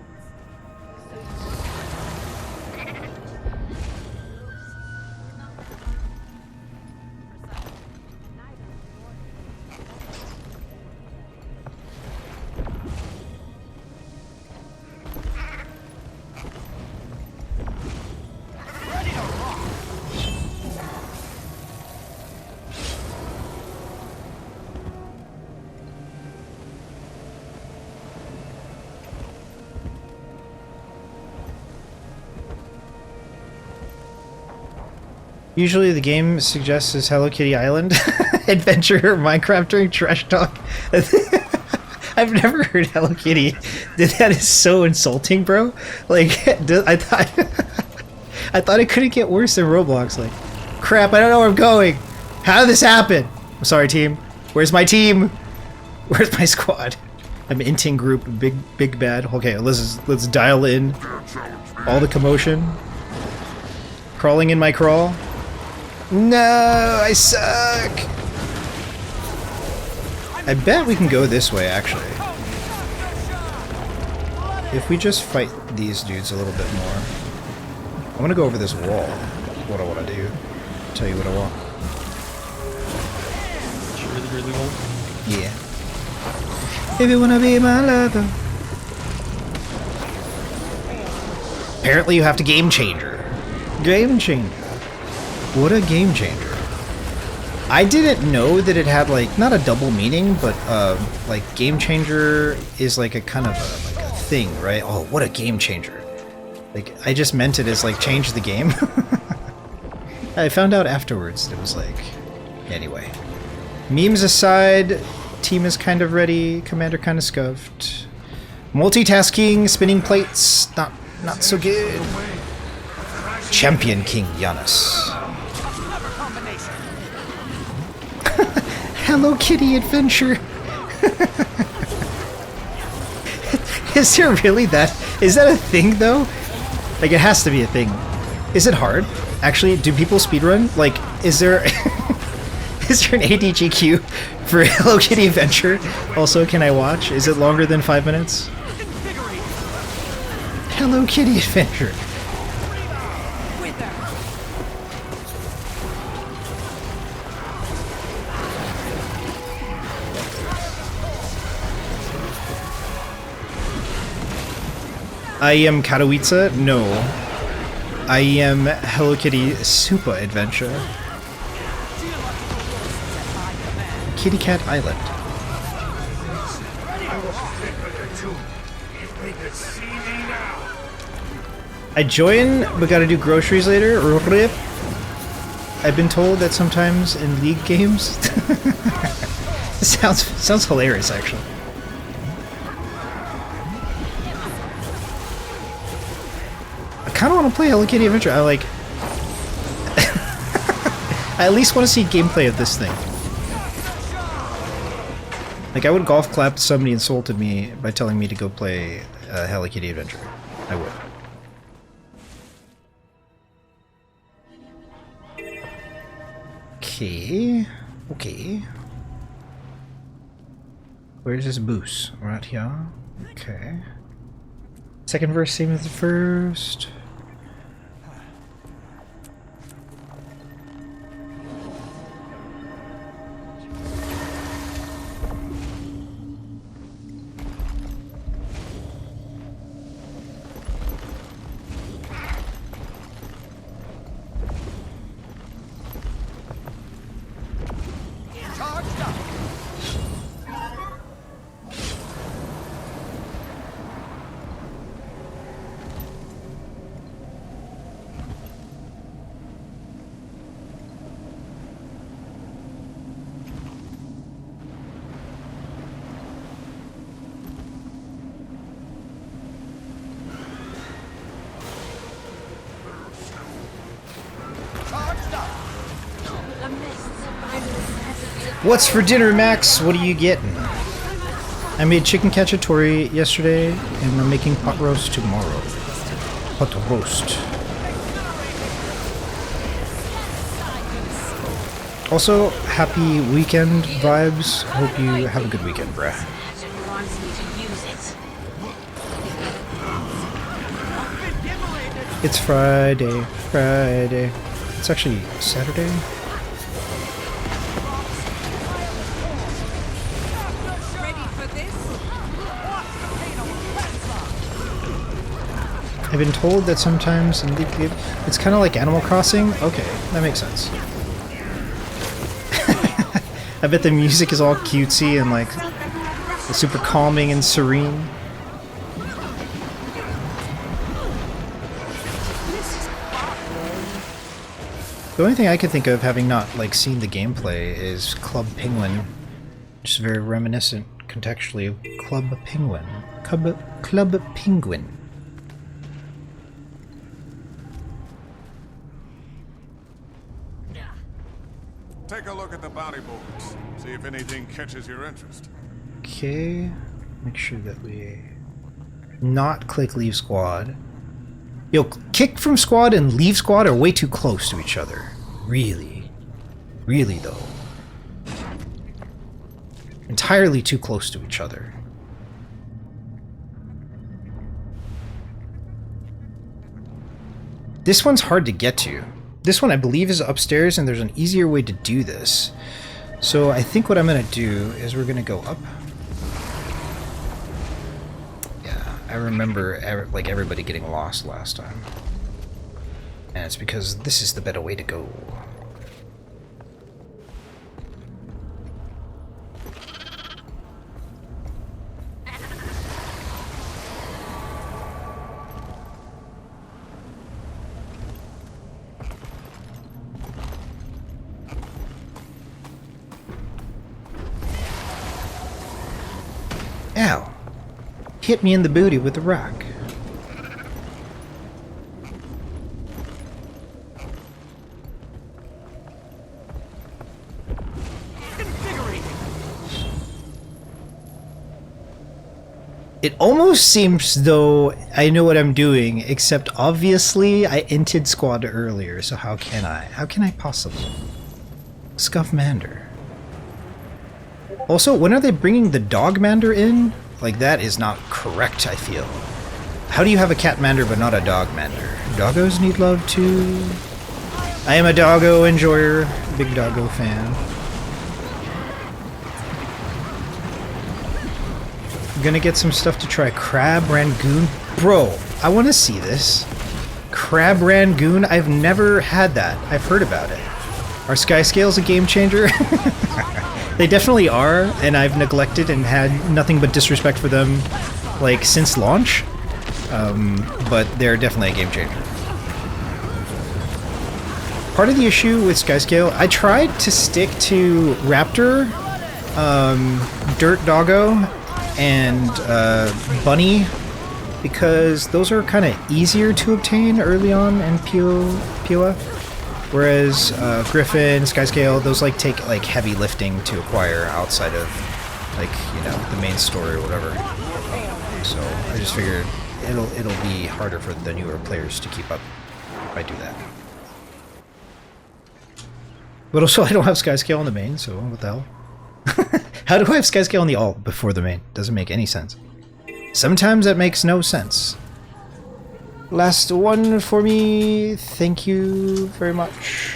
Usually the game suggests is Hello Kitty Island adventure Minecraft during trash talk. I've never heard Hello Kitty. That is so insulting, bro. Like, I thought it couldn't get worse than Roblox. Like, crap, I don't know where I'm going. How did this happen? I'm sorry, team. Where's my team? Where's my squad? I'm inting group, big bad. Okay, let's dial in all the commotion. Crawling in my crawl. No, I suck. I bet we can go this way, actually. If we just fight these dudes a little bit more. I want to go over this wall. What I want to do. Tell you what I want. Really want? Yeah. If you wanna be my lover. Apparently you have to game changer. Game changer. What a game changer. I didn't know that it had, like, not a double meaning, but like game changer is like a kind of like a thing, right? Oh, what a game changer. Like, I just meant it as like change the game. I found out afterwards that it was like, anyway. Memes aside, team is kind of ready, commander kind of scuffed. Multitasking, spinning plates, not so good. Champion King Giannis. Hello Kitty adventure. Is there really that? Is that a thing though? Like, it has to be a thing. Is it hard? Actually, do people speedrun? Like, is there Is there an ADGQ for Hello Kitty Adventure? Also, can I watch? Is it longer than 5 minutes? Hello Kitty Adventure. I am Katowice? No. I am Hello Kitty Super Adventure. Kitty Cat Island. I join, but gotta do groceries later. Rip. I've been told that sometimes in League games. sounds hilarious, actually. I kind of want to play Hello Kitty Adventure. I like. I at least want to see gameplay of this thing. Like, I would golf clap if somebody insulted me by telling me to go play Hello Kitty Adventure. I would. Okay. Okay. Where's this boost? Right here. Okay. Second verse, same as the first. What's for dinner, Max? What are you getting? I made chicken cacciatore yesterday, and I'm making pot roast tomorrow. Pot roast. Also, happy weekend vibes. Hope you have a good weekend, bruh. It's Friday. Friday. It's actually Saturday. I've been told that sometimes in League game, it's kind of like Animal Crossing. Okay, that makes sense. I bet the music is all cutesy and like super calming and serene. The only thing I could think of, having not like seen the gameplay, is Club Penguin, which is very reminiscent contextually of Club Penguin. Club Penguin. Take a look at the bounty boards. See if anything catches your interest. Okay. Make sure that we not click leave squad. Yo, kick from squad and leave squad are way too close to each other. Really. Really, though. Entirely too close to each other. This one's hard to get to. This one, I believe, is upstairs, and there's an easier way to do this. So I think what I'm going to do is we're going to go up. Yeah, I remember like everybody getting lost last time. And it's because this is the better way to go. Ow. Hit me in the booty with a rock. It almost seems though I know what I'm doing, except obviously I entered squad earlier, so how can I? How can I possibly? Scuffmander. Also, when are they bringing the Dogmander in? Like, that is not correct, I feel. How do you have a Catmander but not a Dogmander? Doggos need love too. I am a doggo enjoyer, big doggo fan. I'm gonna get some stuff to try. Crab Rangoon. Bro, I want to see this. Crab Rangoon? I've never had that. I've heard about it. Are sky scales a game changer? They definitely are, and I've neglected and had nothing but disrespect for them, like, since launch. But they're definitely a game changer. Part of the issue with Skyscale, I tried to stick to Raptor, Dirt Doggo, and Bunny, because those are kind of easier to obtain early on in POF. Whereas Griffin, Skyscale, those like take like heavy lifting to acquire outside of like, you know, the main story or whatever. So I just figured it'll be harder for the newer players to keep up if I do that. But also I don't have Skyscale on the main, so what the hell? How do I have Skyscale on the alt before the main? Doesn't make any sense. Sometimes that makes no sense. Last one for me. Thank you very much.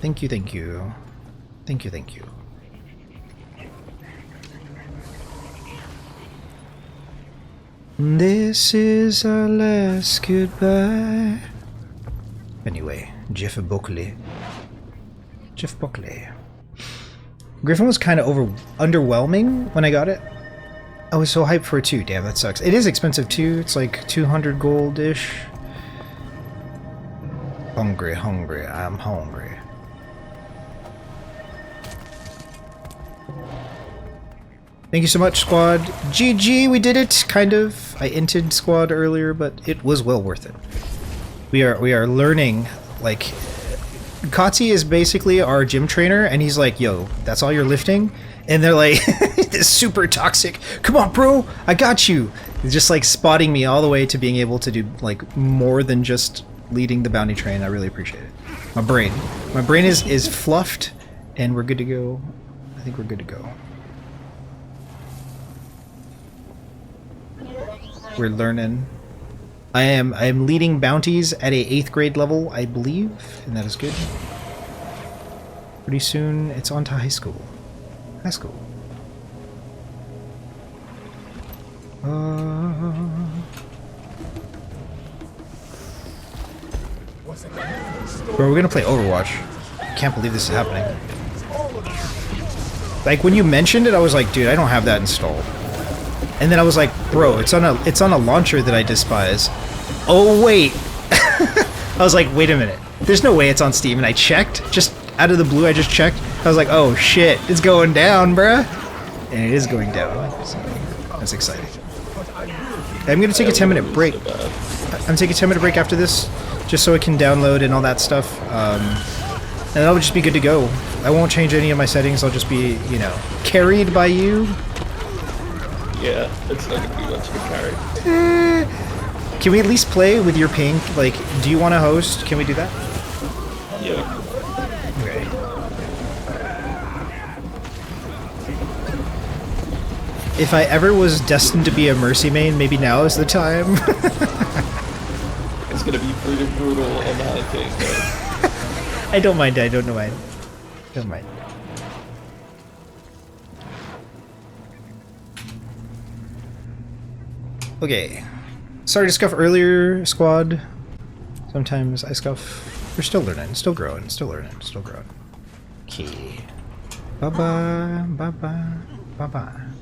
Thank you, thank you. Thank you, thank you. This is our last goodbye. Anyway, Jeff Buckley. Jeff Buckley. Griffin was kind of underwhelming when I got it. I was so hyped for it too. Damn, that sucks. It is expensive too. It's like 200 gold-ish. Hungry, hungry. I'm hungry. Thank you so much, squad. GG, we did it, kind of. I inted squad earlier, but it was well worth it. We are learning, like, Katsi is basically our gym trainer, and he's like, yo, that's all you're lifting? And they're like, this super toxic, come on, bro, I got you. He's just like spotting me all the way to being able to do like more than just leading the bounty train. I really appreciate it. My brain is fluffed, and we're good to go. I think we're good to go. We're learning. I am leading bounties at a 8th grade level, I believe, and that is good. Pretty soon, it's on to high school. High school. Bro, we're gonna play Overwatch. I can't believe this is happening. Like, when you mentioned it, I was like, dude, I don't have that installed. And then I was like, bro, it's on a launcher that I despise. Oh wait. I was like, wait a minute. There's no way it's on Steam, and I checked. Just out of the blue, I just checked. I was like, oh shit, it's going down, bruh. And it is going down. So that's exciting. I'm gonna take a 10-minute break. I'm taking a 10-minute break after this, just so it can download and all that stuff. And that'll just be good to go. I won't change any of my settings. I'll just be, you know, carried by you. Yeah, it's not gonna be much of a carry. Can we at least play with your ping? Like, do you want to host? Can we do that? Yeah. Okay. If I ever was destined to be a Mercy main, maybe now is the time. It's gonna be pretty brutal on that, I think. I don't mind. I don't mind. Don't mind. Okay. Sorry to scuff earlier, squad. Sometimes I scuff. We're still learning, still growing, still learning, still growing. Okay. Bye-bye, bye-bye, bye-bye.